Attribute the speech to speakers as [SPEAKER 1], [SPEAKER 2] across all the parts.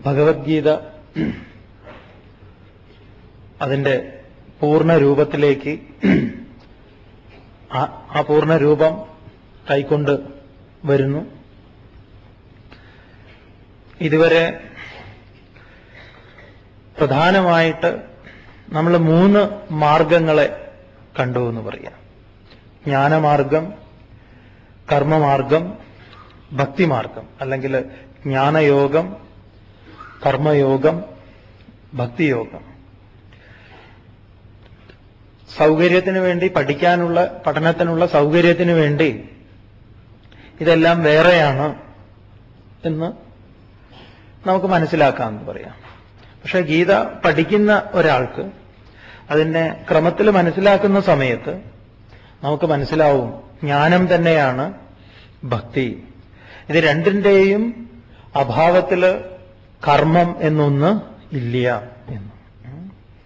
[SPEAKER 1] ഭഗവത്ഗീത അതിന്റെ പൂർണ്ണ രൂപത്തിലേക്ക് ആ പൂർണ്ണ രൂപം കൈക്കൊണ്ട് വരുന്നു. ഇതുവരെ പ്രധാനമായിട്ട് നമ്മൾ 3 മാർഗങ്ങളെ കണ്ടു എന്ന് പറയാം. ജ്ഞാനമാർഗം, കർമ്മമാർഗം, ഭക്തിമാർഗം. അല്ലെങ്കിൽ ജ്ഞാനയോഗം, കർമ്മയോഗം, ഭക്തിയോഗം. സൗകര്യത്തിന് വേണ്ടി പഠനത്തിനുള്ള സൗകര്യത്തിന് വേണ്ടി ഇതെല്ലാം വേറെയാണ് എന്ന് നമുക്ക് മനസ്സിലാക്കാമെന്ന് പറയാം. പക്ഷെ ഗീത പഠിക്കുന്ന ഒരാൾക്ക് അതിനെ ക്രമത്തിൽ മനസ്സിലാക്കുന്ന സമയത്ത് നമുക്ക് മനസ്സിലാവും ജ്ഞാനം തന്നെയാണ് ഭക്തി. ഇത് രണ്ടിന്റെയും അഭാവത്തിൽ കർമ്മം എന്നൊന്ന് ഇല്ല എന്ന്.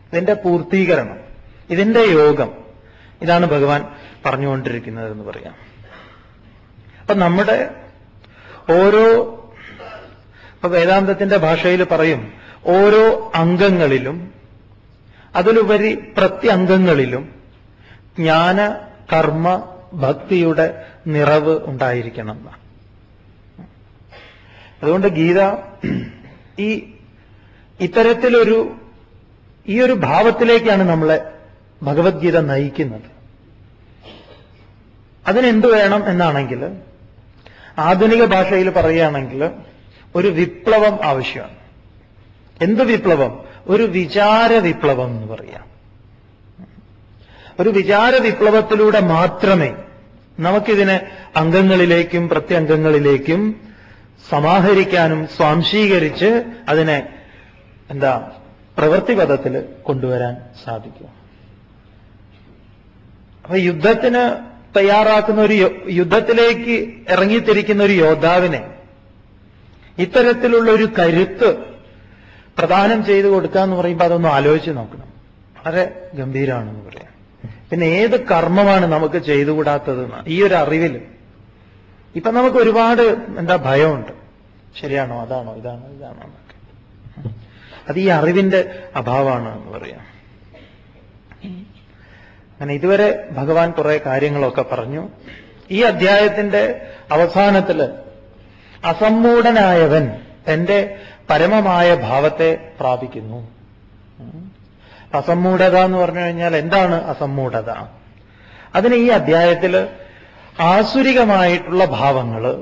[SPEAKER 1] ഇതിന്റെ പൂർത്തീകരണം, ഇതിന്റെ യോഗം, ഇതാണ് ഭഗവാൻ പറഞ്ഞുകൊണ്ടിരിക്കുന്നത് എന്ന് പറയാം. അപ്പൊ നമ്മുടെ ഇപ്പൊ വേദാന്തത്തിന്റെ ഭാഷയിൽ പറയും, ഓരോ അംഗങ്ങളിലും അതിലുപരി പ്രത്യംഗങ്ങളിലും ജ്ഞാന കർമ്മ ഭക്തിയുടെ നിറവ് ഉണ്ടായിരിക്കണം. അതുകൊണ്ട് ഗീത ഇത്തരത്തിലൊരു ഈ ഒരു ഭാവത്തിലേക്കാണ് നമ്മളെ ഭഗവത്ഗീത നയിക്കുന്നത്. അതിനെന്ത് വേണം എന്നാണെങ്കിൽ, ആധുനിക ഭാഷയിൽ പറയുകയാണെങ്കിൽ ഒരു വിപ്ലവം ആവശ്യമാണ്. എന്ത് വിപ്ലവം? ഒരു വിചാര വിപ്ലവം എന്ന് പറയാം. ഒരു വിചാര വിപ്ലവത്തിലൂടെ മാത്രമേ നമുക്കിതിനെ അംഗങ്ങളിലേക്കും പ്രത്യംഗങ്ങളിലേക്കും സമാഹരിക്കാനും സ്വാംശീകരിച്ച് അതിനെ പ്രവൃത്തിപഥത്തിൽ കൊണ്ടുവരാൻ സാധിക്കും. അപ്പൊ യുദ്ധത്തിന് തയ്യാറാക്കുന്ന യുദ്ധത്തിലേക്ക് ഇറങ്ങിത്തിരിക്കുന്ന ഒരു യോദ്ധാവിനെ ഇത്തരത്തിലുള്ള ഒരു കരുത്ത് പ്രദാനം ചെയ്തു കൊടുക്കുക എന്ന് പറയുമ്പോൾ അതൊന്ന് ആലോചിച്ച് നോക്കണം. വളരെ ഗംഭീരമാണെന്ന് പറയാം. പിന്നെ ഏത് കർമ്മമാണ് നമുക്ക് ചെയ്തുകൂടാത്തത്? ഈ ഒരു അറിവിൽ ഇപ്പൊ നമുക്ക് ഒരുപാട് ഭയമുണ്ട്. ശരിയാണോ, അതാണോ, ഇതാണോ എന്നൊക്കെ. അത് ഈ അറിവിന്റെ അഭാവമാണ് എന്ന് പറയാം. അങ്ങനെ ഇതുവരെ ഭഗവാൻ കുറെ കാര്യങ്ങളൊക്കെ പറഞ്ഞു. ഈ അധ്യായത്തിന്റെ അവസാനത്തില് അസമ്മൂഢനായവൻ തന്റെ പരമമായ ഭാവത്തെ പ്രാപിക്കുന്നു. അസമ്മൂഢത എന്ന് പറഞ്ഞു കഴിഞ്ഞാൽ എന്താണ് അസമ്മൂഢത? അതിന് ഈ അധ്യായത്തിൽ ആസുരികമായിട്ടുള്ള ഭാവങ്ങള്,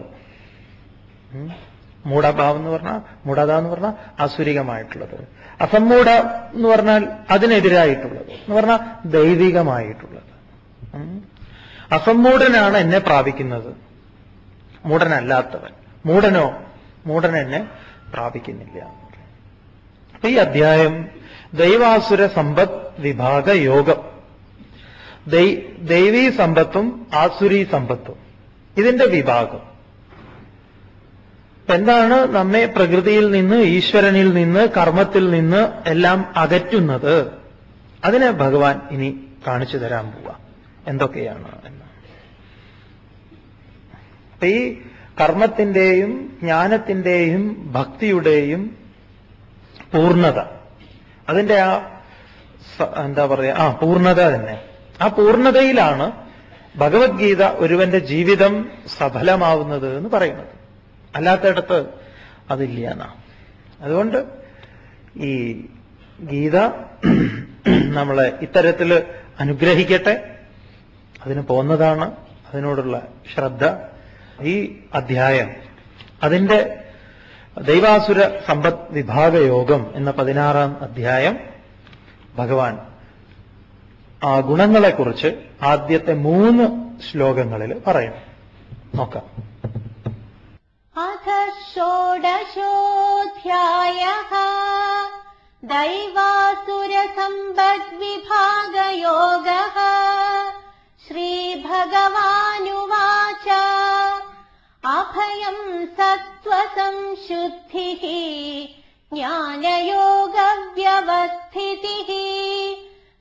[SPEAKER 1] മൂഢഭാവം എന്ന് പറഞ്ഞാൽ, മൂഢത എന്ന് പറഞ്ഞാൽ ആസുരികമായിട്ടുള്ളത്, അസമ്മൂഢ എന്ന് പറഞ്ഞാൽ അതിനെതിരായിട്ടുള്ളത് എന്ന് പറഞ്ഞാൽ ദൈവികമായിട്ടുള്ളത്. അസമ്മൂഢനാണ് എന്നെ പ്രാപിക്കുന്നത്, മൂഢനല്ലാത്തവൻ. മൂഢൻ എന്നെ പ്രാപിക്കുന്നില്ല. അപ്പൊ ഈ അധ്യായം ദൈവാസുര സമ്പത്ത് വിഭാഗ യോഗം, ദൈവീ സമ്പത്തും ആസുരീ സമ്പത്തും ഇതിന്റെ വിഭാഗം. എന്താണ് നമ്മെ പ്രകൃതിയിൽ നിന്ന്, ഈശ്വരനിൽ നിന്ന്, കർമ്മത്തിൽ നിന്ന് എല്ലാം അകറ്റുന്നത്? അതിനെ ഭഗവാൻ ഇനി കാണിച്ചു തരാൻ പോവാ എന്തൊക്കെയാണ് എന്ന്. അപ്പൊ ഈ കർമ്മത്തിന്റെയും ജ്ഞാനത്തിന്റെയും ഭക്തിയുടെയും പൂർണ്ണത, അതിന്റെ പൂർണ്ണത തന്നെ, ആ പൂർണ്ണതയിലാണ് ഭഗവത്ഗീത ഒരുവന്റെ ജീവിതം സഫലമാവുന്നത് എന്ന് പറയുന്നത്. അല്ലാത്തയിടത്ത് അതില്ല എന്നാണ്. അതുകൊണ്ട് ഈ ഗീത നമ്മളെ ഇത്തരത്തിൽ അനുഗ്രഹിക്കട്ടെ, അതിന് പോന്നതാണ്, അതിനോടുള്ള ശ്രദ്ധ. ഈ അധ്യായം അതിന്റെ ദൈവാസുര സമ്പത്ത് വിഭാഗ യോഗം എന്ന 16-ാം അധ്യായം ഭഗവാൻ ആ ഗുണങ്ങളെക്കുറിച്ച് ആദ്യത്തെ 3 ശ്ലോകങ്ങളിൽ പറയും. നോക്കാം.
[SPEAKER 2] അഥ ഷോഡശോऽധ്യായഃ ദൈവാസുര സമ്പത്ത് വിഭാഗ യോഗഃ. ശ്രീഭഗവാനുവാച അഭയം സത്വസംശുദ്ധിഃ ജ്ഞാനയോഗവ്യവസ്ഥിതിഃ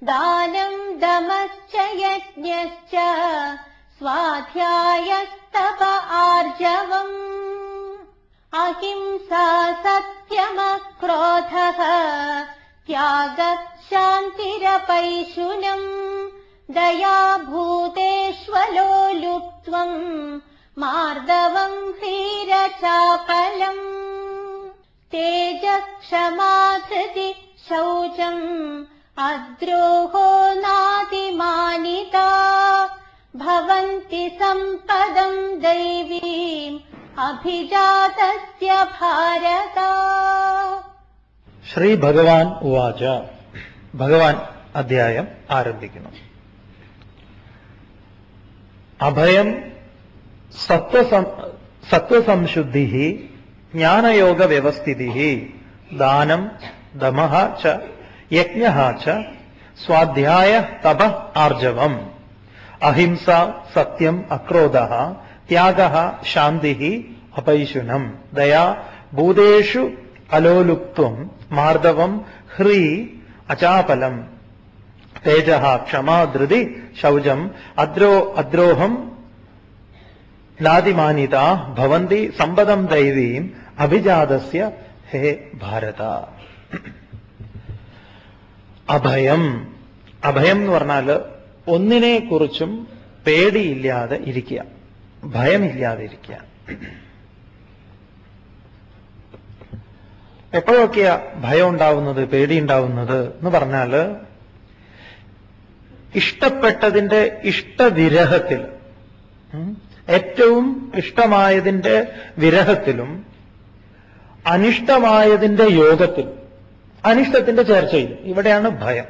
[SPEAKER 2] ദാനം ദമശ്ച യജ്ഞശ്ച സ്വാധ്യായസ്തപ ആർജവം. അഹിംസാ സത്യമക്രോധഃ ത്യാഗഃ ശാന്തിരപൈശുനം ദയാഭൂതേഷ്വലോലുപ്ത്വം മാർദവം ധീരചാപലം തേജഃ ക്ഷമാ ധൃതി ശൗചം അദ്രോഹോ നാതിമാനിതാ ഭവന്തി സമ്പദം ദൈവീം അഭിജാതസ്യ ഭാരത.
[SPEAKER 1] ശ്രീ ഭഗവാൻ ഉവാച. ഭഗവാൻ അധ്യായം ആരംഭിക്കുന്നു. അഭയം സത്വസംശുദ്ധി ജ്ഞാനയോഗ വ്യവസ്ഥിതി ദാനം ദമഃ ച യജ്ഞഃ ച സ്വാധ്യായ തപഃ ആർജവം അഹിംസ സത്യം അക്രോധഃ ത്യാഗഃ ശാന്തിഃ അപൈശുനം ദയാ ഭൂതേഷു അലോലുപ്ത്വം മാർദവം ഹ്രീ അചാപലം തേജഃ ക്ഷമാ ധൃതി ശൗചം അദ്രോഹം നാതിമാനിതാ ഭവന്തി സമ്പദം ദൈവീം അഭിജാതസ്യ ഹേ ഭാരത. അഭയം. അഭയം എന്ന് പറഞ്ഞാൽ ഒന്നിനെ കുറിച്ചും പേടിയില്ലാതെ ഇരിക്കുക, ഭയമില്ലാതെ ഇരിക്കുക. എപ്പോഴൊക്കെയാ ഭയം ഉണ്ടാവുന്നത്, പേടിയുണ്ടാവുന്നത് എന്ന് പറഞ്ഞാൽ ഇഷ്ടപ്പെട്ടതിന്റെ ഇഷ്ടവിരഹത്തിൽ, ഏറ്റവും ഇഷ്ടമായതിന്റെ വിരഹത്തിലും അനിഷ്ടമായതിന്റെ യോഗത്തിലും അനിഷ്ടത്തിന്റെ ചേർച്ചയിലും, ഇവിടെയാണ് ഭയം.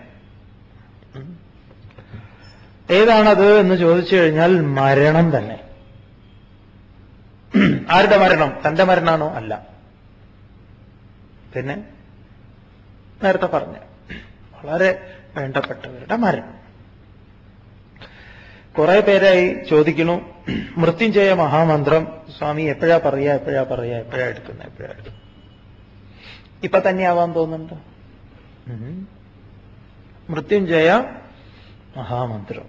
[SPEAKER 1] ഏതാണത് എന്ന് ചോദിച്ചു കഴിഞ്ഞാൽ മരണം തന്നെ. ആരുടെ മരണം? തന്റെ മരണമാണോ? അല്ല. പിന്നെ നേരത്തെ പറഞ്ഞ വളരെ വേണ്ടപ്പെട്ടവരുടെ മരണം. കുറെ പേരായി ചോദിക്കണു, മൃത്യുഞ്ജയ മഹാമന്ത്രം സ്വാമി എപ്പോഴാ പറയാ എടുക്കുന്നത്. ഇപ്പൊ തന്നെ ആവാൻ തോന്നുന്നുണ്ടോ? മൃത്യുഞ്ജയ മഹാമന്ത്രം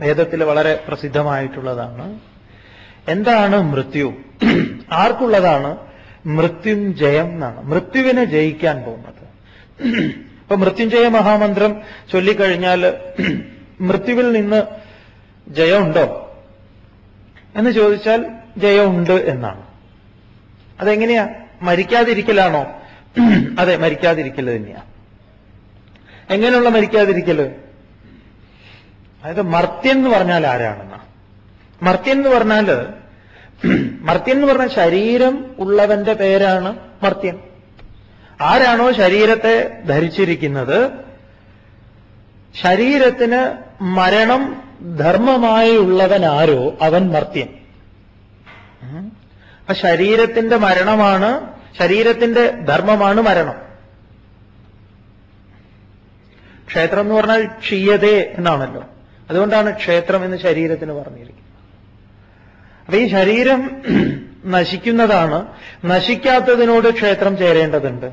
[SPEAKER 1] വേദത്തിൽ വളരെ പ്രസിദ്ധമായിട്ടുള്ളതാണ്. എന്താണ് മൃത്യു? ആർക്കുള്ളതാണ്? മൃത്യുഞ്ജയം എന്നാണ്, മൃത്യുവിനെ ജയിക്കാൻ പോകുന്നത്. ഇപ്പൊ മൃത്യുഞ്ജയ മഹാമന്ത്രം ചൊല്ലിക്കഴിഞ്ഞാൽ മൃത്യുവിൽ നിന്ന് ജയമുണ്ടോ എന്ന് ചോദിച്ചാൽ ജയമുണ്ട് എന്നാണ്. അതെങ്ങനെയാ? മരിക്കാതിരിക്കലാണോ? അതെ, മരിക്കാതിരിക്കൽ തന്നെയാ. എങ്ങനെയുള്ള മരിക്കാതിരിക്കല്? അതായത് മർത്യൻ എന്ന് പറഞ്ഞാൽ ആരാണെന്നാ? മർത്യൻ എന്ന് പറഞ്ഞാൽ ശരീരം ഉള്ളവന്റെ പേരാണ് മർത്യൻ. ആരാണോ ശരീരത്തെ ധരിച്ചിരിക്കുന്നത്, ശരീരത്തിന് മരണം ധർമ്മമായുള്ളവനാരോ അവൻ മർത്യൻ. അപ്പൊ ശരീരത്തിന്റെ മരണമാണ്, ശരീരത്തിന്റെ ധർമ്മമാണ് മരണം. ക്ഷേത്രം എന്ന് പറഞ്ഞാൽ ക്ഷീയതേ എന്നാണല്ലോ, അതുകൊണ്ടാണ് ക്ഷേത്രം എന്ന് ശരീരത്തിന് പറഞ്ഞിരിക്കുന്നത്. അപ്പൊ ഈ ശരീരം നശിക്കുന്നതാണ്, നശിക്കാത്തതിനോട് ക്ഷേത്രം ചേരേണ്ടതുണ്ട്.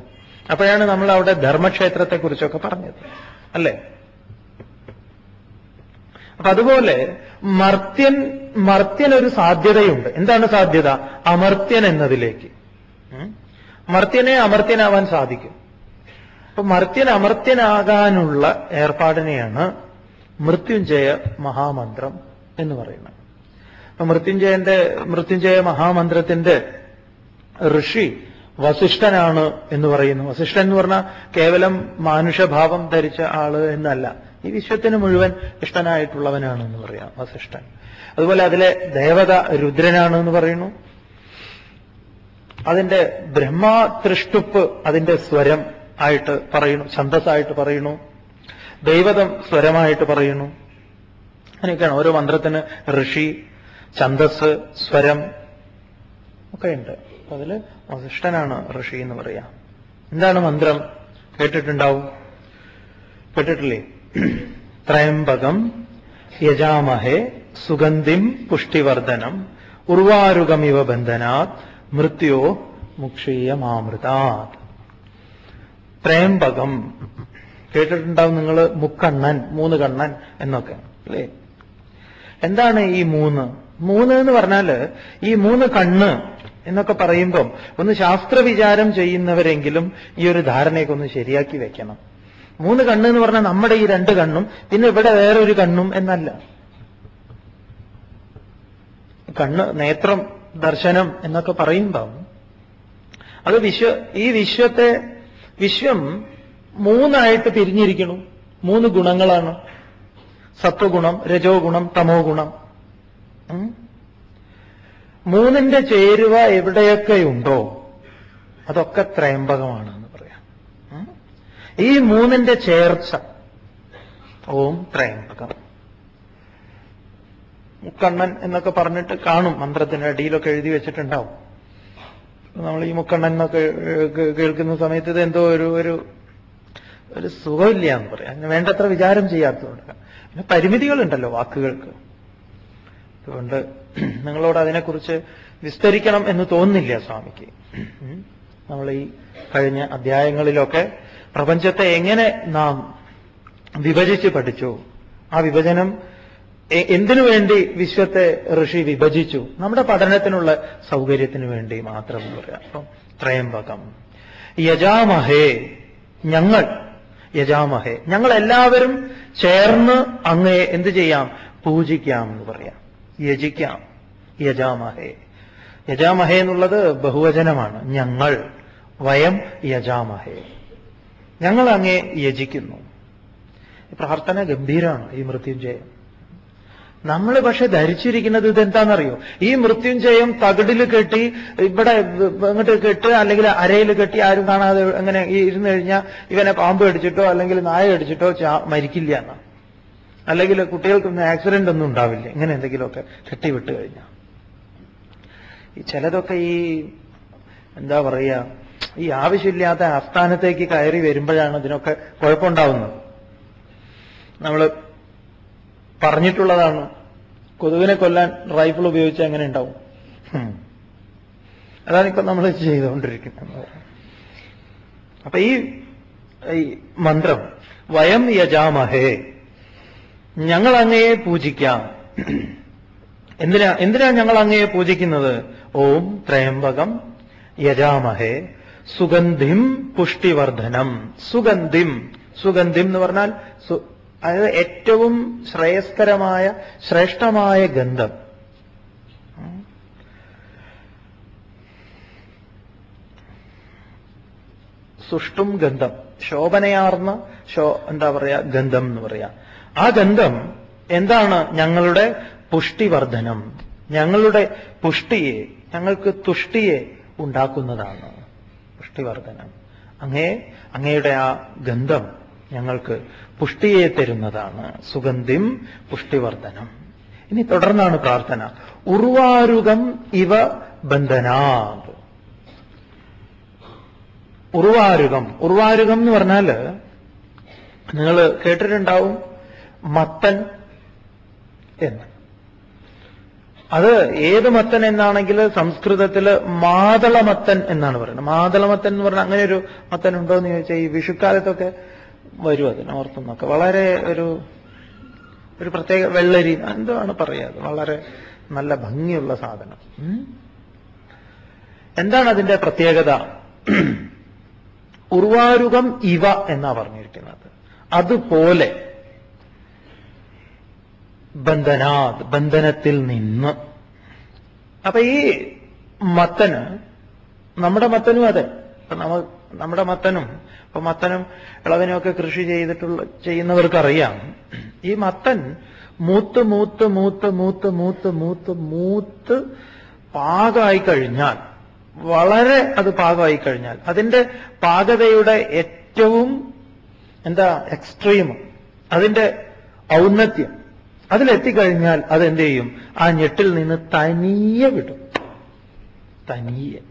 [SPEAKER 1] അപ്പോഴാണ് നമ്മൾ അവിടെ ധർമ്മക്ഷേത്രത്തെക്കുറിച്ചൊക്കെ പറഞ്ഞത്, അല്ലേ? അപ്പൊ അതുപോലെ മർത്യനൊരു സാധ്യതയുണ്ട്. എന്താണ് സാധ്യത? അമർത്യൻ എന്നതിലേക്ക്. മർത്യനെ അമർത്യനാവാൻ സാധിക്കും. അപ്പൊ മർത്യൻ അമർത്യനാകാനുള്ള ഏർപ്പാടിനെയാണ് മൃത്യുഞ്ജയ മഹാമന്ത്രം എന്ന് പറയുന്നത്. അപ്പൊ മൃത്യുഞ്ജയ മഹാമന്ത്രത്തിന്റെ ഋഷി വസിഷ്ഠനാണ് എന്ന് പറയുന്നു. വസിഷ്ഠൻ എന്ന് പറഞ്ഞാൽ കേവലം മാനുഷഭാവം ധരിച്ച ആള് എന്നല്ല, ഈ വിശ്വത്തിന് മുഴുവൻ ഇഷ്ടനായിട്ടുള്ളവനാണ് എന്ന് പറയാം വസിഷ്ഠൻ. അതുപോലെ അതിലെ ദേവത രുദ്രനാണ് എന്ന് പറയുന്നു. അതിന്റെ ബ്രഹ്മാതൃഷ്ടുപ്പ് അതിന്റെ സ്വരം ആയിട്ട് പറയുന്നു, ഛന്ദസ്സായിട്ട് പറയുന്നു, ദൈവതം സ്വരമായിട്ട് പറയുന്നു. അങ്ങനെയൊക്കെയാണ് ഓരോ മന്ത്രത്തിന് ഋഷി, ഛന്ദസ്, സ്വരം ഒക്കെയുണ്ട്. അപ്പൊ അതില് വസിഷ്ഠനാണ് ഋഷി എന്ന് പറയാം. എന്താണ് മന്ത്രം? കേട്ടിട്ടില്ലേ? ത്രയംബകം യജാമഹേ സുഗന്ധിം പുഷ്ടിവർദ്ധനം ഉർവാരുകമിവ ബന്ധനാത് മൃത്യോ മുക്ഷീയമാമൃതാത്. ത്രയംബകം കേട്ടിട്ടുണ്ടാവും നിങ്ങൾ, മുക്കണ്ണൻ, 3 കണ്ണൻ എന്നൊക്കെ, അല്ലേ? എന്താണ് ഈ 3 എന്ന് പറഞ്ഞാല്, ഈ 3 കണ്ണ് എന്നൊക്കെ പറയുമ്പം ഒന്ന് ശാസ്ത്രവിചാരം ചെയ്യുന്നവരെങ്കിലും ഈ ഒരു ധാരണയൊക്കെ ഒന്ന് ശരിയാക്കി വെക്കണം. 3 കണ്ണ് എന്ന് പറഞ്ഞാൽ നമ്മുടെ ഈ 2 കണ്ണും പിന്നെ ഇവിടെ വേറൊരു കണ്ണും എന്നല്ല. കണ്ണ്, നേത്രം, ദർശനം എന്നൊക്കെ പറയുമ്പം അത് ഈ വിശ്വം 3 പിരിഞ്ഞിരിക്കുന്നു. 3 ഗുണങ്ങളാണ്. സത്വഗുണം, രജോ ഗുണം, തമോ ഗുണം. 3ന്റെ ചേരുവ എവിടെയൊക്കെയുണ്ടോ അതൊക്കെ ത്രയംബകമാണെന്ന് പറയാം. ഈ 3ന്റെ ചേർച്ച ഓം ത്രയംബകം. മുക്കണ്ണൻ എന്നൊക്കെ പറഞ്ഞിട്ട് കാണും, മന്ത്രത്തിന്റെ അടിയിലൊക്കെ എഴുതി വെച്ചിട്ടുണ്ടാവും. നമ്മൾ ഈ മുക്കണ്ണൻ എന്നൊക്കെ കേൾക്കുന്ന സമയത്ത് ഇത് എന്തോ ഒരു സുഖമില്ല എന്ന് പറയാം. വേണ്ടത്ര വിചാരം ചെയ്യാത്തതുകൊണ്ട്. പിന്നെ പരിമിതികളുണ്ടല്ലോ വാക്കുകൾക്ക്. അതുകൊണ്ട് നിങ്ങളോട് അതിനെക്കുറിച്ച് വിസ്തരിക്കണം എന്ന് തോന്നുന്നില്ല സ്വാമിക്ക്. നമ്മൾ ഈ കഴിഞ്ഞ അധ്യായങ്ങളിലൊക്കെ പ്രപഞ്ചത്തെ എങ്ങനെ നാം വിഭജിച്ച് പഠിച്ചു, ആ വിഭജനം എന്തിനു വേണ്ടി വിശ്വത്തെ ഋഷി വിഭജിച്ചു, നമ്മുടെ പഠനത്തിനുള്ള സൗകര്യത്തിന് വേണ്ടി മാത്രം പറയാം. അപ്പം ത്രയംബകം. യജാമഹേ, ഞങ്ങൾ എല്ലാവരും ചേർന്ന് അങ്ങയെ എന്ത് ചെയ്യാം? പൂജിക്കാം എന്ന് പറയാം, യജിക്കാം. യജാമഹേ. യജാമഹേ എന്നുള്ളത് ബഹുവചനമാണ്. ഞങ്ങൾ, വയം യജാമഹേ, ഞങ്ങൾ അങ്ങയെ യജിക്കുന്നു. പ്രാർത്ഥന ഗംഭീരമാണ് ഈ മൃത്യുഞ്ജയം. നമ്മൾ പക്ഷെ ധരിച്ചിരിക്കുന്നത് ഇതെന്താണെന്നറിയോ? ഈ മൃത്യുഞ്ജയം തകിടിൽ കെട്ടി ഇവിടെ ഇങ്ങോട്ട് കെട്ടുക, അല്ലെങ്കിൽ അരയിൽ കെട്ടി ആരും കാണാതെ അങ്ങനെ ഇരുന്ന് കഴിഞ്ഞാൽ ഇവനെ പാമ്പ് കടിച്ചിട്ടോ അല്ലെങ്കിൽ നായ കടിച്ചിട്ടോ മരിക്കില്ല എന്നാണ്. അല്ലെങ്കിൽ കുട്ടികൾക്കൊന്നും ആക്സിഡന്റ് ഒന്നും ഉണ്ടാവില്ല ഇങ്ങനെ എന്തെങ്കിലുമൊക്കെ കെട്ടിവിട്ട് കഴിഞ്ഞാൽ. ചിലതൊക്കെ എന്താ പറയുക, ഈ ആവശ്യമില്ലാത്ത ആസ്ഥാനത്തേക്ക് കയറി വരുമ്പോഴാണ് ഇതിനൊക്കെ കുഴപ്പമുണ്ടാവുന്നത്. നമ്മൾ പറഞ്ഞിട്ടുള്ളതാണ്, കൊതുകിനെ കൊല്ലാൻ റൈഫിൾ ഉപയോഗിച്ചാൽ എങ്ങനെ ഉണ്ടാവും? അതാണിപ്പോ നമ്മൾ ചെയ്തുകൊണ്ടിരിക്കുന്നത്. അപ്പൊ ഈ മന്ത്രം വയം യജാമഹേ, ഞങ്ങൾ അങ്ങയെ പൂജിക്കാം. എന്തിനാ ഞങ്ങൾ അങ്ങയെ പൂജിക്കുന്നത്? ഓം ത്രയംബകം യജാമഹേ സുഗന്ധിം പുഷ്ടിവർദ്ധനം. സുഗന്ധിം എന്ന് പറഞ്ഞാൽ അതായത് ഏറ്റവും ശ്രേയസ്കരമായ ശ്രേഷ്ഠമായ ഗന്ധം. സുഷ്ടും ഗന്ധം, ശോഭനയാർന്ന എന്താ പറയാ ഗന്ധം എന്ന് പറയാ. ആ ഗന്ധം എന്താണ്? ഞങ്ങളുടെ പുഷ്ടിവർദ്ധനം, ഞങ്ങളുടെ പുഷ്ടിയെ, ഞങ്ങൾക്ക് തുഷ്ടിയെ ഉണ്ടാക്കുന്നതാണ് പുഷ്ടിവർദ്ധനം. അങ്ങയുടെ ആ ഗന്ധം ഞങ്ങൾക്ക് പുഷ്ടിയെ തരുന്നതാണ്. സുഗന്ധിം പുഷ്ടിവർദ്ധനം. ഇനി തുടർന്നാണ് പ്രാർത്ഥന. ഉർവാരുകം ഇവ ബന്ധനാത്. ഉർവാരുകം എന്ന് പറഞ്ഞാൽ നിങ്ങൾ കേട്ടിട്ടുണ്ടാവും മത്തൻ എന്ന്. അത് ഏത് മത്തൻ എന്നാണെങ്കിൽ സംസ്കൃതത്തില് മാതളമത്തൻ എന്നാണ് പറയുന്നത്. മാതളമത്തൻ എന്ന് പറഞ്ഞാൽ അങ്ങനെ ഒരു മത്തൻ ഉണ്ടോ എന്ന് ചോദിച്ചാൽ ഈ വിഷുക്കാലത്തൊക്കെ വരും. അതിനോർത്തൊന്നൊക്കെ വളരെ ഒരു പ്രത്യേക വെള്ളരി എന്താണ് പറയാത്, വളരെ നല്ല ഭംഗിയുള്ള സാധനം. എന്താണ് അതിന്റെ പ്രത്യേകത? ഉർവാരുകം ഇവ എന്നാ പറഞ്ഞിരിക്കുന്നത്. അതുപോലെ ബന്ധനാത്, ബന്ധനത്തിൽ നിന്ന്. അപ്പൊ ഈ മത്തന്, നമ്മുടെ മത്തനും അതെ, നമ്മുടെ മത്തനും ഇപ്പൊ മത്തനും ഇളവനുമൊക്കെ കൃഷി ചെയ്യുന്നവർക്കറിയാം, ഈ മത്തൻ മൂത്ത് പാകമായി കഴിഞ്ഞാൽ, വളരെ അത് പാകമായി കഴിഞ്ഞാൽ, അതിന്റെ പാകതയുടെ ഏറ്റവും എക്സ്ട്രീം, അതിന്റെ ഔന്നത്യം അതിലെത്തിക്കഴിഞ്ഞാൽ അതെന്ത് ചെയ്യും? ആ ഞെട്ടിൽ നിന്ന് തനിയെ വിടും. തനിയെ.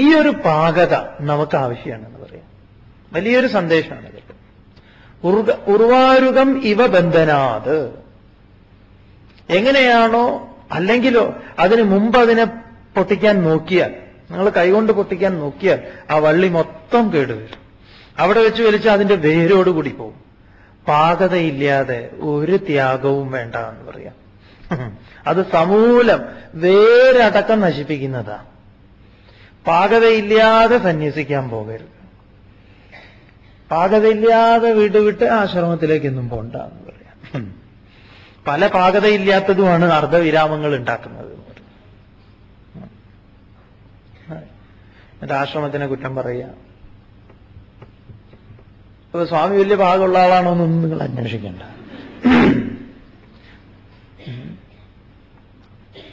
[SPEAKER 1] ഈ ഒരു പാകത നമുക്ക് ആവശ്യമാണെന്ന് പറയാം. വലിയൊരു സന്ദേശമാണ് ഇത്. ഉർവാരുകം ഇവ ബന്ധനാത്. എങ്ങനെയാണോ, അല്ലെങ്കിലോ അതിന് മുമ്പ് അതിനെ പൊട്ടിക്കാൻ നോക്കിയാൽ, നിങ്ങൾ കൈകൊണ്ട് പൊട്ടിക്കാൻ നോക്കിയാൽ ആ വള്ളി മൊത്തം കേടുവരും. അവിടെ വെച്ച് വലിച്ച് അതിന്റെ വേരോടുകൂടി പോകും. പാകതയില്ലാതെ ഒരു ത്യാഗവും വേണ്ട എന്ന് പറയാം. അത് സമൂലം വേരടക്കം നശിപ്പിക്കുന്നതാണ്. പാകതയില്ലാതെ സന്യസിക്കാൻ പോകരുത്. പാകതയില്ലാതെ വീട് വിട്ട് ആശ്രമത്തിലേക്കൊന്നും പോണ്ട എന്ന് പറയാം. പല പാകതയില്ലാത്തതുമാണ് അർദ്ധവിരാമങ്ങൾ ഉണ്ടാക്കുന്നത്. എന്നിട്ട് ആശ്രമത്തിനെ കുറ്റം പറയുക. അപ്പൊ സ്വാമി വലിയ ഭാഗമുള്ള ആളാണോ എന്നൊന്നും നിങ്ങൾ അന്വേഷിക്കേണ്ട.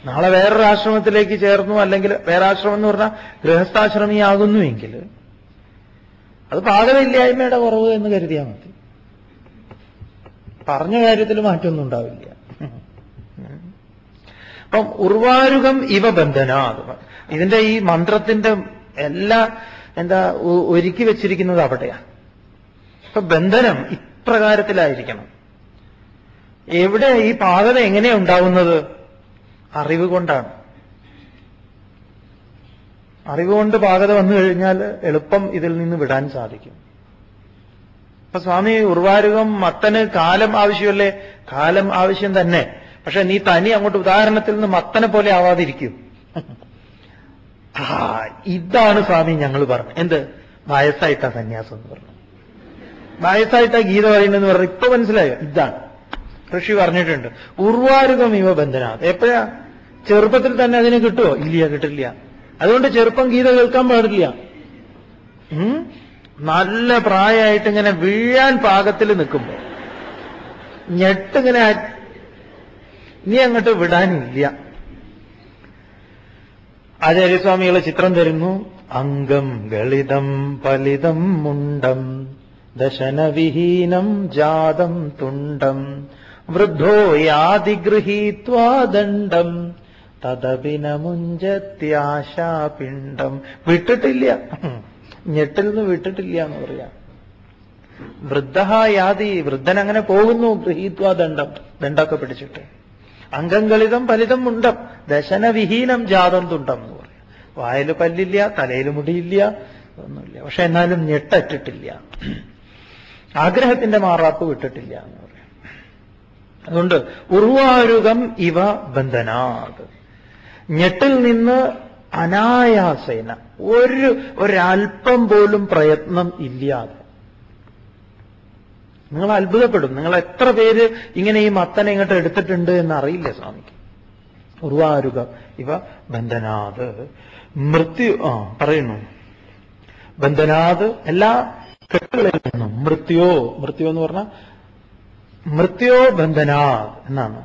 [SPEAKER 1] നാളെ വേറൊരു ആശ്രമത്തിലേക്ക് ചേർന്നു, അല്ലെങ്കിൽ വേറെ ആശ്രമം എന്ന് പറഞ്ഞാൽ ഗൃഹസ്ഥാശ്രമിയാകുന്നുവെങ്കിൽ അത് പാകതയില്ലായ്മയുടെ കുറവ് എന്ന് കരുതിയാൽ മതി. പറഞ്ഞ കാര്യത്തിൽ മാറ്റമൊന്നും ഉണ്ടാവില്ല. അപ്പം ഉർവാരുകം ഇവ ബന്ധന, ഇതിന്റെ ഈ മന്ത്രത്തിന്റെ എല്ലാ ഒരുക്കി വെച്ചിരിക്കുന്നത് അവിടെയാണ്. അപ്പൊ ബന്ധനം ഇപ്രകാരത്തിലായിരിക്കണം. എവിടെ ഈ പാകത എങ്ങനെയാ ഉണ്ടാവുന്നത്? അറിവ് കൊണ്ടാണ്. അറിവ് കൊണ്ട് പാകത വന്നു കഴിഞ്ഞാൽ എളുപ്പം ഇതിൽ നിന്ന് വിടാൻ സാധിക്കും. അപ്പൊ സ്വാമി ഉർവാരുകം മത്തന് കാലം ആവശ്യമല്ലേ? കാലം ആവശ്യം തന്നെ. പക്ഷെ നീ തനി അങ്ങോട്ട് ഉദാഹരണത്തിൽ നിന്ന് മത്തനെ പോലെ ആവാതിരിക്കും. ഇതാണ് സ്വാമി ഞങ്ങൾ പറഞ്ഞു. എന്ത് വയസ്സായിട്ടാ സന്യാസം എന്ന് പറഞ്ഞു, വയസ്സായിട്ടാ ഗീത പറയുന്നതെന്ന് പറഞ്ഞു. ഇപ്പൊ മനസ്സിലായോ? ഇതാണ് ഋഷി പറഞ്ഞിട്ടുണ്ട്. ഉർവാരുകം ഇവ ബന്ധന. എപ്പോഴാ? ചെറുപ്പത്തിൽ തന്നെ അതിന് കിട്ടുമോ? ഇല്ല, കിട്ടില്ല. അതുകൊണ്ട് ചെറുപ്പം ഗീത കേൾക്കാൻ പാടില്ല. നല്ല പ്രായമായിട്ട് ഇങ്ങനെ വീഴാൻ പാകത്തിൽ നിൽക്കുമ്പോ ഞെട്ടിങ്ങനെ ഇനി അങ്ങോട്ട് വിടാനില്ല. ആചാര്യസ്വാമികളെ ചിത്രം തരുന്നു. അംഗം ഗളിതം ഫലിതം മുണ്ടം ദശനവിഹീനം ജാതം തുണ്ടം വൃദ്ധോ യാതി ഗൃഹീത്വാ ദണ്ഡം തദപിനമുഞ്ചത്യാശാപിണ്ഡം. വിട്ടിട്ടില്ല, ഞെട്ടിൽ നിന്ന് വിട്ടിട്ടില്ല എന്ന് പറയാം. വൃദ്ധ യാതി, വൃദ്ധൻ അങ്ങനെ പോകുന്നു. ഗൃഹീത്വാ ദണ്ഡം, ദണ്ഡൊക്കെ പിടിച്ചിട്ട്. അംഗം ഗളിതം ഫലിതം മുണ്ടം ദശനവിഹീനം ജാതം തുണ്ടം എന്ന് പറയാം. വായില് പല്ലില്ല, തലയിൽ മുടിയില്ല, ഒന്നുമില്ല. പക്ഷെ എന്നാലും ഞെട്ടറ്റിട്ടില്ല, ആഗ്രഹത്തിന്റെ മാറാപ്പ് വിട്ടിട്ടില്ല എന്ന് പറയാം. അതുകൊണ്ട് ഉർവാരുകം ഇവ ബന്ധനാത്, ഞെട്ടിൽ നിന്ന് അനായാസേന, ഒരൽപ്പം പോലും പ്രയത്നം ഇല്ലാതെ. നിങ്ങൾ അത്ഭുതപ്പെടും. നിങ്ങൾ എത്ര പേര് ഇങ്ങനെ ഈ മത്തനെ ഇങ്ങോട്ട് എടുത്തിട്ടുണ്ട് എന്ന് അറിയില്ല സ്വാമിക്ക്. ഉർവാരുകം ഇവ ബന്ധനാത് മൃത്യു പറയുന്നു. ബന്ധനാത് എല്ലാ കെട്ടുകളിൽ നിന്നും മൃത്യോ എന്ന് പറഞ്ഞാൽ മൃത്യോ ബന്ധനാത് എന്നാണ്.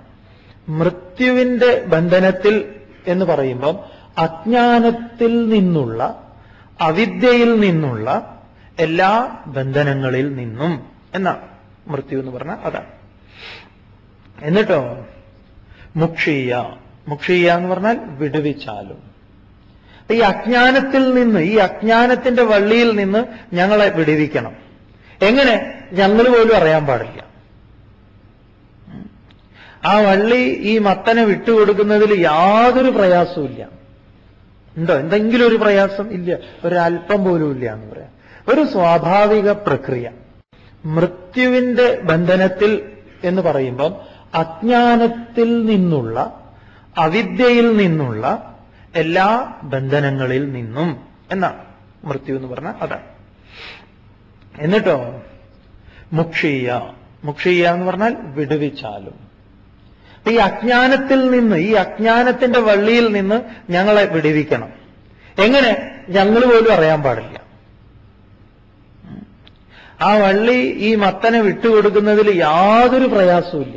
[SPEAKER 1] മൃത്യുവിന്റെ ബന്ധനത്തിൽ എന്ന് പറയുമ്പം അജ്ഞാനത്തിൽ നിന്നുള്ള, അവിദ്യയിൽ നിന്നുള്ള എല്ലാ ബന്ധനങ്ങളിൽ നിന്നും എന്നാണ് മൃത്യു എന്ന് പറഞ്ഞാൽ അതാണ്. എന്നിട്ടോ മുക്ഷീയ എന്ന് പറഞ്ഞാൽ വിടുവിച്ചാലും. ഈ അജ്ഞാനത്തിൽ നിന്ന്, ഈ അജ്ഞാനത്തിന്റെ വള്ളിയിൽ നിന്ന് ഞങ്ങളെ വിടുവിക്കണം. എങ്ങനെ? ഞങ്ങൾ പോലും അറിയാൻ പാടില്ല. ആ വള്ളി ഈ മത്തനെ വിട്ടുകൊടുക്കുന്നതിൽ യാതൊരു പ്രയാസവും ഉണ്ടോ? എന്തെങ്കിലും ഒരു പ്രയാസം? ഇല്ല, ഒരല്പം പോലും ഇല്ല എന്ന് പറയാം. ഒരു സ്വാഭാവിക പ്രക്രിയ. മൃത്യുവിന്റെ ബന്ധനത്തിൽ എന്ന് പറയുമ്പം അജ്ഞാനത്തിൽ നിന്നുള്ള, അവിദ്യയിൽ നിന്നുള്ള എല്ലാ ബന്ധനങ്ങളിൽ നിന്നും എന്നാണ് മൃത്യു എന്ന് പറഞ്ഞാൽ അതാണ്. എന്നിട്ടോ മുക്ഷീയ എന്ന് പറഞ്ഞാൽ വിടുവിച്ചാലും. ഈ അജ്ഞാനത്തിൽ നിന്ന്, ഈ അജ്ഞാനത്തിന്റെ വള്ളിയിൽ നിന്ന് ഞങ്ങളെ വിടുവിക്കണം. എങ്ങനെ? ഞങ്ങൾ പോലും അറിയാൻ പാടില്ല. ആ വള്ളി ഈ മത്തനെ വിട്ടുകൊടുക്കുന്നതിൽ യാതൊരു പ്രയാസവും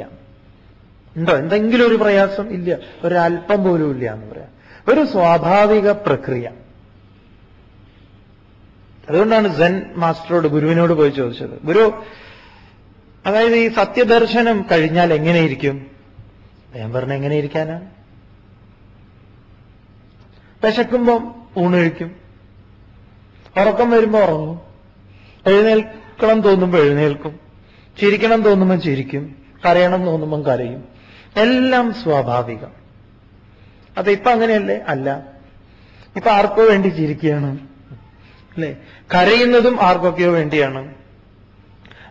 [SPEAKER 1] ഉണ്ടോ? എന്തെങ്കിലും ഒരു പ്രയാസം? ഇല്ല, ഒരല്പം പോലും ഇല്ല എന്ന് പറയാം. ഒരു സ്വാഭാവിക പ്രക്രിയ. അതുകൊണ്ടാണ് സെൻ മാസ്റ്ററോട്, ഗുരുവിനോട് പോയി ചോദിച്ചത്. ഗുരു, അതായത് ഈ സത്യദർശനം കഴിഞ്ഞാൽ എങ്ങനെയിരിക്കും? അദ്ദേഹം പറഞ്ഞ എങ്ങനെ ഇരിക്കാനാണ്? വിശക്കുമ്പം ഊണഴിക്കും, ഉറക്കം വരുമ്പോൾ ഉറങ്ങും, എഴുന്നേൽക്കണം തോന്നുമ്പോൾ എഴുന്നേൽക്കും, ചിരിക്കണം തോന്നുമ്പോൾ ചിരിക്കും, കരയണം തോന്നുമ്പം കരയും. എല്ലാം സ്വാഭാവികം. ഇപ്പൊ അങ്ങനെയല്ലേ? അല്ല. ഇപ്പൊ ആർക്കോ വേണ്ടി ചിരിക്കുകയാണ്, അല്ലേ? കരയുന്നതും ആർക്കൊക്കെയോ വേണ്ടിയാണ്.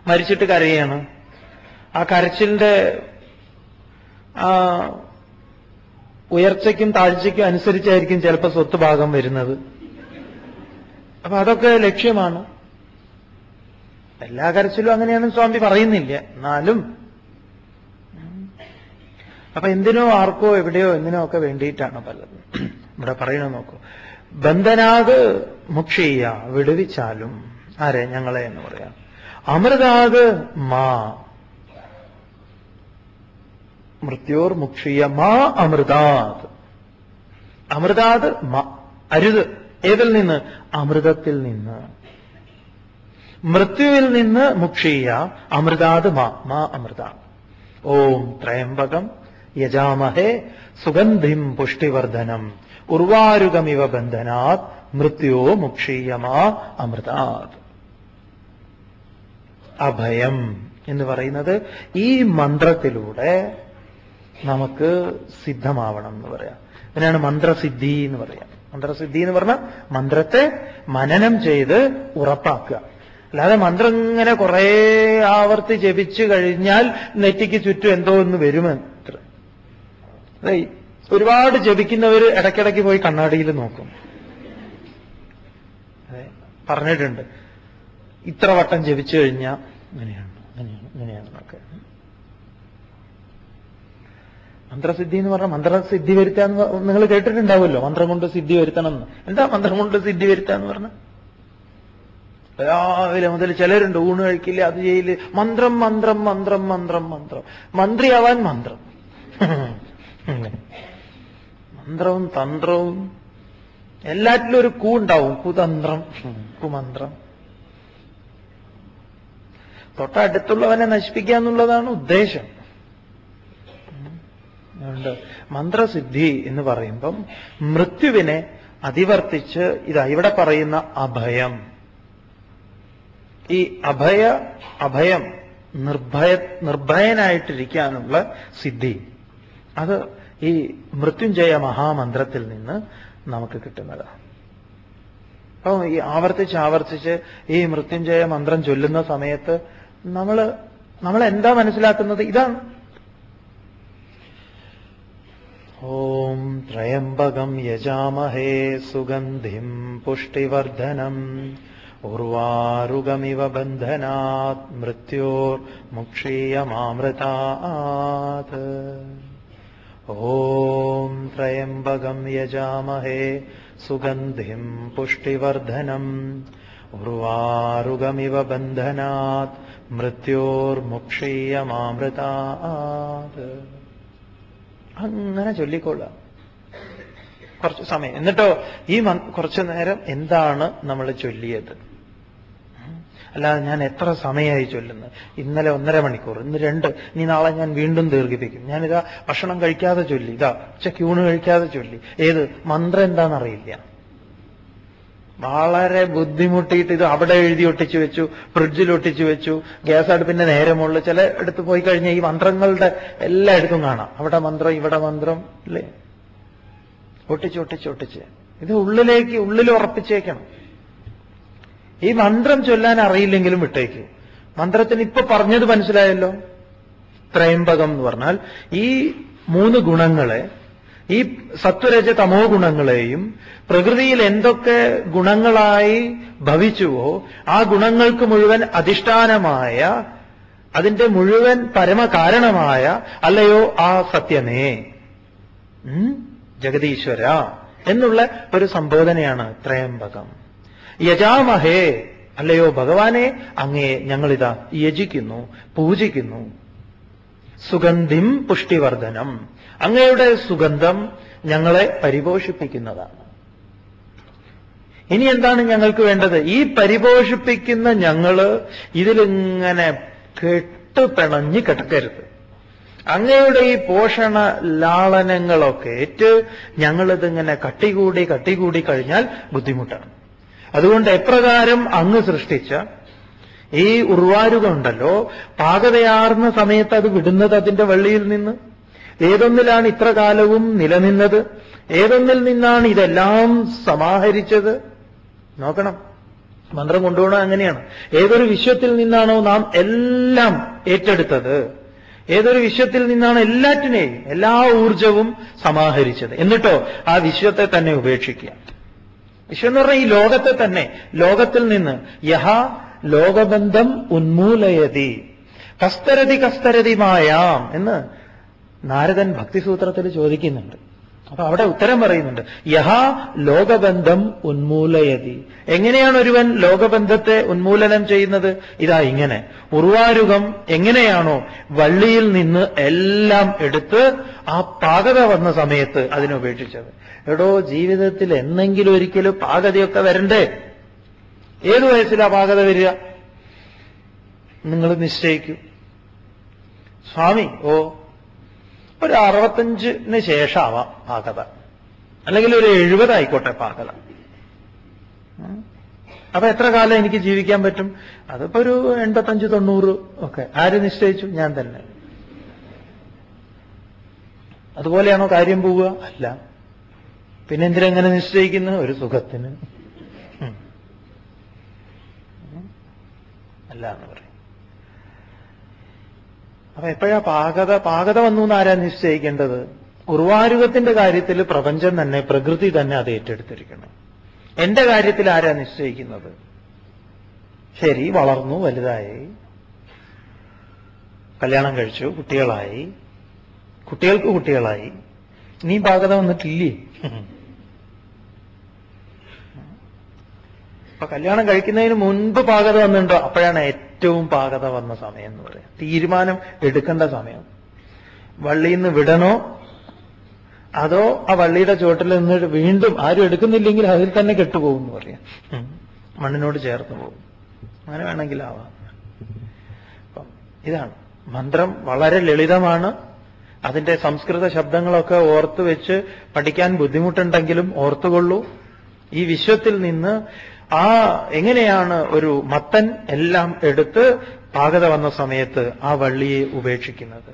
[SPEAKER 1] മരിച്ചിട്ട് കരയാണ്. ആ കരച്ചിലിന്റെ ഉയർച്ചയ്ക്കും താഴ്ചയ്ക്കും അനുസരിച്ചായിരിക്കും ചിലപ്പോൾ സ്വത്ത് ഭാഗം വരുന്നത്. അപ്പൊ അതൊക്കെ ലക്ഷ്യമാണ്. എല്ലാ കരച്ചിലും അങ്ങനെയാണെന്ന് സ്വാമി പറയുന്നില്ല, എന്നാലും അപ്പൊ എന്തിനോ ആർക്കോ എവിടെയോ എന്തിനോ ഒക്കെ വേണ്ടിയിട്ടാണ് പലതും ഇവിടെ പറയണമെന്ന് നോക്കൂ. ബന്ധനാത് മുക്ഷീയ, വിടുവിച്ചാലും ആരെ? ഞങ്ങളെ എന്ന് പറയാം. അമൃതാത് മാ മൃത്യോർ മുക്ഷീയ മാ അമൃതാത്. അമൃതാത് മാ, അരുത്. ഏതിൽ നിന്ന്? അമൃതത്തിൽ നിന്ന്. മൃത്യുവിൽ നിന്ന് മുക്ഷീയ, അമൃതാത് മാ, മാ അമൃത. ഓം ത്രയംബകം യജാമഹേ സുഗന്ധിം പുഷ്ടിവർദ്ധനം ഉർവാരുകമിവ ബന്ധനാത് മൃത്യോ മുക്ഷീയമാ അമൃതാത്. അഭയം എന്ന് പറയുന്നത് ഈ മന്ത്രത്തിലൂടെ നമുക്ക് സിദ്ധമാവണം എന്ന് പറയാം. അതിനാണ് മന്ത്രസിദ്ധി എന്ന് പറയാം. മന്ത്രസിദ്ധി എന്ന് പറഞ്ഞാൽ മന്ത്രത്തെ മനനം ചെയ്ത് ഉറപ്പാക്കുക. അല്ലാതെ മന്ത്രം ഇങ്ങനെ കുറേ ആവർത്തി ജപിച്ചു കഴിഞ്ഞാൽ നെറ്റിക്ക് ചുറ്റും എന്തോ ഒന്ന് വരുമെന്ന്. അതെ, ഒരുപാട് ജപിക്കുന്നവർ ഇടയ്ക്കിടയ്ക്ക് പോയി കണ്ണാടിയിൽ നോക്കും. അതെ, പറഞ്ഞിട്ടുണ്ട്, ഇത്ര വട്ടം ജപിച്ചു കഴിഞ്ഞാൽ ഇങ്ങനെയാണെന്നൊക്കെ. മന്ത്രസിദ്ധി എന്ന് പറഞ്ഞാൽ മന്ത്രസിദ്ധി വരുത്താന്ന് നിങ്ങൾ കേട്ടിട്ടുണ്ടാവുമല്ലോ. മന്ത്രം കൊണ്ട് സിദ്ധി വരുത്തണം എന്ന്. എന്താ മന്ത്രം കൊണ്ട് സിദ്ധി വരുത്താന്ന് പറഞ്ഞാൽ? രാവിലെ മുതൽ ചിലരുണ്ട് ഊണ് കഴിക്കില്ല, അത് ചെയ്യില്ല, മന്ത്രം മന്ത്രം മന്ത്രം മന്ത്രം മന്ത്രം, മന്ത്രിയാവാൻ മന്ത്രം. മന്ത്രവും തന്ത്രവും എല്ലാറ്റിലും ഒരു കൂ ഉണ്ടാവും. കുതന്ത്രം, കുമന്ത്രം. തൊട്ടടുത്തുള്ളവനെ നശിപ്പിക്കുക എന്നുള്ളതാണ് ഉദ്ദേശം. അതുകൊണ്ട് മന്ത്രസിദ്ധി എന്ന് പറയുമ്പം മൃത്യുവിനെ അതിവർത്തിച്ച് ഇതാ ഇവിടെ പറയുന്ന അഭയം, ഈ അഭയം നിർഭയനായിട്ടിരിക്കാനുള്ള സിദ്ധി, അത് ഈ മൃത്യുഞ്ജയ മഹാമന്ത്രത്തിൽ നിന്ന് നമുക്ക് കിട്ടുന്നതാണ്. അപ്പൊ ഈ ആവർത്തിച്ച് ഈ മൃത്യുഞ്ജയ മന്ത്രം ചൊല്ലുന്ന സമയത്ത് നമ്മൾ എന്താ മനസ്സിലാക്കുന്നത്? ഇതാണ്. ഓം ത്രയംബകം യജാമഹേ സുഗന്ധിം പുഷ്ടിവർദ്ധനം ഉർവാരുകമിവ ബന്ധനാത് മൃത്യോർ മുക്ഷീയമാമൃതാത്. ഓം ത്രയംബകം യജാമഹേ സുഗന്ധിം പുഷ്ടിവർദ്ധനം ഉർവാരുകമിവ ബന്ധനാത് മൃത്യോർ മുക്ഷീയമാമൃതാത്. അങ്ങനെ ചൊല്ലിക്കൊള്ളാം കുറച്ച് സമയം. എന്നിട്ടോ ഈ കുറച്ചു നേരം എന്താണ് നമ്മൾ ചൊല്ലിയത്? അല്ലാതെ ഞാൻ എത്ര സമയമായി ചൊല്ലുന്നത്? ഇന്നലെ 1.5 മണിക്കൂർ, ഇന്ന് 2, ഇനി നാളെ ഞാൻ വീണ്ടും ദീർഘിപ്പിക്കും. ഞാനിതാ ഭക്ഷണം കഴിക്കാതെ ചൊല്ലി, ഇതാ ഉച്ചയ്ക്ക് ഊണ് കഴിക്കാതെ ചൊല്ലി. ഏത് മന്ത്രം എന്താണെന്നറിയില്ല, വളരെ ബുദ്ധിമുട്ടിയിട്ട് ഇത് അവിടെ എഴുതി ഒട്ടിച്ചു വെച്ചു, ഫ്രിഡ്ജിൽ ഒട്ടിച്ചു വെച്ചു, ഗ്യാസ് അടുപ്പിന്റെ നേരെ മുകളിൽ. ചില എടുത്ത് പോയി കഴിഞ്ഞാൽ ഈ മന്ത്രങ്ങളുടെ എല്ലായിടത്തും കാണാം, അവിടെ മന്ത്രം ഇവിടെ മന്ത്രം, അല്ലേ? ഒട്ടിച്ച് ഇത് ഉള്ളിൽ ഉറപ്പിച്ചേക്കണം. ഈ മന്ത്രം ചൊല്ലാൻ അറിയില്ലെങ്കിലും വിട്ടേക്കൂ. മന്ത്രത്തിന് ഇപ്പൊ പറഞ്ഞത് മനസ്സിലായല്ലോ. ത്രയംബകം എന്ന് പറഞ്ഞാൽ ഈ 3 ഗുണങ്ങളെ, ഈ സത്വരജ തമോ ഗുണങ്ങളെയും പ്രകൃതിയിൽ എന്തൊക്കെ ഗുണങ്ങളായി ഭവിച്ചുവോ ആ ഗുണങ്ങൾക്ക് മുഴുവൻ അധിഷ്ഠാനമായ, അതിന്റെ മുഴുവൻ പരമകാരണമായ അല്ലയോ ആ സത്യമേ, ജഗദീശ്വര എന്നുള്ള ഒരു സംബോധനയാണ് ത്രയംബകം. യജാമഹേ, അല്ലയോ ഭഗവാനെ, അങ്ങയെ ഞങ്ങളിതാ യജിക്കുന്നു, പൂജിക്കുന്നു. സുഗന്ധിം പുഷ്ടിവർദ്ധനം, അങ്ങയുടെ സുഗന്ധം ഞങ്ങളെ പരിപോഷിപ്പിക്കുന്നതാണ്. ഇനി എന്താണ് ഞങ്ങൾക്ക് വേണ്ടത്? ഈ പരിപോഷിപ്പിക്കുന്ന ഞങ്ങള് ഇതിലിങ്ങനെ കെട്ടുപിണഞ്ഞ് കിടക്കരുത്. അങ്ങയുടെ ഈ പോഷണ ലാളനങ്ങളൊക്കെ ഏറ്റ് ഞങ്ങളിതിങ്ങനെ കട്ടികൂടി കഴിഞ്ഞാൽ ബുദ്ധിമുട്ടാണ്. അതുകൊണ്ട് എപ്രകാരം അങ്ങ് സൃഷ്ടിച്ച ഈ ഉർവാരുകമുണ്ടല്ലോ, പാകതയാർന്ന സമയത്ത് അത് വിടുന്നത് അതിന്റെ വള്ളിയിൽ നിന്ന്. ഏതൊന്നിലാണ് ഇത്ര കാലവും നിലനിന്നത്? ഏതൊന്നിൽ നിന്നാണ് ഇതെല്ലാം സമാഹരിച്ചത്? നോക്കണം, മന്ത്രം കൊണ്ടുപോകണം അങ്ങനെയാണ്. ഏതൊരു വിശ്വത്തിൽ നിന്നാണോ നാം എല്ലാം ഏറ്റെടുത്തത്, ഏതൊരു വിശ്വത്തിൽ നിന്നാണ് എല്ലാറ്റിനെയും, എല്ലാ ഊർജവും സമാഹരിച്ചത്, എന്നിട്ടോ ആ വിശ്വത്തെ തന്നെ ഉപേക്ഷിക്കുക. വിശ്വം എന്ന് പറഞ്ഞാൽ ഈ ലോകത്തെ തന്നെ, ലോകത്തിൽ നിന്ന് യഹ ലോകബന്ധം ഉന്മൂലയതി കസ്തരതി കസ്തരതി മായാം എന്ന് നാരദൻ ഭക്തിസൂത്രത്തിൽ ചോദിക്കുന്നുണ്ട്. അപ്പൊ അവിടെ ഉത്തരം പറയുന്നുണ്ട്, യഹ ലോകബന്ധം ഉന്മൂലയതി. എങ്ങനെയാണ് ഒരുവൻ ലോകബന്ധത്തെ ഉന്മൂലനം ചെയ്യുന്നത്? ഇതാ ഇങ്ങനെ. ഉർവാരുകം എങ്ങനെയാണോ വള്ളിയിൽ നിന്ന് എല്ലാം എടുത്ത് ആ പാകത വന്ന സമയത്ത് അതിനുപേക്ഷിച്ചത്. എടോ, ജീവിതത്തിൽ എന്നെങ്കിലും ഒരിക്കലും പാകതയൊക്കെ വരണ്ടേ? ഏതു വയസ്സിലാ പാകത വരിക? നിങ്ങൾ നിശ്ചയിക്കൂ. സ്വാമി, ഒരു 65 ശേഷമാവാം പാകത, അല്ലെങ്കിൽ ഒരു 70 ആയിക്കോട്ടെ പാകത. അപ്പൊ എത്ര കാലം എനിക്ക് ജീവിക്കാൻ പറ്റും? അതിപ്പോ ഒരു 85-90 ഒക്കെ. ആര് നിശ്ചയിച്ചു? ഞാൻ തന്നെ. അതുപോലെയാണോ കാര്യം പോവുക? അല്ല. പിന്നെ എന്തിനെങ്ങനെ നിശ്ചയിക്കുന്നു? ഒരു സുഖത്തിന് അല്ല എന്ന് പറയും. അപ്പൊ എപ്പോഴാ പാകത വന്നു എന്ന് ആരാ നിശ്ചയിക്കേണ്ടത്? ഉർവാരുകത്തിന്റെ കാര്യത്തിൽ പ്രപഞ്ചം തന്നെ, പ്രകൃതി തന്നെ അത് ഏറ്റെടുത്തിരിക്കണം. എന്റെ കാര്യത്തിൽ ആരാ നിശ്ചയിക്കുന്നത്? ശരി, വളർന്നു, വലുതായി, കല്യാണം കഴിച്ചു, കുട്ടികളായി, കുട്ടികൾക്ക് കുട്ടികളായി, ഇനി പാകത വന്നിട്ടില്ലേ? അപ്പൊ കല്യാണം കഴിക്കുന്നതിന് മുൻപ് പാകത വന്നിട്ടുണ്ടോ? അപ്പോഴാണ് ഏറ്റവും പാകത വന്ന സമയം എന്ന് പറയാം. തീരുമാനം എടുക്കേണ്ട സമയം. വള്ളിയിൽ നിന്ന് വിടണോ അതോ ആ വള്ളിയുടെ ചുവട്ടിൽ നിന്ന് വീണ്ടും ആരും എടുക്കുന്നില്ലെങ്കിൽ അതിൽ തന്നെ കെട്ടുപോകും എന്ന് പറയാം. മണ്ണിനോട് ചേർന്ന് പോകും. അങ്ങനെ വേണമെങ്കിലാവാം. അപ്പം ഇതാണ് മന്ത്രം. വളരെ ലളിതമാണ്. അതിന്റെ സംസ്കൃത ശബ്ദങ്ങളൊക്കെ ഓർത്തു വെച്ച് പഠിക്കാൻ ബുദ്ധിമുട്ടുണ്ടെങ്കിലും ഓർത്തുകൊള്ളൂ. ഈ വിശ്വത്തിൽ നിന്ന് എങ്ങനെയാണ് ഒരു മത്തൻ എല്ലാം എടുത്ത് പാകത വന്ന സമയത്ത് ആ വള്ളിയെ ഉപേക്ഷിക്കുന്നത്?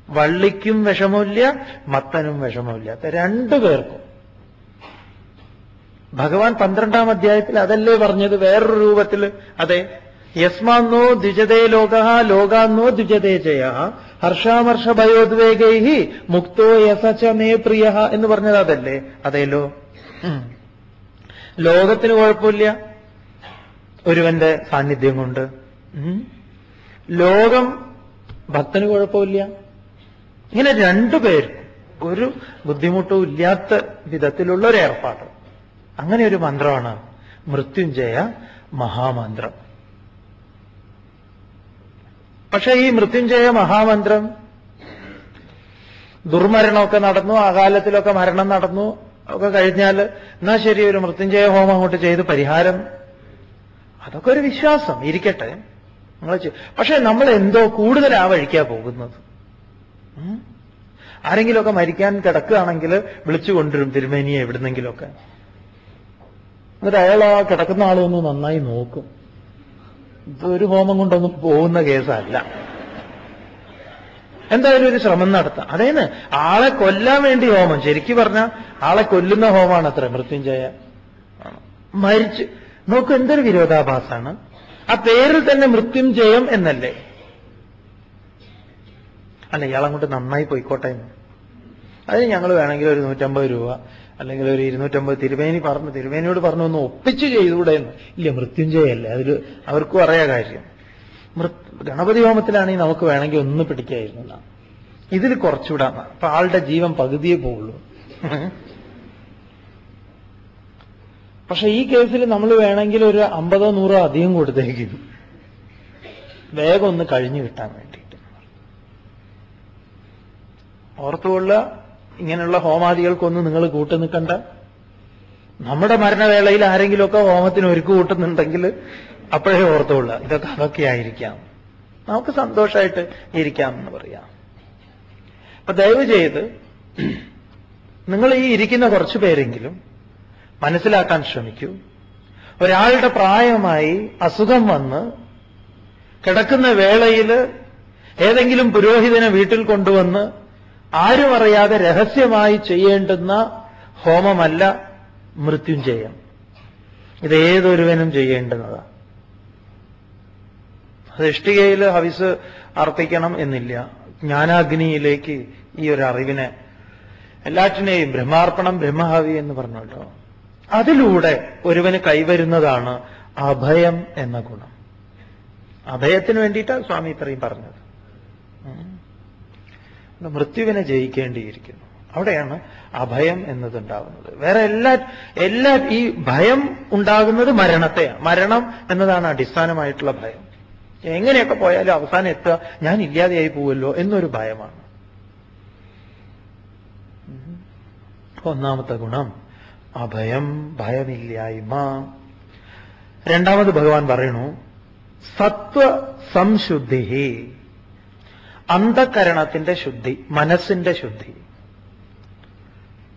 [SPEAKER 1] വള്ളിക്കും വിഷമമില്ല, മത്തനും വിഷമമില്ലാത്ത രണ്ടുപേർക്കും. ഭഗവാൻ 12-ാം അധ്യായത്തിൽ അതല്ലേ പറഞ്ഞത് വേറൊരു രൂപത്തിൽ? അതെ, യസ്മാന്നോ ദ്വിജതേ ലോകഃ ലോകാന്നോ ദ്വിജതേ ജയഃ ഹർഷാമർഷ ഭയോദ്വേഗൈഹി മുക്തോ യസച മേ പ്രിയഃ എന്ന് പറഞ്ഞത് അതല്ലേ? അതേലോ. ലോകത്തിന് കുഴപ്പമില്ല ഒരുവന്റെ സാന്നിധ്യം കൊണ്ട്. ലോകം ഭക്തന് കുഴപ്പമില്ല. ഇങ്ങനെ രണ്ടുപേർക്കും ഒരു ബുദ്ധിമുട്ടും ഇല്ലാത്ത വിധത്തിലുള്ള ഒരു ഏർപ്പാട്. അങ്ങനെ ഒരു മന്ത്രമാണ് മൃത്യുഞ്ജയ മഹാമന്ത്രം. പക്ഷേ ഈ മൃത്യുഞ്ജയ മഹാമന്ത്രം ദുർമരണമൊക്കെ നടന്നു, അകാലത്തിലൊക്കെ മരണം നടന്നു ഒക്കെ കഴിഞ്ഞാൽ എന്നാ ശരി, ഒരു മൃത്യുഞ്ജയ ഹോമം അങ്ങോട്ട് ചെയ്ത് പരിഹാരം, അതൊക്കെ ഒരു വിശ്വാസം ഇരിക്കട്ടെ. പക്ഷെ നമ്മൾ എന്തോ കൂടുതൽ ആ വഴിക്കാ പോകുന്നത്. ആരെങ്കിലുമൊക്കെ മരിക്കാൻ കിടക്കുകയാണെങ്കിൽ വിളിച്ചു കൊണ്ടുവരും തിരുമേനിയെ എവിടുന്നെങ്കിലുമൊക്കെ. എന്നിട്ട് അയാൾ ആ കിടക്കുന്ന ആളൊന്ന് നന്നായി നോക്കും. ഇതൊരു ഹോമം കൊണ്ടൊന്നും പോകുന്ന കേസല്ല. എന്തായാലും ഒരു ശ്രമം നടത്താം. അതേന്ന് ആളെ കൊല്ലാൻ വേണ്ടി ഹോമം, ശരിക്കും പറഞ്ഞാൽ ആളെ കൊല്ലുന്ന ഹോമാണ് അത്ര മൃത്യുഞ്ജയ. മരിച്ച് നോക്കൂ, എന്തൊരു വിരോധാഭാസാണ്. ആ പേരിൽ തന്നെ മൃത്യുഞ്ജയം എന്നല്ലേ? അല്ല, ഇയാളങ്ങോട്ട് നന്നായി പോയിക്കോട്ടെ എന്ന്. അതിന് ഞങ്ങൾ വേണമെങ്കിൽ ഒരു 150 രൂപ അല്ലെങ്കിൽ ഒരു 250 തിരുമേനിയോട് പറഞ്ഞു ഒന്ന് ഒപ്പിച്ച് ചെയ്തുകൂടെ എന്ന്. ഇല്ല, മൃത്യുഞ്ജയല്ലേ, അതിൽ അവർക്കും അറിയാ കാര്യം. ഗണപതി ഹോമത്തിലാണെങ്കിൽ നമുക്ക് വേണമെങ്കിൽ ഒന്ന് പിടിക്കായിരുന്നില്ല, ഇതിൽ കുറച്ചുകൂടാ. അപ്പൊ ആളുടെ ജീവൻ പകുതിയേ പോവുള്ളൂ. പക്ഷെ ഈ കേസിൽ നമ്മൾ വേണമെങ്കിൽ ഒരു 50-100 അധികം കൊടുത്തേക്കും, വേഗം ഒന്ന് കഴിഞ്ഞു കിട്ടാൻ വേണ്ടിയിട്ട്. ഓർത്തുകൊള്ള, ഇങ്ങനെയുള്ള ഹോമാദികൾക്കൊന്നും നിങ്ങൾ കൂട്ടു നിൽക്കണ്ട. നമ്മുടെ മരണവേളയിൽ ആരെങ്കിലുമൊക്കെ ഹോമത്തിന് ഒരുക്ക് കൂട്ടുന്നുണ്ടെങ്കിൽ അപ്പോഴേ ഓർത്തുകൊള്ള, അതൊക്കെ ആയിരിക്കാം, നമുക്ക് സന്തോഷമായിട്ട് ഇരിക്കാം എന്ന് പറയാം. അപ്പൊ ദയവ് ചെയ്ത് നിങ്ങൾ ഈ ഇരിക്കുന്ന കുറച്ചു പേരെങ്കിലും മനസ്സിലാക്കാൻ ശ്രമിക്കൂ. ഒരാളുടെ പ്രായമായി അസുഖം വന്ന് കിടക്കുന്ന വേളയിൽ ഏതെങ്കിലും പുരോഹിതനെ വീട്ടിൽ കൊണ്ടുവന്ന് ആരും അറിയാതെ രഹസ്യമായി ചെയ്യേണ്ടുന്ന ഹോമമല്ല മൃത്യുഞ്ജയം. ഇതേതൊരുവനും ചെയ്യേണ്ടുന്നതാണ്. അത് ഇഷ്ടികയിൽ ഹവിസ് അർപ്പിക്കണം എന്നില്ല. ജ്ഞാനാഗ്നിയിലേക്ക് ഈ ഒരു അറിവിനെ എല്ലാറ്റിനെയും ബ്രഹ്മാർപ്പണം ബ്രഹ്മഹവി എന്ന് പറഞ്ഞല്ലോ, അതിലൂടെ ഒരുവന് കൈവരുന്നതാണ് അഭയം എന്ന ഗുണം. അഭയത്തിന് വേണ്ടിയിട്ടാണ് സ്വാമി ഇത്രയും പറഞ്ഞത്. മൃത്യുവിനെ ജയിക്കേണ്ടിയിരിക്കുന്നു. അവിടെയാണ് അഭയം എന്നതുണ്ടാകുന്നത്. വേറെ എല്ലാ ഈ ഭയം ഉണ്ടാകുന്നത് മരണത്തെയാണ്. മരണം എന്നതാണ് അടിസ്ഥാനമായിട്ടുള്ള ഭയം. എങ്ങനെയൊക്കെ പോയാലും അവസാനം എത്തുക ഞാൻ ഇല്ലാതെയായി പോവല്ലോ എന്നൊരു ഭയമാണ്. ഒന്നാമത്തെ ഗുണം അഭയം, ഭയമില്ലായ്മ. രണ്ടാമത് ഭഗവാൻ പറയണു സത്വ സംശുദ്ധി, അന്ധകരണത്തിന്റെ ശുദ്ധി, മനസ്സിന്റെ ശുദ്ധി.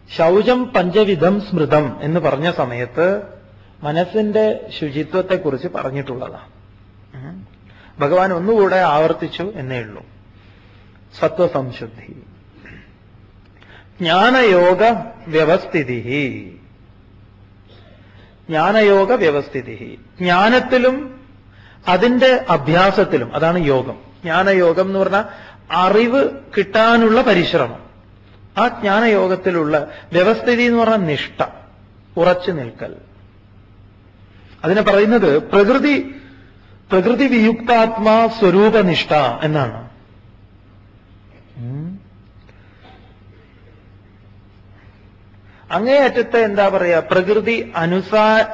[SPEAKER 1] ശൗചം പഞ്ചവിധം സ്മൃതം എന്ന് പറഞ്ഞ സമയത്ത് മനസ്സിന്റെ ശുചിത്വത്തെക്കുറിച്ച് പറഞ്ഞിട്ടുള്ളതാണ്. ഭഗവാൻ ഒന്നുകൂടെ ആവർത്തിച്ചു എന്നേ ഉള്ളൂ. സത്വസംശുദ്ധി, ജ്ഞാനയോഗ വ്യവസ്ഥിതി. ജ്ഞാനയോഗ വ്യവസ്ഥിതി, ജ്ഞാനത്തിലും അതിന്റെ അഭ്യാസത്തിലും, അതാണ് യോഗം. ജ്ഞാനയോഗം എന്ന് പറഞ്ഞാൽ അറിവ് കിട്ടാനുള്ള പരിശ്രമം. ആ ജ്ഞാനയോഗത്തിലുള്ള വ്യവസ്ഥിതി എന്ന് പറഞ്ഞാൽ നിഷ്ഠ, ഉറച്ചു നിൽക്കൽ. അതിനെ പറയുന്നത് പ്രകൃതി വിയുക്താത്മാ സ്വരൂപനിഷ്ഠ എന്നാണ്. അങ്ങേയറ്റത്തെ എന്താ പറയാ, പ്രകൃതി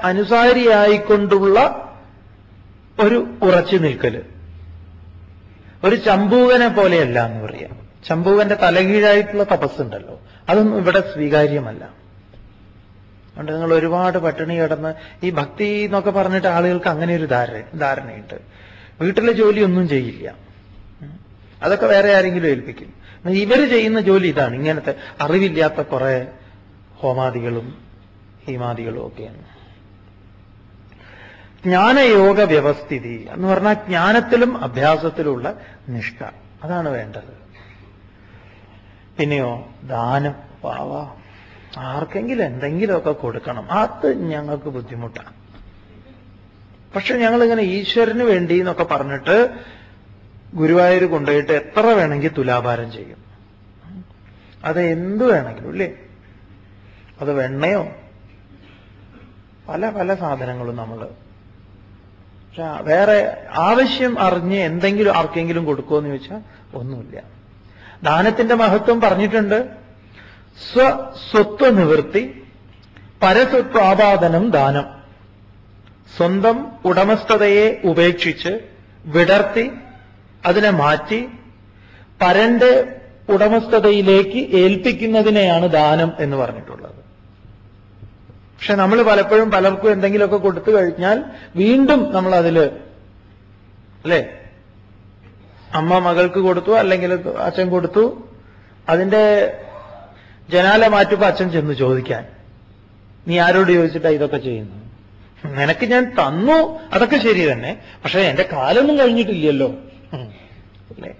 [SPEAKER 1] അനുസാരിയായിക്കൊണ്ടുള്ള ഒരു ഉറച്ചു നിൽക്കല്. ഒരു ചമ്പൂകനെ പോലെയല്ല എന്ന് പറയാം. ചമ്പൂകന്റെ തലകീഴായിട്ടുള്ള തപസ്സുണ്ടല്ലോ, അതൊന്നും ഇവിടെ സ്വീകാര്യമല്ല. അതുകൊണ്ട് നിങ്ങൾ ഒരുപാട് പട്ടിണി കിടന്ന് ഈ ഭക്തി എന്നൊക്കെ പറഞ്ഞിട്ട് ആളുകൾക്ക് അങ്ങനെ ഒരു ധാരണയുണ്ട്. വീട്ടിലെ ജോലിയൊന്നും ചെയ്യില്ല, അതൊക്കെ വേറെ ആരെങ്കിലും ഏൽപ്പിക്കും. ഇവര് ചെയ്യുന്ന ജോലി ഇതാണ്, ഇങ്ങനത്തെ അറിവില്ലാത്ത കുറെ ഹോമാദികളും ഹീമാദികളും ഒക്കെയാണ്. ജ്ഞാനയോഗ വ്യവസ്ഥിതി എന്ന് പറഞ്ഞാൽ ജ്ഞാനത്തിലും അഭ്യാസത്തിലുള്ള നിഷ്ഠ, അതാണ് വേണ്ടത്. പിന്നെയോ ദാനം. പാവാ, ആർക്കെങ്കിലും എന്തെങ്കിലുമൊക്കെ കൊടുക്കണം, അത് ഞങ്ങൾക്ക് ബുദ്ധിമുട്ടാണ്. പക്ഷെ ഞങ്ങളിങ്ങനെ ഈശ്വരന് വേണ്ടി എന്നൊക്കെ പറഞ്ഞിട്ട് ഗുരുവായൂർ കൊണ്ടുപോയിട്ട് എത്ര വേണമെങ്കിൽ തുലാഭാരം ചെയ്യും. അത് എന്തു വേണമെങ്കിലും ഇല്ലേ, അത് വെണ്ണയോ പല പല സാധനങ്ങളും നമ്മൾ. പക്ഷെ വേറെ ആവശ്യം അറിഞ്ഞ് എന്തെങ്കിലും ആർക്കെങ്കിലും കൊടുക്കുമെന്ന് ചോദിച്ചാൽ ഒന്നുമില്ല. ദാനത്തിന്റെ മഹത്വം പറഞ്ഞിട്ടുണ്ട്. സ്വത്വ നിവൃത്തി, പരസ്വത്വാപാദനം ദാനം. സ്വന്തം ഉടമസ്ഥതയെ ഉപേക്ഷിച്ച് വിടർത്തി അതിനെ മാറ്റി പരന്റെ ഉടമസ്ഥതയിലേക്ക് ഏൽപ്പിക്കുന്നതിനെയാണ് ദാനം എന്ന് പറഞ്ഞിട്ടുള്ളത്. പക്ഷെ നമ്മൾ പലപ്പോഴും പലർക്കും എന്തെങ്കിലുമൊക്കെ കൊടുത്തു കഴിഞ്ഞാൽ വീണ്ടും നമ്മൾ അതില്, അല്ലേ, അമ്മ മകൾക്ക് കൊടുത്തു, അല്ലെങ്കിൽ അച്ഛൻ കൊടുത്തു, അതിന്റെ ജനാല മാറ്റുമ്പോ അച്ഛൻ ചെന്ന് ചോദിക്കാൻ, നീ ആരോട് ചോദിച്ചിട്ടാ ഇതൊക്കെ ചെയ്യുന്നു? നിനക്ക് ഞാൻ തന്നു, അതൊക്കെ ശരി തന്നെ, പക്ഷെ എന്റെ കാലൊന്നും കഴിഞ്ഞിട്ടില്ലല്ലോ, അല്ലേ?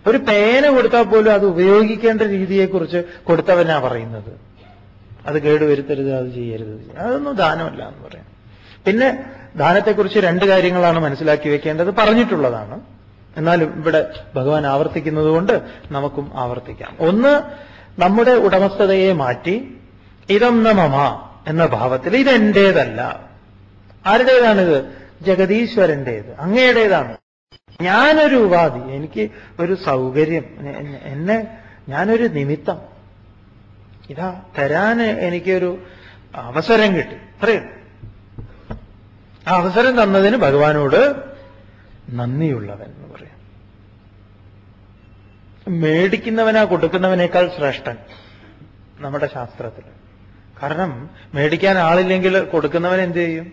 [SPEAKER 1] ഒരു പേന കൊടുത്താൽ പോലും അത് ഉപയോഗിക്കേണ്ട രീതിയെക്കുറിച്ച് കൊടുത്തവനാ പറയുന്നത്. അത് കേടുവരുത്തരുത്, അത് ചെയ്യരുത്, അതൊന്നും ദാനമല്ല എന്ന് പറയാം. പിന്നെ ദാനത്തെക്കുറിച്ച് രണ്ട് കാര്യങ്ങളാണ് മനസ്സിലാക്കി വെക്കേണ്ടത്, പറഞ്ഞിട്ടുള്ളതാണ്. എന്നാലും ഇവിടെ ഭഗവാൻ ആവർത്തിക്കുന്നത് കൊണ്ട് നമുക്കും ആവർത്തിക്കാം. ഒന്ന്, നമ്മുടെ ഉടമസ്ഥതയെ മാറ്റി ഇതം ന മമ എന്ന ഭാവത്തിൽ ഇതെന്റേതല്ല. ആരുടേതാണിത്? ജഗദീശ്വരന്റേത്, അങ്ങയുടേതാണ്. ഞാനൊരു ഉപാധി, എനിക്ക് ഒരു സൗകര്യം, ഞാനൊരു നിമിത്തം, ഇതാ തരാൻ എനിക്കൊരു അവസരം കിട്ടി, അറിയാം. ആ അവസരം തന്നതിന് ഭഗവാനോട് നന്ദിയുള്ളവൻ എന്ന് പറയാം. മേടിക്കുന്നവനാ കൊടുക്കുന്നവനേക്കാൾ ശ്രേഷ്ഠൻ നമ്മുടെ ശാസ്ത്രത്തിൽ. കാരണം മേടിക്കാൻ ആളില്ലെങ്കിൽ കൊടുക്കുന്നവൻ എന്ത് ചെയ്യും?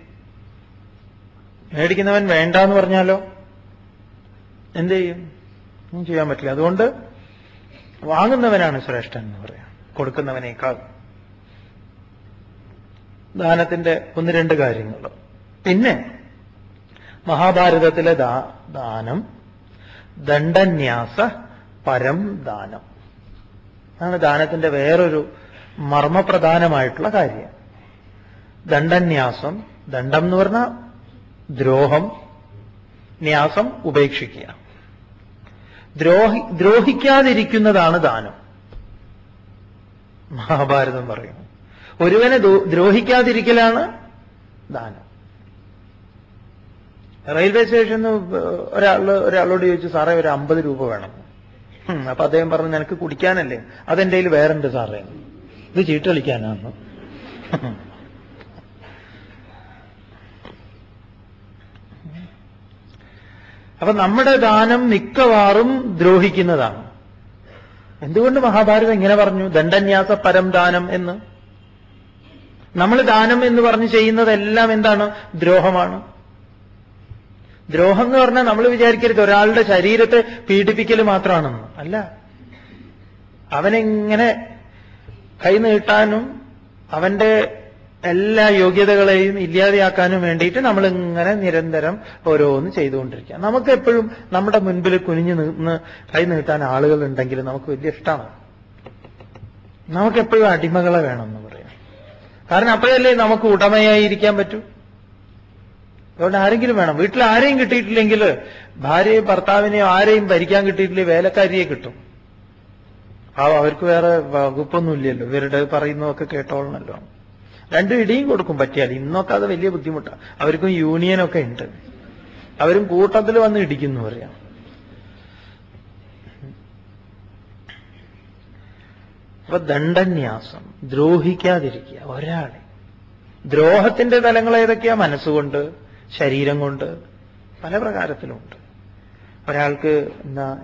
[SPEAKER 1] മേടിക്കുന്നവൻ വേണ്ടാന്ന് പറഞ്ഞാലോ എന്ത് ചെയ്യും? ഒന്നും ചെയ്യാൻ പറ്റില്ല. അതുകൊണ്ട് വാങ്ങുന്നവനാണ് ശ്രേഷ്ഠൻ എന്ന് പറയാം കൊടുക്കുന്നവനേക്കാൾ. ദാനത്തിന്റെ ഒന്ന് രണ്ട് കാര്യങ്ങൾ. പിന്നെ മഹാഭാരതത്തിലെ ദാനം ദണ്ഡന്യാസ പരം ദാനം ആണ് ദാനത്തിന്റെ വേറൊരു മർമ്മപ്രധാനമായിട്ടുള്ള കാര്യം. ദണ്ഡന്യാസം, ദണ്ഡം എന്ന് പറഞ്ഞാൽ ദ്രോഹം, ന്യാസം ഉപേക്ഷിക്കുക. ദ്രോഹിക്കാതിരിക്കുന്നതാണ് ദാനം. മഹാഭാരതം പറയുന്നു. ഒരുവനെ ദ്രോഹിക്കാതിരിക്കലാണ് ദാനം. റെയിൽവേ സ്റ്റേഷനിൽ ഒരാളോട് ചോദിച്ചു, സാറേ ഒരു 50 രൂപ വേണം. അപ്പൊ അദ്ദേഹം പറഞ്ഞു, നിനക്ക് കുടിക്കാനല്ലേ? അതെന്റെ കയ്യിൽ വേറുണ്ട് സാറേ, ഇത് ചീട്ട് കളിക്കാനാണ്. അപ്പൊ നമ്മുടെ ദാനം മിക്കവാറും ദ്രോഹിക്കുന്നതാണ്. എന്തുകൊണ്ട് മഹാഭാരതം ഇങ്ങനെ പറഞ്ഞു, ദണ്ഡന്യാസ പരം ദാനം എന്ന്? നമ്മൾ ദാനം എന്ന് പറഞ്ഞ് ചെയ്യുന്നതെല്ലാം എന്താണ്? ദ്രോഹമാണ്. ദ്രോഹം എന്ന് പറഞ്ഞാൽ നമ്മൾ വിചാരിക്കരുത് ഒരാളുടെ ശരീരത്തെ പീഡിപ്പിക്കൽ മാത്രമാണെന്ന്. അല്ല, അവനെങ്ങനെ കൈ നീട്ടാനും അവന്റെ എല്ലാ യോഗ്യതകളെയും ഇല്ലാതെയാക്കാനും വേണ്ടിയിട്ട് നമ്മൾ ഇങ്ങനെ നിരന്തരം ഓരോന്ന് ചെയ്തുകൊണ്ടിരിക്കുക. നമുക്ക് എപ്പോഴും നമ്മുടെ മുൻപിൽ കുനിഞ്ഞു നിന്ന് കൈ നീട്ടാൻ ആളുകൾ ഉണ്ടെങ്കിൽ നമുക്ക് വലിയ ഇഷ്ടമാണ്. നമുക്കെപ്പോഴും അടിമകളെ വേണമെന്ന് പറയാം. കാരണം അപ്പോഴല്ലേ നമുക്ക് ഉടമയായിരിക്കാൻ പറ്റൂ. അതുകൊണ്ട് ആരെങ്കിലും വേണം. വീട്ടിൽ ആരെയും കിട്ടിയിട്ടില്ലെങ്കിൽ, ഭാര്യയും ഭർത്താവിനെയോ ആരെയും ഭരിക്കാൻ കിട്ടിയിട്ടില്ലെങ്കിൽ വേലക്കാരിയെ കിട്ടും. അവർക്ക് വേറെ വകുപ്പൊന്നുമില്ലല്ലോ, ഇവരുടെ പറയുന്നതൊക്കെ കേട്ടോളണല്ലോ. 2 ഇടിയും കൊടുക്കും പറ്റിയാൽ. ഇന്നൊക്കെ അത് വലിയ ബുദ്ധിമുട്ടാണ്. അവർക്കും യൂണിയനൊക്കെ ഉണ്ട്, അവരും കൂട്ടത്തിൽ വന്ന് ഇടിക്കുന്നു പറയാം. അപ്പൊ ദണ്ഡന്യാസം, ദ്രോഹിക്കാതിരിക്കുക ഒരാളെ. ദ്രോഹത്തിന്റെ തലങ്ങൾ ഏതൊക്കെയാ? മനസ്സുകൊണ്ട്, ശരീരം കൊണ്ട്, പല പ്രകാരത്തിലുമുണ്ട്. ഒരാൾക്ക്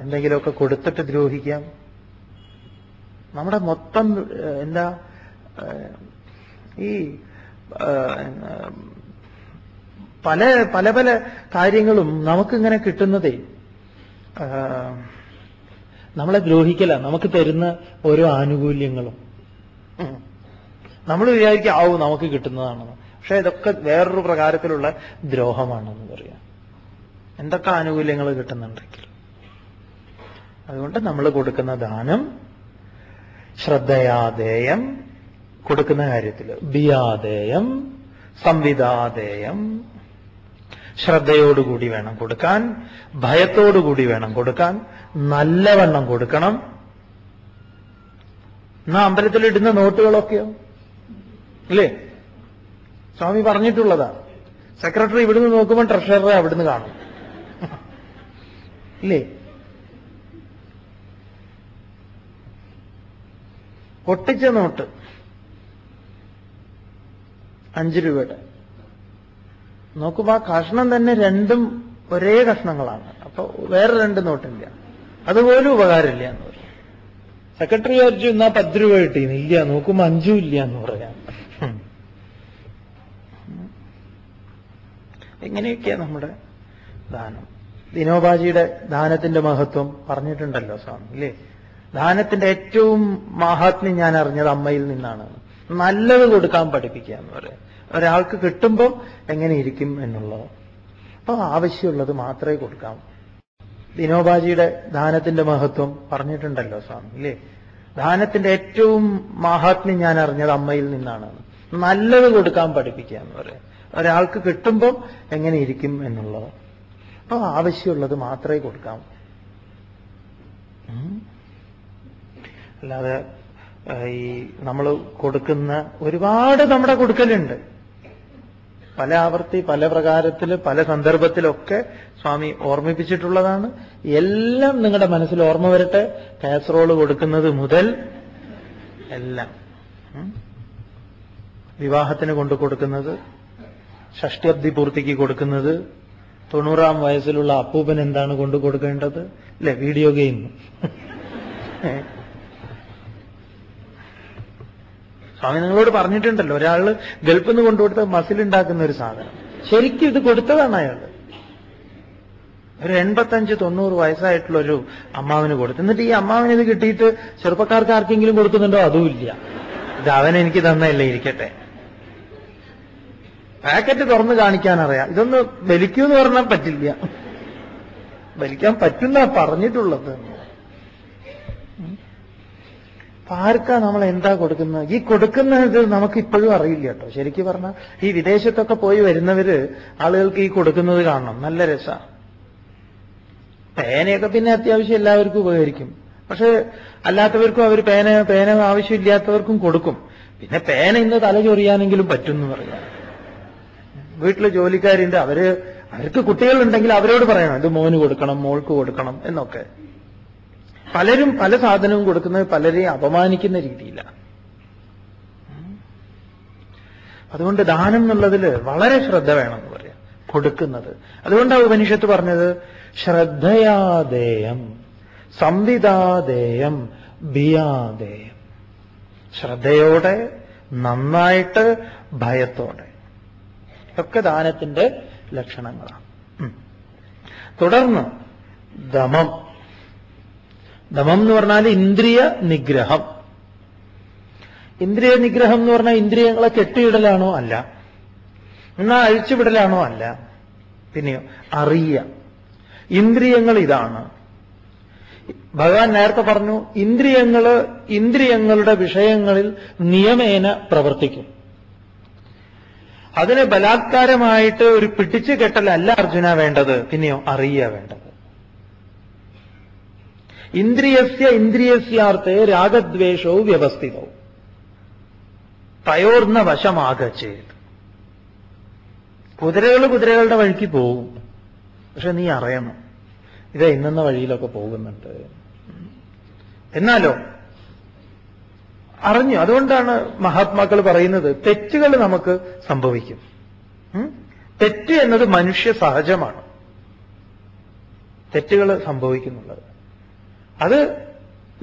[SPEAKER 1] എന്തെങ്കിലുമൊക്കെ കൊടുത്തിട്ട് ദ്രോഹിക്കാം. നമ്മുടെ മൊത്തം ഈ പല പല പല കാര്യങ്ങളും നമുക്കിങ്ങനെ കിട്ടുന്നതേ നമ്മളെ ദ്രോഹിക്കല. നമുക്ക് തരുന്ന ഓരോ ആനുകൂല്യങ്ങളും നമ്മൾ വിചാരിക്കുക നമുക്ക് കിട്ടുന്നതാണെന്ന്. പക്ഷെ ഇതൊക്കെ വേറൊരു പ്രകാരത്തിലുള്ള ദ്രോഹമാണെന്ന് പറയാം. എന്തൊക്കെ ആനുകൂല്യങ്ങൾ കിട്ടുന്നുണ്ടെങ്കിൽ. അതുകൊണ്ട് നമ്മൾ കൊടുക്കുന്ന ദാനം ശ്രദ്ധയാദേയം, കൊടുക്കുന്ന കാര്യത്തിൽ ബിയാദേയം, സംവിദാദേയം. ശ്രദ്ധയോടുകൂടി വേണം കൊടുക്കാൻ, ഭയത്തോടുകൂടി വേണം കൊടുക്കാൻ, നല്ലവണ്ണം കൊടുക്കണം. എന്നാ അമ്പലത്തിലിടുന്ന നോട്ടുകളൊക്കെയോ ഇല്ലേ? സ്വാമി പറഞ്ഞിട്ടുള്ളതാ. സെക്രട്ടറി ഇവിടുന്ന് നോക്കുമ്പോൾ ട്രഷററെ അവിടുന്ന് കാണും ഇല്ലേ? ഒട്ടിച്ച നോട്ട് 5 രൂപയുടെ നോക്കുമ്പോ ആ കഷ്ണം തന്നെ രണ്ടും ഒരേ കഷ്ണങ്ങളാണ്. അപ്പൊ വേറെ 2 നോട്ടില്ല. അതുപോലും ഉപകാരമില്ല എന്ന് പറയും. സെക്രട്ടറി വിചാരിച്ചു എന്നാ 10 രൂപ കിട്ടിയെന്ന്. ഇല്ല, നോക്കുമ്പോ 5 ഇല്ല എന്ന് പറയാം. എങ്ങനെയൊക്കെയാ നമ്മുടെ ദാനം. വിനോബാജിയുടെ ദാനത്തിന്റെ മഹത്വം പറഞ്ഞിട്ടുണ്ടല്ലോ സ്വാമി ഇല്ലേ? ദാനത്തിന്റെ ഏറ്റവും മഹാത്മ്യം ഞാൻ അറിഞ്ഞത് അമ്മയിൽ നിന്നാണ്. നല്ലത് കൊടുക്കാൻ പഠിപ്പിക്കുക എന്ന് പറയാം. ഒരാൾക്ക് കിട്ടുമ്പോൾ എങ്ങനെ ഇരിക്കും എന്നുള്ളത്. അപ്പൊ ആവശ്യമുള്ളത് മാത്രമേ കൊടുക്കാവൂ. വിനോബാജിയുടെ ദാനത്തിന്റെ മഹത്വം പറഞ്ഞിട്ടുണ്ടല്ലോ സ്വാമി ഇല്ലേ? ദാനത്തിന്റെ ഏറ്റവും മഹാത്മ്യം ഞാൻ അറിഞ്ഞത് അമ്മയിൽ നിന്നാണ്. നല്ലത് കൊടുക്കാൻ പഠിപ്പിക്കുക എന്ന് പറയാം. ഒരാൾക്ക് കിട്ടുമ്പോൾ എങ്ങനെ ഇരിക്കും എന്നുള്ളത്. അപ്പൊ ആവശ്യമുള്ളത് മാത്രമേ കൊടുക്കാവൂ. അല്ലാതെ ഈ നമ്മൾ കൊടുക്കുന്ന ഒരുപാട് നമ്മുടെ കൊടുക്കലുണ്ട്. പല ആവർത്തി, പല പ്രകാരത്തിൽ, പല സന്ദർഭത്തിലൊക്കെ സ്വാമി ഓർമ്മിപ്പിച്ചിട്ടുള്ളതാണ്. എല്ലാം നിങ്ങളുടെ മനസ്സിൽ ഓർമ്മ വരട്ടെ. കാസറോള് കൊടുക്കുന്നത് മുതൽ എല്ലാം, വിവാഹത്തിന് കൊണ്ടു കൊടുക്കുന്നത്, ഷഷ്ടിയബ്ദി പൂർത്തിക്ക് കൊടുക്കുന്നത്, 90-ാം വയസ്സിലുള്ള അപ്പൂപ്പൻ എന്താണ് കൊണ്ടു കൊടുക്കേണ്ടത് അല്ലെ? Video game. സ്വാമി നിങ്ങളോട് പറഞ്ഞിട്ടുണ്ടല്ലോ, ഒരാള് ഗൾഫിൽ നിന്ന് കൊണ്ടുകൊടുത്ത മസിലുണ്ടാക്കുന്ന ഒരു സാധനം. ശരിക്കും ഇത് കൊടുത്തതാണ് അയാള്. ഒരു 85-90 വയസ്സായിട്ടുള്ള ഒരു അമ്മാവിന് കൊടുത്തു. എന്നിട്ട് ഈ അമ്മാവിന് ഇത് കിട്ടിയിട്ട് ചെറുപ്പക്കാർക്ക് ആർക്കെങ്കിലും കൊടുക്കുന്നുണ്ടോ? അതുമില്ല. ഇത് അവൻ എനിക്ക് തന്നല്ലേ, ഇരിക്കട്ടെ. പാക്കറ്റ് തുറന്ന് കാണിക്കാൻ അറിയാം. ഇതൊന്ന് വലിക്കൂന്ന് പറഞ്ഞാൽ പറ്റില്ല. വലിക്കാൻ പറ്റുന്ന പറഞ്ഞിട്ടുള്ളത്. ആർക്കാ നമ്മൾ എന്താ കൊടുക്കുന്നത്? ഈ കൊടുക്കുന്നത് നമുക്ക് ഇപ്പോഴും അറിയില്ല കേട്ടോ. ശരിക്കും പറഞ്ഞാൽ ഈ വിദേശത്തൊക്കെ പോയി വരുന്നവര് ആളുകൾക്ക് ഈ കൊടുക്കുന്നത് കാണണം. നല്ല രസമാണ്. പേനയൊക്കെ പിന്നെ അത്യാവശ്യം എല്ലാവർക്കും ഉപകരിക്കും. പക്ഷെ അല്ലാത്തവർക്കും അവർ പേന ആവശ്യമില്ലാത്തവർക്കും കൊടുക്കും. പിന്നെ പേന ഇന്ന് തല ചൊറിയാനെങ്കിലും പറ്റും എന്ന് പറയാം. വീട്ടിൽ ജോലിക്കാരുണ്ട്, അവർക്ക് കുട്ടികളുണ്ടെങ്കിൽ അവരോട് പറയണം ഇത് മോന് കൊടുക്കണം, മോൾക്ക് കൊടുക്കണം എന്നൊക്കെ. പലരും പല സാധനവും കൊടുക്കുന്നത് പലരെയും അപമാനിക്കുന്ന രീതിയിലാണ്. അതുകൊണ്ട് ദാനം എന്നുള്ളതിൽ വളരെ ശ്രദ്ധ വേണമെന്ന് പറയാം, കൊടുക്കുന്നത്. അതുകൊണ്ടാണ് ഉപനിഷത്ത് പറഞ്ഞത് ശ്രദ്ധയാദേയം സംവിദാദേയം ഭിയാദേയം. ശ്രദ്ധയോടെ, നന്നായിട്ട്, ഭയത്തോടെ. ഇതൊക്കെ ദാനത്തിന്റെ ലക്ഷണങ്ങളാണ്. തുടർന്ന് ദമം. ദമം എന്ന് പറഞ്ഞാൽ ഇന്ദ്രിയ നിഗ്രഹം. ഇന്ദ്രിയ നിഗ്രഹം എന്ന് പറഞ്ഞാൽ ഇന്ദ്രിയങ്ങളെ കെട്ടിയിടലാണോ? അല്ല. എന്നാൽ അഴിച്ചുവിടലാണോ? അല്ല. പിന്നെയോ അറിയ ഇന്ദ്രിയങ്ങൾ ഇതാണ്. ഭഗവാൻ നേരത്തെ പറഞ്ഞു ഇന്ദ്രിയങ്ങളുടെ വിഷയങ്ങളിൽ നിയമേന പ്രവർത്തിക്കും. അതിന് ബലാത്കാരമായിട്ട് ഒരു പിടിച്ചു കെട്ടലല്ല അർജുന വേണ്ടത്, പിന്നെയോ അറിയ വേണ്ടത്. ഇന്ദ്രിയസ്യാർത്ഥേ രാഗദ്വേഷവും വ്യവസ്ഥിതവും തയോർന്ന വശമാകച്ചേത്. കുതിരകളുടെ വഴിക്ക് പോകും, പക്ഷെ നീ അറിയണം ഇത് ഇന്നെന്ന വഴിയിലൊക്കെ പോകുന്നുണ്ട്. എന്നാലോ അറിഞ്ഞു. അതുകൊണ്ടാണ് മഹാത്മാക്കൾ പറയുന്നത് തെറ്റുകൾ നമുക്ക് സംഭവിക്കും. തെറ്റ് എന്നത് മനുഷ്യ സഹജമാണ്. തെറ്റുകൾ സംഭവിക്കുന്നുള്ളത് അത്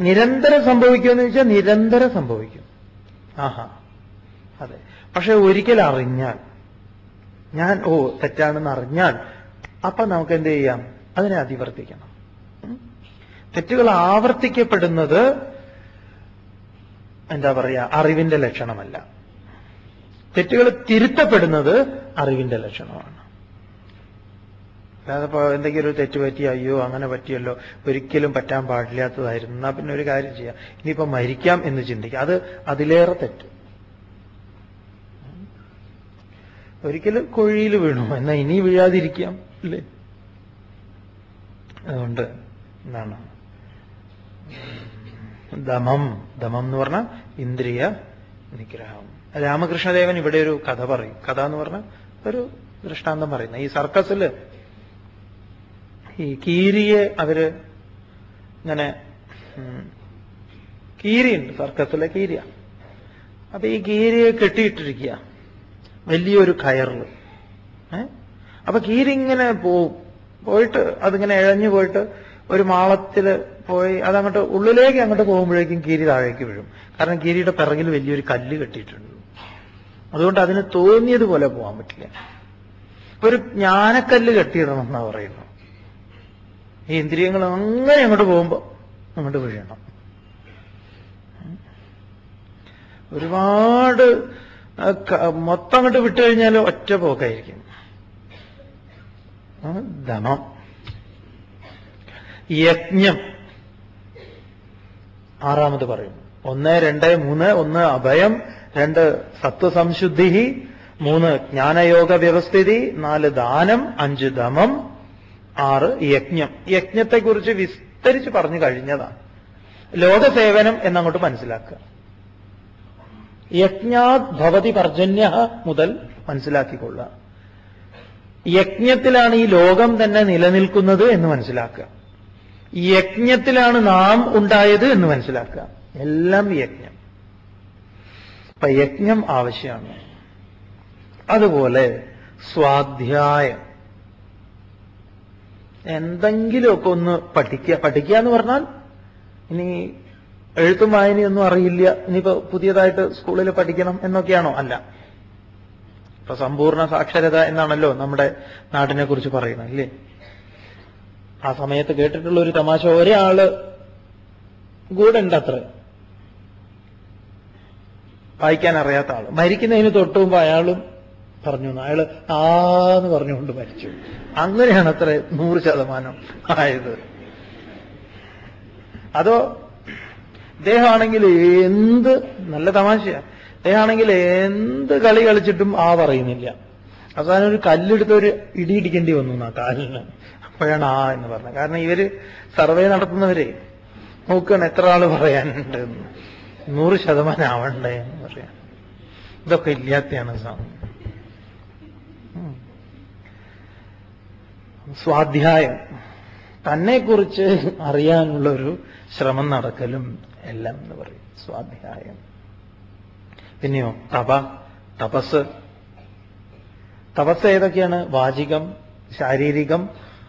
[SPEAKER 1] നിരന്തരം സംഭവിക്കുമെന്ന് ചോദിച്ചാൽ നിരന്തരം സംഭവിക്കും. ആഹാ, അതെ. പക്ഷെ ഒരിക്കൽ അറിഞ്ഞാൽ, ഞാൻ തെറ്റാണെന്ന് അറിഞ്ഞാൽ, അപ്പൊ നമുക്ക് എന്ത് ചെയ്യാം? അതിനെ അതിവർത്തിക്കണം. തെറ്റുകൾ ആവർത്തിക്കപ്പെടുന്നത് എന്താ പറയാ, അറിവിന്റെ ലക്ഷണമല്ല. തെറ്റുകൾ തിരുത്തപ്പെടുന്നത് അറിവിന്റെ ലക്ഷണമാണ്. അല്ലാതെ എന്തെങ്കിലും ഒരു തെറ്റ് പറ്റി, അയ്യോ അങ്ങനെ പറ്റിയല്ലോ, ഒരിക്കലും പറ്റാൻ പാടില്ലാത്തതായിരുന്നു, എന്നാ പിന്നെ ഒരു കാര്യം ചെയ്യാം, ഇനിയിപ്പോ മരിക്കാം എന്ന് ചിന്തിക്കാം, അതിലേറെ തെറ്റ്. ഒരിക്കലും കുഴിയിൽ വീണു, എന്നാ ഇനി വീഴാതിരിക്കാം, അല്ലേ? അതുകൊണ്ട് എന്താണ് ദമം എന്ന് പറഞ്ഞാൽ ഇന്ദ്രിയ നിഗ്രഹം. രാമകൃഷ്ണദേവൻ ഇവിടെ ഒരു കഥ പറയും. കഥ എന്ന് പറഞ്ഞാൽ ഒരു ദൃഷ്ടാന്തം പറയുന്ന, ഈ സർക്കസിൽ ഈ കീരിയെ അവര് ഇങ്ങനെ, കീരിയുണ്ട് സർക്കസിലെ കീരിയ. അപ്പൊ ഈ കീരിയെ കെട്ടിയിട്ടിരിക്കുക വലിയൊരു കയറിൽ. അപ്പൊ കീരി ഇങ്ങനെ പോയിട്ട് അതിങ്ങനെ ഇഴഞ്ഞു പോയിട്ട് ഒരു മാളത്തില് പോയി അതങ്ങോട്ട് ഉള്ളിലേക്ക് അങ്ങോട്ട് പോകുമ്പോഴേക്കും കീരി താഴേക്ക് വീഴും. കാരണം കീരിയുടെ പിറകിൽ വലിയൊരു കല്ല് കെട്ടിയിട്ടുണ്ട്. അതുകൊണ്ട് അതിന് തോന്നിയതുപോലെ പോകാൻ പറ്റില്ല. ഒരു ജ്ഞാനക്കല്ല് കെട്ടിയിടണം എന്നാ പറയുന്നു. ഈ ഇന്ദ്രിയങ്ങൾ അങ്ങനെ അങ്ങോട്ട് പോകുമ്പോ അങ്ങോട്ട് വീഴണം. ഒരുപാട് മൊത്തം അങ്ങോട്ട് വിട്ടുകഴിഞ്ഞാൽ ഒറ്റ പോക്കായിരിക്കും. ദമം. യജ്ഞം ആറാമത് പറയും. 1, 2, 3. 1 അഭയം, 2 സത്വസംശുദ്ധി, 3 ജ്ഞാനയോഗ വ്യവസ്ഥിതി, 4 ദാനം, 5 ദമം, 6 യജ്ഞം. യജ്ഞത്തെക്കുറിച്ച് വിസ്തരിച്ച് പറഞ്ഞു കഴിഞ്ഞതാണ്. ലോകസേവനം എന്നങ്ങോട്ട് മനസ്സിലാക്കുക. യജ്ഞാത് ഭവതി പർജന്യ മുതൽ മനസ്സിലാക്കിക്കൊള്ളുക. യജ്ഞത്തിലാണ് ഈ ലോകം തന്നെ നിലനിൽക്കുന്നത് എന്ന് മനസ്സിലാക്കുക. യജ്ഞത്തിലാണ് നാം ഉണ്ടായത് എന്ന് മനസ്സിലാക്കുക. എല്ലാം യജ്ഞം. അപ്പൊ യജ്ഞം ആവശ്യമാണ്. അതുപോലെ സ്വാധ്യായം, എന്തെങ്കിലുമൊക്കെ ഒന്ന് പഠിക്കുക എന്ന് പറഞ്ഞാൽ ഇനി എഴുത്തും വായനയൊന്നും അറിയില്ല, ഇനിയിപ്പോ പുതിയതായിട്ട് സ്കൂളിൽ പഠിക്കണം എന്നൊക്കെയാണോ? അല്ല. ഇപ്പൊ സമ്പൂർണ്ണ സാക്ഷരത എന്നാണല്ലോ നമ്മുടെ നാടിനെ കുറിച്ച് പറയുന്നത്, ഇല്ലേ? ആ സമയത്ത് കേട്ടിട്ടുള്ള ഒരു തമാശ, ഒരാള് കൂടെ ഉണ്ട്, അത്ര വായിക്കാൻ അറിയാത്ത ആള് മരിക്കുന്നതിന് തൊട്ട് മുമ്പ് അയാളും പറഞ്ഞു, അയാള് ആന്ന് പറഞ്ഞുകൊണ്ട് മരിച്ചു. അങ്ങനെയാണ് അത്ര 100% ആയത്. അതോ ഇദ്ദേഹമാണെങ്കിൽ നല്ല തമാശയാണ്, ഇദ്ദേഹമാണെങ്കിൽ എന്ത് കളി കളിച്ചിട്ടും പറയുന്നില്ല. അവസാനം ഒരു കല്ലെടുത്ത് ഒരു ഇടിയിടിക്കേണ്ടി വന്നു ആ കാലിന്. അപ്പോഴാണ് എന്ന് പറഞ്ഞത്. കാരണം ഇവര് സർവേ നടത്തുന്നവരെ നോക്കുകയാണ് എത്ര ആള് പറയാനുണ്ട്, 100% ആവണ്ടേ എന്ന് പറയാം. ഇതൊക്കെ ഇല്ലാത്തയാണ് സ്വാമി. സ്വാധ്യായം, തന്നെക്കുറിച്ച് അറിയാനുള്ളൊരു ശ്രമം നടക്കലും എല്ലാം എന്ന് പറയും സ്വാധ്യായം. പിന്നെയോ തപസ്. തപസ് ഏതൊക്കെയാണ്? വാചികം, ശാരീരികം,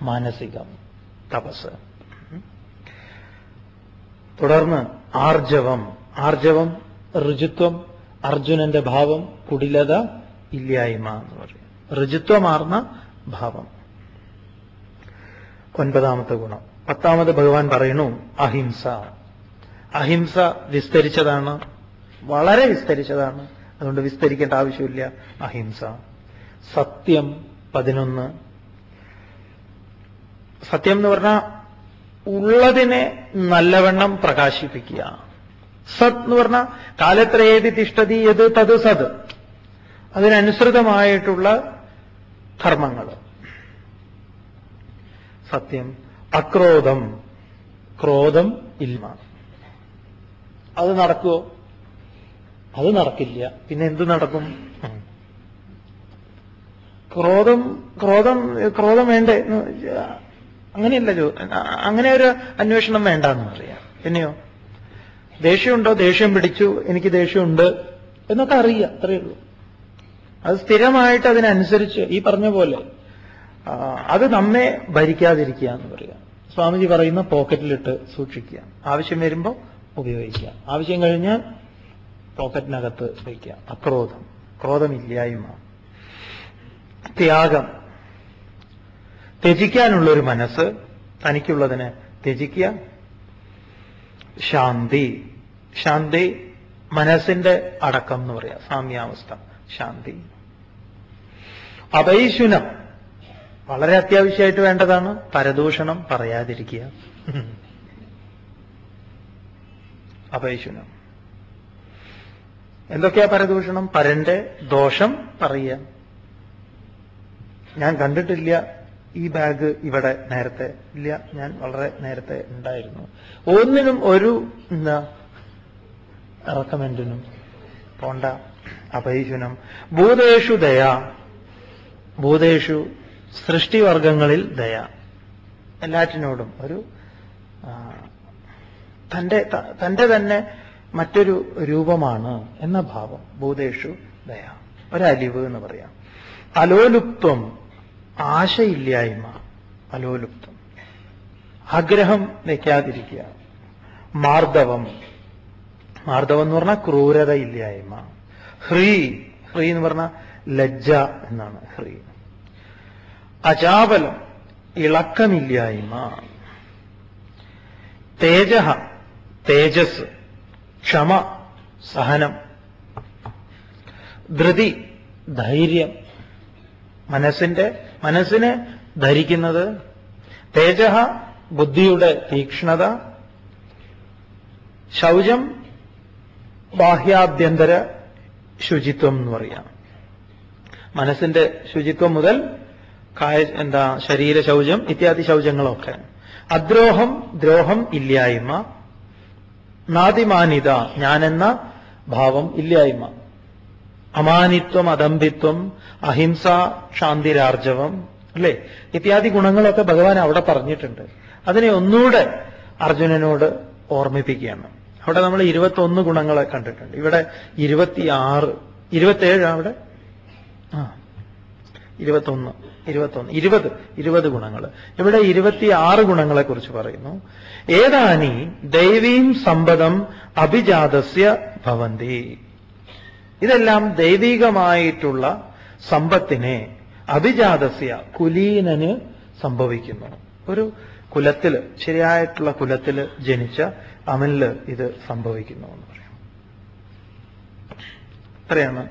[SPEAKER 1] മാനസികം തപസ്. തുടർന്ന് ആർജവം ഋജുത്വം, അർജുനന്റെ ഭാവം, കുടിലത, ഇല്ലായ്മ എന്ന് പറയും. ഋജുത്വമാർന്ന ഭാവം. 9ാമത്തെ ഗുണം. 10ാമത് ഭഗവാൻ പറയുന്നു അഹിംസ. അഹിംസ വിസ്തരിച്ചതാണ്, വളരെ വിസ്തരിച്ചതാണ്, അതുകൊണ്ട് വിസ്തരിക്കേണ്ട ആവശ്യമില്ല. അഹിംസ. സത്യം 11. സത്യം എന്ന് പറഞ്ഞാൽ ഉള്ളതിനെ നല്ലവണ്ണം പ്രകാശിപ്പിക്കുക. സത് എന്ന് പറഞ്ഞാൽ കാലത്രയേതി തിഷ്ഠതി യത് തത് സത്, അതിനനുസൃതമായിട്ടുള്ള ധർമ്മങ്ങൾ. സത്യം. അക്രോധം, ക്രോധം ഇല്ല. അത് നടക്കുമോ? അത് നടക്കില്ല. പിന്നെ എന്ത് നടക്കും? ക്രോധം വേണ്ടേ? അങ്ങനെയല്ല, അങ്ങനെ ഒരു അന്വേഷണം വേണ്ടെന്ന് പറയാം. പിന്നെയോ ദേഷ്യമുണ്ടോ? ദേഷ്യം പിടിച്ചു, എനിക്ക് ദേഷ്യമുണ്ട് എന്നൊക്കെ അറിയാം, അത്രയേ ഉള്ളൂ. അത് സ്ഥിരമായിട്ട് അതിനനുസരിച്ച് ഈ പറഞ്ഞ പോലെ അത് നമ്മെ ഭരിക്കാതിരിക്കുക എന്ന് പറയാം. സ്വാമിജി പറയുന്ന പോക്കറ്റിലിട്ട് സൂക്ഷിക്കുക, ആവശ്യം വരുമ്പോൾ ഉപയോഗിക്കുക, ആവശ്യം കഴിഞ്ഞാൽ പോക്കറ്റിനകത്ത് വയ്ക്കുക. അക്രോധം, ക്രോധമില്ലായ്മ. ത്യാഗം, ത്യജിക്കാനുള്ളൊരു മനസ്സ്, തനിക്കുള്ളതിനെ ത്യജിക്കുക. ശാന്തി മനസ്സിന്റെ അടക്കം എന്ന് പറയാം, സാമ്യാവസ്ഥ, ശാന്തി. അപൈശുനം, വളരെ അത്യാവശ്യമായിട്ട് വേണ്ടതാണ്. പരദൂഷണം പറയാതിരിക്കുക. അപൈശുനം. എന്തൊക്കെയാ പരദൂഷണം? പരന്റെ ദോഷം പറയുക. ഞാൻ കണ്ടിട്ടില്ല ഈ ബാഗ് ഇവിടെ നേരത്തെ ഇല്ല, ഞാൻ വളരെ നേരത്തെ ഉണ്ടായിരുന്നു. ഒന്നിനും ഒരു റെക്കമെൻഡിനും പോണ്ട. അപൈശുനം. ഭൂതേഷു ദയ, ഭൂതേഷു സൃഷ്ടിവർഗങ്ങളിൽ ദയ, എല്ലാറ്റിനോടും ഒരു തന്റെ തന്നെ മറ്റൊരു രൂപമാണ് എന്ന ഭാവം. ഭൂതേഷു ദയ, ഒരലിവ് എന്ന് പറയാം. അലോലുപ്ത്വം, ആശയില്ലായ്മ. അലോലുപ്ത്വം, ആഗ്രഹം വയ്ക്കാതിരിക്കുക. മാർദ്ദവം എന്ന് പറഞ്ഞാൽ ക്രൂരതയില്ലായ്മ. ഹ്രീ എന്ന് പറഞ്ഞാൽ ലജ്ജ എന്നാണ് ഹ്രീ. അചാപലം, ഇളക്കമില്ലായ്മ. തേജസ്, ക്ഷമ, സഹനം. ധൃതി, ധൈര്യം, മനസ്സിനെ ധരിക്കുന്നത്. തേജഃ, ബുദ്ധിയുടെ തീക്ഷ്ണത. ശൗചം, ബാഹ്യാഭ്യന്തര ശുചിത്വം എന്ന് പറയാം. മനസ്സിന്റെ ശുചിത്വം മുതൽ ശരീര ശൗചം ഇത്യാദി ശൗചങ്ങളൊക്കെ. ദ്രോഹം ഇല്ലായ്മ. നാദിമാനിത, ഞാനെന്ന ഭാവം ഇല്ലായ്മ. അമാനിത്വം, അദംഭിത്വം, അഹിംസ, ശാന്തിരാർജവം, അല്ലേ? ഇത്യാദി ഗുണങ്ങളൊക്കെ ഭഗവാൻ അവിടെ പറഞ്ഞിട്ടുണ്ട്. അതിനെ ഒന്നുകൂടെ അർജുനനോട് ഓർമ്മിപ്പിക്കുകയാണ്. അവിടെ നമ്മൾ 21 ഗുണങ്ങളെ കണ്ടിട്ടുണ്ട്. ഇവിടെ 26, 27 അവിടെ 20 ഗുണങ്ങൾ. ഇവിടെ 26 ഗുണങ്ങളെ കുറിച്ച് പറയുന്നു. ഏതാനി ദൈവീം സമ്പദം അഭിജാതസ്യ ഭവന്തി. ഇതെല്ലാം ദൈവികമായിട്ടുള്ള സമ്പത്തിനെ അഭിജാതസ്യ, കുലീനന് സംഭവിക്കുന്നു. ഒരു കുലത്തില്, ശരിയായിട്ടുള്ള കുലത്തില് ജനിച്ച അവനില് ഇത് സംഭവിക്കുന്നു എന്ന് പറയും. ഇത്രയാണ്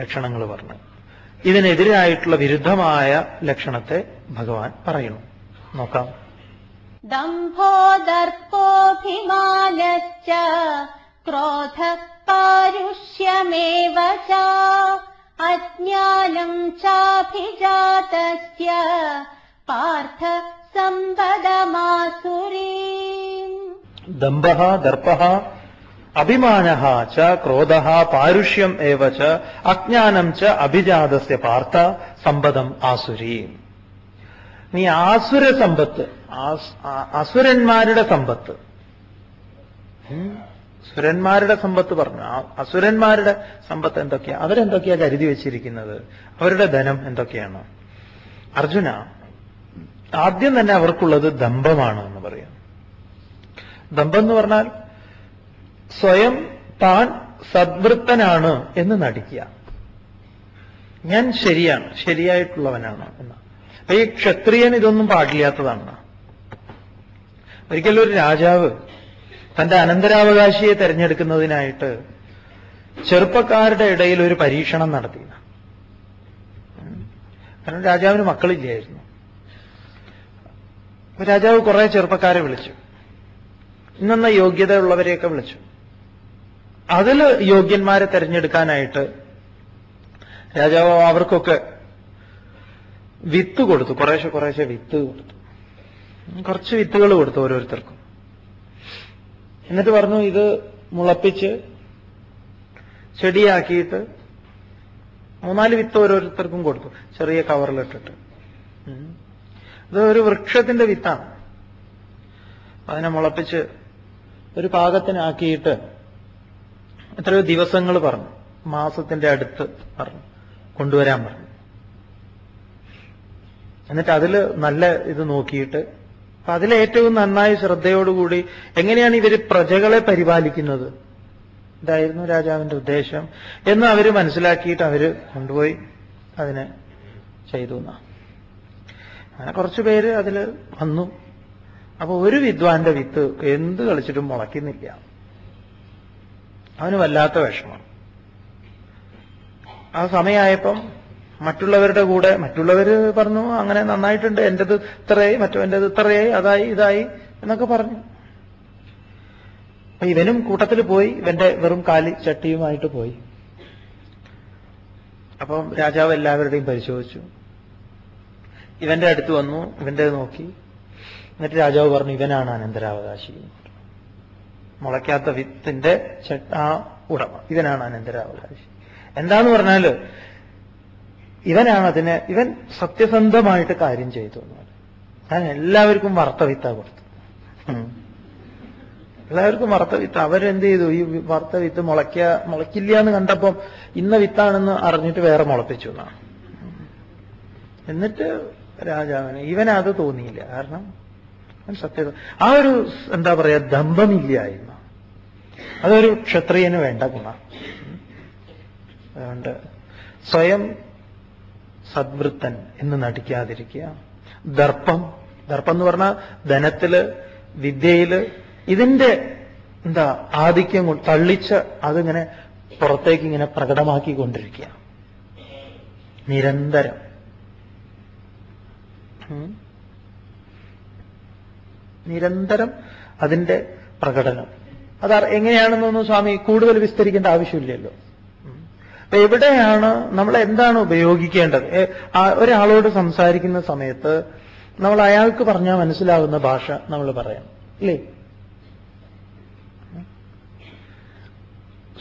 [SPEAKER 1] ലക്ഷണങ്ങൾ പറഞ്ഞത്. ഇതിനെതിരായിട്ടുള്ള വിരുദ്ധമായ ലക്ഷണത്തെ ഭഗവാൻ പറയുന്നു. നോക്കാം.
[SPEAKER 2] ദംഭോ ദർപ്പോഭിമാനശ്ച ക്രോധ പാരുഷ്യമേവ ച അജ്ഞാനം ചാഭിജാതസ്യ പാർത്ഥ സമ്പദമാസുരീം.
[SPEAKER 1] ദംഭഃ, ദർപ്പഃ, അഭിമാനഃ ച ക്രോധഃ പാരുഷ്യം ഏവ ച അജ്ഞാനം ച അഭിജാതസ്യ പാർത്ഥ സമ്പദം ആസുരീം. നീ ആസുര സമ്പത്ത്, അസുരന്മാരുടെ സമ്പത്ത്, സുരന്മാരുടെ സമ്പത്ത് പറഞ്ഞു. അസുരന്മാരുടെ സമ്പത്ത് എന്തൊക്കെയാ? അവരെന്തൊക്കെയാ കരുതി വെച്ചിരിക്കുന്നത്? അവരുടെ ധനം എന്തൊക്കെയാണ്? അർജുന, ആദ്യം തന്നെ അവർക്കുള്ളത് ദമ്പമാണ് എന്ന് പറയാം. ദമ്പം എന്ന് പറഞ്ഞാൽ സ്വയം താൻ സദ്വൃത്തനാണ് എന്ന് നടിക്കുക. ഞാൻ ശരിയാണ്, ശരിയായിട്ടുള്ളവനാണ് എന്ന്. അപ്പൊ ഈ ക്ഷത്രിയൻ ഇതൊന്നും പാടില്ലാത്തതാണ്. ഒരിക്കലും ഒരു രാജാവ് തന്റെ അനന്തരാവകാശിയെ തെരഞ്ഞെടുക്കുന്നതിനായിട്ട് ചെറുപ്പക്കാരുടെ ഇടയിൽ ഒരു പരീക്ഷണം നടത്തി. കാരണം രാജാവിന് മക്കളില്ലായിരുന്നു. അപ്പൊ രാജാവ് കുറെ ചെറുപ്പക്കാരെ വിളിച്ചു, ഇന്നെന്ന യോഗ്യതയുള്ളവരെയൊക്കെ വിളിച്ചു. അതിൽ യോഗ്യന്മാരെ തെരഞ്ഞെടുക്കാനായിട്ട് രാജാവ് അവർക്കൊക്കെ വിത്ത് കൊടുത്തു. കുറേശ്ശെ വിത്ത് കൊടുത്തു. കുറച്ച് വിത്തുകൾ കൊടുത്തു ഓരോരുത്തർക്കും. എന്നിട്ട് പറഞ്ഞു, ഇത് മുളപ്പിച്ച് ചെടിയാക്കിയിട്ട് 3-4 വിത്ത് ഓരോരുത്തർക്കും കൊടുത്തു, ചെറിയ കവറിലിട്ടിട്ട്. ഇത് ഒരു വൃക്ഷത്തിന്റെ വിത്താണ്. അതിനെ മുളപ്പിച്ച് ഒരു പാകത്തിനാക്കിയിട്ട് എത്രയോ ദിവസങ്ങൾ പറഞ്ഞു, മാസത്തിന്റെ അടുത്ത് പറഞ്ഞു കൊണ്ടുവരാൻ പറഞ്ഞു. എന്നിട്ട് അതിൽ നല്ല ഇത് നോക്കിയിട്ട്, അപ്പൊ അതിലേറ്റവും നന്നായി ശ്രദ്ധയോടുകൂടി എങ്ങനെയാണ് ഇവര് പ്രജകളെ പരിപാലിക്കുന്നത്, ഇതായിരുന്നു രാജാവിന്റെ ഉദ്ദേശം എന്ന് അവര് മനസ്സിലാക്കിയിട്ട് അവര് കൊണ്ടുപോയി അതിനെ ചെയ്തു. അങ്ങനെ കുറച്ചു പേര് അതിൽ വന്നു. അപ്പൊ ഒരു വിദ്വാന്റെ വിത്ത് എന്ത് കളിച്ചിട്ടും മുളയ്ക്കുന്നില്ല. അവന് വല്ലാത്ത വിഷമം. ആ സമയമായപ്പം മറ്റുള്ളവരുടെ കൂടെ മറ്റുള്ളവര് പറഞ്ഞു, അങ്ങനെ നന്നായിട്ടുണ്ട്, എന്റേത് ഇത്രയായി, മറ്റവന്റേത് ഇത്രയായി, അതായി ഇതായി എന്നൊക്കെ പറഞ്ഞു. അപ്പൊ ഇവനും കൂട്ടത്തിൽ പോയി, ഇവന്റെ വെറും കാലി ചട്ടിയുമായിട്ട് പോയി. അപ്പം രാജാവ് എല്ലാവരുടെയും പരിശോധിച്ചു. ഇവന്റെ അടുത്ത് വന്നു, ഇവന്റെ നോക്കി. എന്നിട്ട് രാജാവ് പറഞ്ഞു, ഇവനാണ് അനന്തരാവകാശി. മുളയ്ക്കാത്ത വിത്തിന്റെ ആ ഉടമ ഇവനാണ് അനന്തരാവകാശി. എന്താന്ന് പറഞ്ഞാല് ഇവൻ സത്യസന്ധമായിട്ട് കാര്യം ചെയ്തു. ഞാൻ എല്ലാവർക്കും വറുത്ത വിത്താ കൊടുത്തു. എല്ലാവർക്കും വറുത്ത വിത്ത്. അവരെന്ത് ചെയ്തു? ഈ വറുത്ത വിത്ത് മുളയ്ക്കില്ല എന്ന് കണ്ടപ്പം ഇന്ന വിത്താണെന്ന് അറിഞ്ഞിട്ട് വേറെ മുളപ്പിച്ചു എന്നാണ്. എന്നിട്ട് രാജാവിന് ഇവനത് തോന്നിയില്ല. കാരണം സത്യം ആ ഒരു എന്താ പറയാ ദമ്പമില്ലായ്മ, അതൊരു ക്ഷത്രിയന് വേണ്ട ഗുണം. അതുകൊണ്ട് സ്വയം സദ്വൃത്തൻ എന്ന് നടിക്കാതിരിക്കുക. ദർപ്പം എന്ന് പറഞ്ഞാൽ ധനത്തില്, വിദ്യയില് ഇതിന്റെ എന്താ ആധിക്യം തള്ളിച്ച് അതിങ്ങനെ പുറത്തേക്ക് ഇങ്ങനെ പ്രകടമാക്കിക്കൊണ്ടിരിക്കുക നിരന്തരം. നിരന്തരം അതിന്റെ പ്രകടനം. അത് എങ്ങനെയാണെന്നൊന്നും സ്വാമി കൂടുതൽ വിസ്തരിക്കേണ്ട ആവശ്യമില്ലല്ലോ. അപ്പൊ എവിടെയാണ് നമ്മൾ എന്താണ് ഉപയോഗിക്കേണ്ടത്? ഒരാളോട് സംസാരിക്കുന്ന സമയത്ത് നമ്മൾ അയാൾക്ക് പറഞ്ഞാൽ മനസ്സിലാവുന്ന ഭാഷ നമ്മൾ പറയണം, ഇല്ലേ?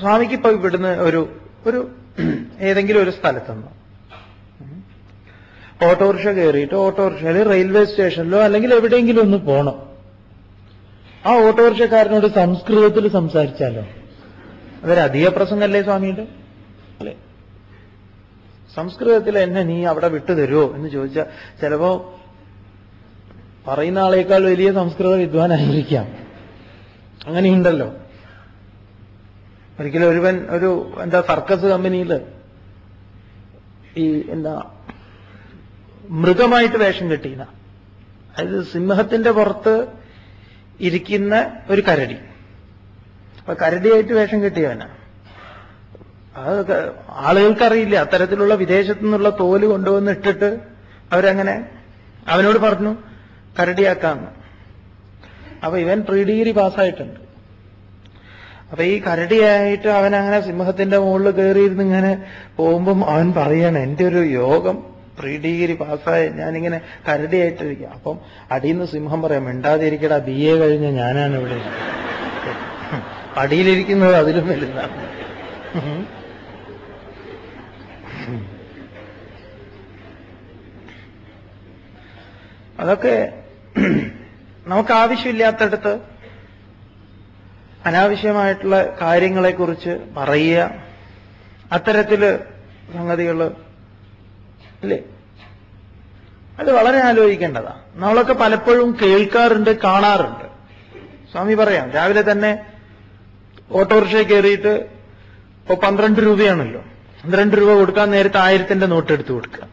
[SPEAKER 1] സ്വാമിക്ക് ഇപ്പൊ ഇവിടുന്ന് ഒരു ഏതെങ്കിലും ഒരു സ്ഥലത്തുനിന്ന് ഓട്ടോറിക്ഷ കയറിയിട്ട് ഓട്ടോറിക്ഷയിൽ റെയിൽവേ സ്റ്റേഷനിലോ അല്ലെങ്കിൽ എവിടെയെങ്കിലും ഒന്ന് പോണം. ആ ഓട്ടോറിക്ഷക്കാരനോട് സംസ്കൃതത്തിൽ സംസാരിച്ചാലോ? അതൊരു അധിക പ്രസംഗമല്ലേ സ്വാമിയുടെ? അല്ലെ? സംസ്കൃതത്തിൽ എന്നെ നീ അവിടെ വിട്ടു തരുമോ എന്ന് ചോദിച്ചാൽ ചിലപ്പോ പറയുന്ന ആളേക്കാൾ വലിയ സംസ്കൃത വിദ്വാനായിരിക്കാം. അങ്ങനെയുണ്ടല്ലോ. ഒരിക്കലും ഒരു സർക്കസ് കമ്പനിയിൽ ഈ മൃഗമായിട്ട് വേഷം കെട്ടിയ, അതായത് സിംഹത്തിന്റെ പുറത്ത് ഇരിക്കുന്ന ഒരു കരടി. അപ്പൊ കരടിയായിട്ട് വേഷം കെട്ടിയവനാ. അത് ആളുകൾക്കറിയില്ല. അത്തരത്തിലുള്ള വിദേശത്തു നിന്നുള്ള തോല് കൊണ്ടുവന്ന് ഇട്ടിട്ട് അവരങ്ങനെ അവനോട് പറഞ്ഞു കരടിയാക്കാന്ന്. അപ്പൊ ഇവൻ പ്രീ ഡിഗ്രി പാസ്സായിട്ടുണ്ട്. അപ്പൊ ഈ കരടിയായിട്ട് അവനങ്ങനെ സിംഹത്തിന്റെ മുകളിൽ കയറിയിരുന്ന് ഇങ്ങനെ പോകുമ്പം അവൻ പറയാണ്, എന്റെ ഒരു യോഗം, പ്രീ ഡിഗ്രി പാസ്സായ ഞാനിങ്ങനെ കരടിയായിട്ടിരിക്കുക. അപ്പം അടിയിൽ നിന്ന് സിംഹം പറയാം, മിണ്ടാതിരിക്കടാ, BA കഴിഞ്ഞ ഞാനാണ് ഇവിടെ. പടിയിലിരിക്കുന്നത് അതിലും വലുതാണ്. അതൊക്കെ നമുക്ക് ആവശ്യമില്ലാത്തടത്ത് അനാവശ്യമായിട്ടുള്ള കാര്യങ്ങളെക്കുറിച്ച് പറയുക, അത്തരത്തില് സംഗതികൾ അല്ലേ, അത് വളരെ ആലോചിക്കേണ്ടതാണ്. നമ്മളൊക്കെ പലപ്പോഴും കേൾക്കാറുണ്ട്, കാണാറുണ്ട്. സ്വാമി പറയാം, രാവിലെ തന്നെ ഓട്ടോറിക്ഷയിൽ കയറിയിട്ട് ഇപ്പൊ 12 രൂപയാണല്ലോ, 12 രൂപ കൊടുക്കാൻ നേരത്തെ 1000ന്റെ നോട്ട് എടുത്തു കൊടുക്കുക.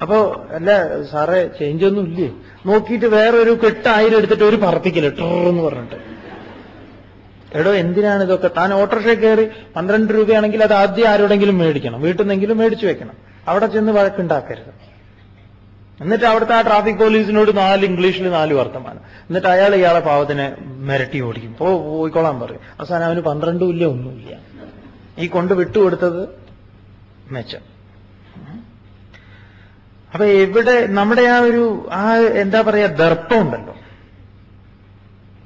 [SPEAKER 1] അപ്പോ അല്ല സാറേ ചേഞ്ച് ഒന്നും ഇല്ലേ നോക്കിയിട്ട് വേറൊരു 8,000 എടുത്തിട്ട് ഒരു പറപ്പിക്കില്ല ട്രെന്ന് പറഞ്ഞിട്ട്. എടോ എന്തിനാണ് ഇതൊക്കെ? താൻ ഓട്ടോറിക്ഷയിൽ കയറി 12 രൂപയാണെങ്കിൽ അത് ആദ്യം ആരോടെങ്കിലും മേടിക്കണം, വീട്ടിൽ നിന്നെങ്കിലും മേടിച്ചു വെക്കണം. അവിടെ ചെന്ന് വഴക്കുണ്ടാക്കരുത്. എന്നിട്ട് അവിടുത്തെ ആ ട്രാഫിക് പോലീസിനോട് 4 ഇംഗ്ലീഷിൽ 4 വർത്തമാനം. എന്നിട്ട് ഇയാളെ പാവത്തിനെ മിരട്ടി ഓടിക്കും. പോയിക്കോളാൻ പറയും. അവസാനം അവന് 12 ഇല്ല, ഒന്നുമില്ല. ഈ കൊണ്ട് വിട്ടുകൊടുത്തത് മെച്ചം. അപ്പൊ എവിടെ നമ്മുടെ എന്താ പറയാ, ദർപ്പം ഉണ്ടല്ലോ.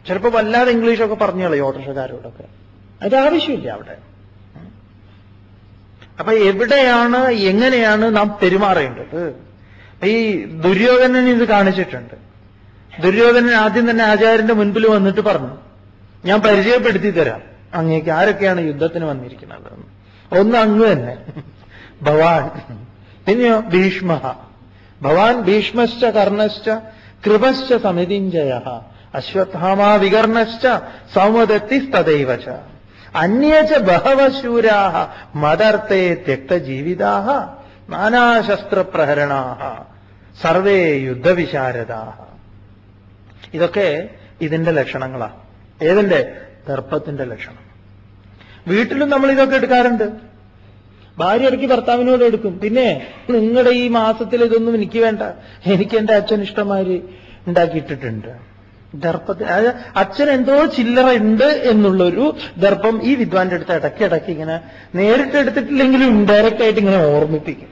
[SPEAKER 1] ചിലപ്പോ വല്ലാതെ ഇംഗ്ലീഷൊക്കെ പറഞ്ഞു കളയും ഓട്ടോറിക്ഷക്കാരോടൊക്കെ. അതിന്റെ ആവശ്യമില്ല അവിടെ. അപ്പൊ എവിടെയാണ്, എങ്ങനെയാണ് നാം പെരുമാറേണ്ടത്? ഈ ദുര്യോധനൻ ഇത് കാണിച്ചിട്ടുണ്ട്. ദുര്യോധനൻ ആദ്യം തന്നെ ആചാര്യന്റെ മുൻപിൽ വന്നിട്ട് പറഞ്ഞു, ഞാൻ പരിചയപ്പെടുത്തി തരാം അങ്ങേക്ക് ആരൊക്കെയാണ് യുദ്ധത്തിന് വന്നിരിക്കുന്നത്. ഒന്ന് അങ്ങ് തന്നെ, ഭവാൻ. പിന്നെയോ ഭീഷ്മ. ഭവാൻ ഭീഷ്മശ്ച കർണശ്ച കൃപശ്ച സമിതിഞ്ജയ അശ്വത്ഥാമാ വികർണശ്ച സൗമദത്തിസ്തദൈവ ച അന്യേച ബഹവ ശൂരാഃ മദർത്തേ ത്യക്തജീവിതാഃ നാനാശസ്ത്രപ്രഹരണാഃ സർവേ യുദ്ധവിശാരദാഃ. ഇതൊക്കെ ഇതിന്റെ ലക്ഷണങ്ങളാണ്. ഏതിന്റെ? ദർപ്പത്തിന്റെ ലക്ഷണം. വീട്ടിലും നമ്മൾ ഇതൊക്കെ എടുക്കാറുണ്ട്. ഭാര്യ ഇടയ്ക്ക് ഭർത്താവിനോട് എടുക്കും. പിന്നെ നിങ്ങളുടെ ഈ മാസത്തിൽ ഇതൊന്നും എനിക്ക് വേണ്ട, എനിക്ക് എന്റെ അച്ഛൻ ഇഷ്ടമാതിരി ഉണ്ടാക്കിയിട്ടിട്ടുണ്ട്. ദർപ്പത്തിന് അച്ഛൻ എന്തോ ചില്ലറ ഉണ്ട് എന്നുള്ളൊരു ദർപ്പം ഈ വിദ്വാന്റെ അടുത്ത് ഇടയ്ക്കിടയ്ക്ക് ഇങ്ങനെ നേരിട്ട് എടുത്തിട്ടില്ലെങ്കിലും ഇൻഡയറക്റ്റ് ആയിട്ട് ഇങ്ങനെ ഓർമ്മിപ്പിക്കും.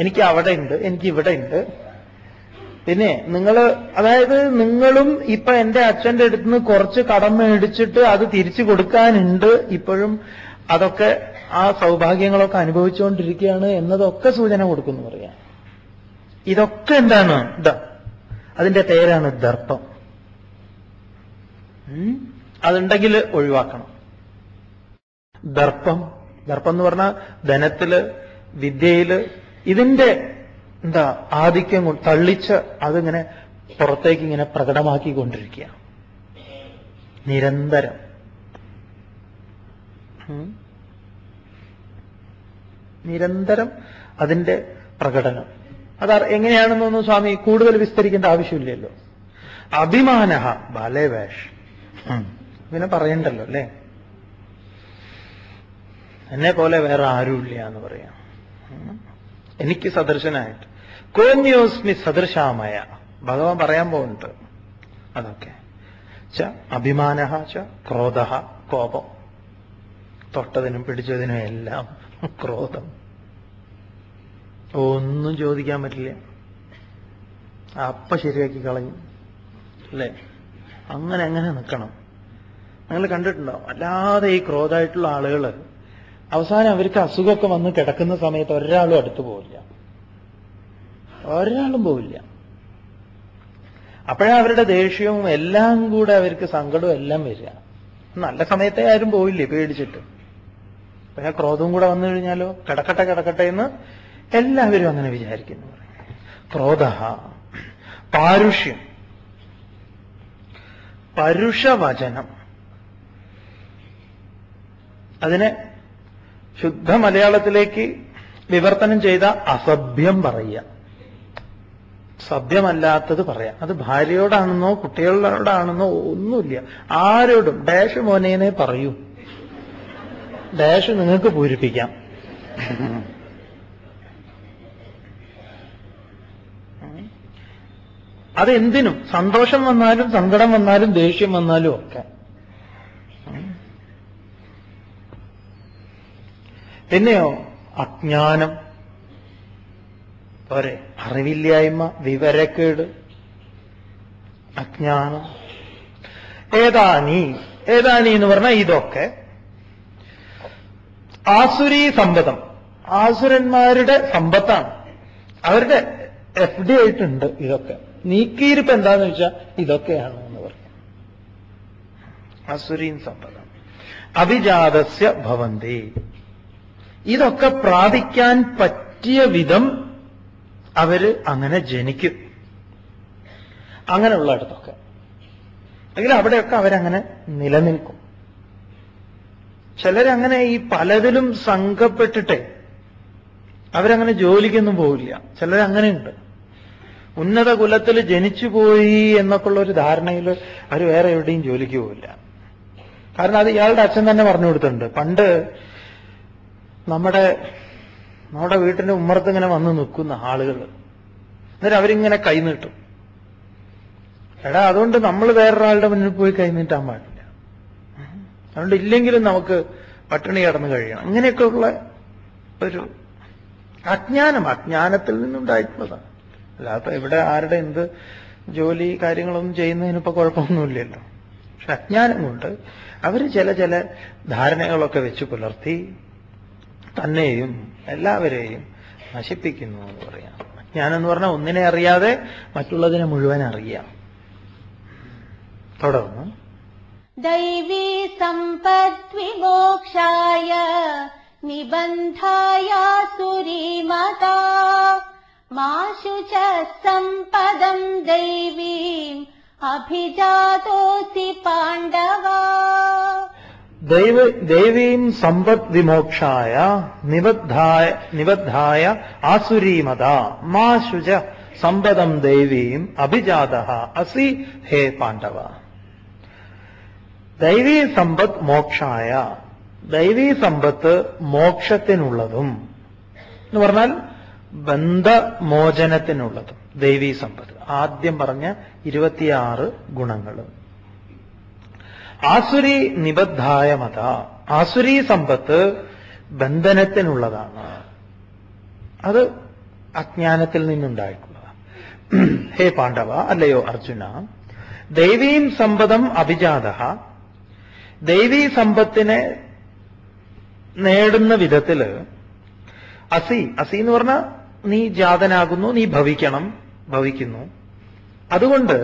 [SPEAKER 1] എനിക്ക് അവിടെ ഉണ്ട്, എനിക്ക് ഇവിടെ ഉണ്ട്. പിന്നെ അതായത് നിങ്ങളും ഇപ്പൊ എന്റെ അച്ഛന്റെ അടുത്ത് നിന്ന് കുറച്ച് കടം മേടിച്ചിട്ട് അത് തിരിച്ചു കൊടുക്കാനുണ്ട് ഇപ്പോഴും. അതൊക്കെ ആ സൗഭാഗ്യങ്ങളൊക്കെ അനുഭവിച്ചുകൊണ്ടിരിക്കുകയാണ് എന്നതൊക്കെ സൂചന കൊടുക്കുന്നു പറയാം. ഇതൊക്കെ എന്താണ്? അതിന്റെ പേരാണ് ദർപ്പം. അതുണ്ടെങ്കിൽ ഒഴിവാക്കണം. ദർപ്പം എന്ന് പറഞ്ഞാൽ ധനത്തില്, വിദ്യയില് ഇതിന്റെ ആധിക്യം കൊണ്ട് തള്ളിച്ച് അതിങ്ങനെ പുറത്തേക്ക് ഇങ്ങനെ പ്രകടമാക്കിക്കൊണ്ടിരിക്കുക നിരന്തരം. നിരന്തരം അതിന്റെ പ്രകടനം. അത് എങ്ങനെയാണെന്നൊന്നും സ്വാമി കൂടുതൽ വിസ്തരിക്കേണ്ട ആവശ്യമില്ലല്ലോ. അഭിമാനഃ ബാലേവേഷ്. പിന്നെ പറയണ്ടല്ലോ അല്ലേ, എന്നെ പോലെ വേറെ ആരുമില്ല എന്ന് പറയാം. എനിക്ക് സദൃശനായിട്ട് കോന്യോസ്മി സദൃശാമയ ഭഗവാൻ പറയാൻ പോകുന്നുണ്ട്. അതൊക്കെ അഭിമാനഃ ച ക്രോധഃ, കോപം. തൊട്ടതിനും പിടിച്ചതിനും എല്ലാം ക്രോധം. ഒന്നും ചോദിക്കാൻ പറ്റില്ല, അപ്പ ശരിയാക്കി കളയും അല്ലേ. അങ്ങനെ നിൽക്കണം. നിങ്ങൾ കണ്ടിട്ടുണ്ടോ? അല്ലാതെ ഈ ക്രോധമായിട്ടുള്ള ആളുകൾ അവസാനം അവർക്ക് അസുഖമൊക്കെ വന്ന് കിടക്കുന്ന സമയത്ത് ഒരാളും അടുത്ത് പോവില്ല, ഒരാളും പോവില്ല. അപ്പോഴാ അവരുടെ ദേഷ്യവും എല്ലാം കൂടെ അവർക്ക് സങ്കടവും എല്ലാം വരിക. നല്ല സമയത്തെ ആരും പോയില്ലേ പേടിച്ചിട്ട്. പിന്നെ ക്രോധവും കൂടെ വന്നു കഴിഞ്ഞാലോ കിടക്കട്ടെ എന്ന് എല്ലാവരും അങ്ങനെ വിചാരിക്കുന്നു. ക്രോധ, പാരുഷ്യം, പരുഷവചനം. അതിനെ ശുദ്ധ മലയാളത്തിലേക്ക് വിവർത്തനം ചെയ്ത അസഭ്യം പറയുക, സഭ്യമല്ലാത്തത് പറയാം. അത് ഭാര്യയോടാണെന്നോ കുട്ടികളോടാണെന്നോ ഒന്നുമില്ല, ആരോടും. ഡാഷ് മോനേനെ പറയൂ, ഡാഷ് നിങ്ങൾക്ക് പൂരിപ്പിക്കാം. അതെന്തിനും, സന്തോഷം വന്നാലും സങ്കടം വന്നാലും ദേഷ്യം വന്നാലും ഒക്കെ. പിന്നെയോ അജ്ഞാനം പോരെ, അറിവില്ലായ്മ, വിവരക്കേട്. അജ്ഞാനം. ഏതാനി എന്ന് പറഞ്ഞാൽ ഇതൊക്കെ ആസുരീ സമ്പദം, ആസുരന്മാരുടെ സമ്പത്താണ്. അവരുടെ FD ആയിട്ടുണ്ട് ഇതൊക്കെ. നീക്കിയിരിപ്പ് എന്താന്ന് വെച്ചാൽ ഇതൊക്കെയാണ് എന്ന് പറയും. അസുരീൻ സമ്പദം അഭിജാതസ്യ ഭവന്തി. ഇതൊക്കെ പ്രാപിക്കാൻ പറ്റിയ വിധം അവര് അങ്ങനെ ജനിക്കും. അങ്ങനെയുള്ളിടത്തൊക്കെ, അല്ലെങ്കിൽ അവിടെയൊക്കെ അവരങ്ങനെ നിലനിൽക്കും. ചിലരങ്ങനെ ഈ പലതിലും സംഘപ്പെട്ടിട്ടേ അവരങ്ങനെ ജോലിക്കൊന്നും പോവില്ല. ചിലരങ്ങനെയുണ്ട്. ഉന്നത കുലത്തിൽ ജനിച്ചുപോയി എന്നൊക്കെയുള്ള ഒരു ധാരണയിൽ അവർ വേറെ എവിടെയും ജോലിക്ക് പോവില്ല. കാരണം അത് ഇയാളുടെ അച്ഛൻ തന്നെ പറഞ്ഞു കൊടുത്തിട്ടുണ്ട്. പണ്ട് നമ്മുടെ വീട്ടിന്റെ ഉമ്മറത്ത് ഇങ്ങനെ വന്ന് നിൽക്കുന്ന ആളുകൾ, എന്നിട്ട് അവരിങ്ങനെ കൈനീട്ടും. എടാ, അതുകൊണ്ട് നമ്മൾ വേറൊരാളുടെ മുന്നിൽ പോയി കൈനീട്ടാൻ പാടില്ല. അതുകൊണ്ട് ഇല്ലെങ്കിലും നമുക്ക് പട്ടിണി കിടന്ന് കഴിയണം. ഇങ്ങനെയൊക്കെയുള്ള ഒരു അജ്ഞാനത്തിൽ നിന്നുണ്ടായിട്ടുള്ളതാണ്. അല്ലാതെ ഇവിടെ ആരുടെ എന്ത് ജോലി കാര്യങ്ങളൊന്നും ചെയ്യുന്നതിനിപ്പോ കുഴപ്പമൊന്നുമില്ലല്ലോ. പക്ഷെ അജ്ഞാനം കൊണ്ട് അവർ ചില ധാരണകളൊക്കെ വെച്ച് പുലർത്തി തന്നെയും എല്ലാവരെയും നശിപ്പിക്കുന്നു എന്ന് പറയാം. അജ്ഞാനം എന്ന് പറഞ്ഞാൽ ഒന്നിനെ അറിയാതെ മറ്റുള്ളതിനെ മുഴുവൻ അറിയാം. തുടർന്ന്
[SPEAKER 2] ദൈവീ സമ്പദ്വിമോക്ഷായ നിബന്ധായ സുരീമതാ മാശു ച സമ്പദം ദൈവീം അഭിജാതോസി പാണ്ഡവ.
[SPEAKER 1] ദൈവീം സമ്പദ് വിമോക്ഷായ നിബദ്ധായ ആസുരീമത മാ ശുച സമ്പദം ദൈവീം അഭിജാത അസി ഹേ പാണ്ഡവ. ദൈവീ സമ്പത്ത് മോക്ഷായ, ദൈവീ സമ്പത്ത് മോക്ഷത്തിനുള്ളതും എന്ന് പറഞ്ഞാൽ ബന്ധമോചനത്തിനുള്ളതും ദൈവീ സമ്പത്ത്. ആദ്യം പറഞ്ഞ 26 ഗുണങ്ങൾ. ആസുരി നിബദ്ധായ മത, ആസുരി സമ്പത്ത് ബന്ധനത്തിനുള്ളതാണ്. അത് അജ്ഞാനത്തിൽ നിന്നുണ്ടായിട്ടുള്ളതാണ്. ഹേ പാണ്ഡവ, അല്ലയോ അർജുന, ദൈവീം സമ്പദം അഭിജാത, ദൈവീ സമ്പത്തിനെ നേടുന്ന വിധത്തില് അസി എന്ന് പറഞ്ഞാൽ നീ ജാതനാകുന്നു, നീ ഭവിക്കുന്നു. അതുകൊണ്ട്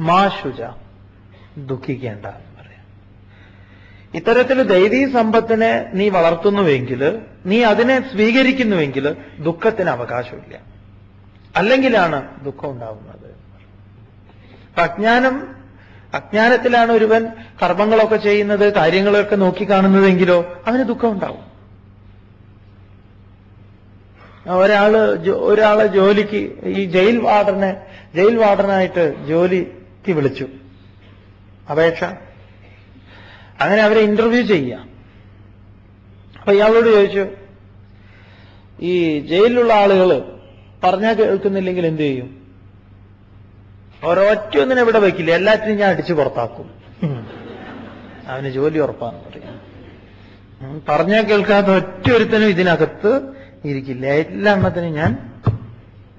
[SPEAKER 1] മാ ശുച, ദുഃഖിക്കേണ്ട എന്ന് പറയാം. ഇത്തരത്തിൽ ദൈവീ സമ്പത്തിനെ നീ വളർത്തുന്നുവെങ്കിൽ, നീ അതിനെ സ്വീകരിക്കുന്നുവെങ്കിൽ ദുഃഖത്തിന് അവകാശമില്ല. അല്ലെങ്കിലാണ് ദുഃഖം ഉണ്ടാവുന്നത്. അജ്ഞാനത്തിലാണ് ഒരുവൻ കർമ്മങ്ങളൊക്കെ ചെയ്യുന്നത്, കാര്യങ്ങളൊക്കെ നോക്കിക്കാണുന്നതെങ്കിലോ അവന് ദുഃഖം ഉണ്ടാവും. ഒരാളെ ജോലിക്ക്, ഈ ജയിൽ വാർഡനായിട്ട് ജോലിക്ക് വിളിച്ചു, അപേക്ഷ. അങ്ങനെ അവരെ ഇന്റർവ്യൂ ചെയ്യാം. അപ്പൊ ഇയാളോട് ചോദിച്ചു, ഈ ജയിലിലുള്ള ആളുകൾ പറഞ്ഞാൽ കേൾക്കുന്നില്ലെങ്കിൽ എന്ത് ചെയ്യും? ഒരൊറ്റൊന്നിനെ ഇവിടെ വയ്ക്കില്ല, എല്ലാറ്റിനും ഞാൻ അടിച്ചു പുറത്താക്കും. അവന് ജോലി ഉറപ്പാന്ന് പറയാം. പറഞ്ഞാൽ കേൾക്കാത്ത ഒറ്റ ഒരുത്തനും ഇതിനകത്ത് ഇരിക്കില്ല. എല്ലാ എണ്ണത്തിനും ഞാൻ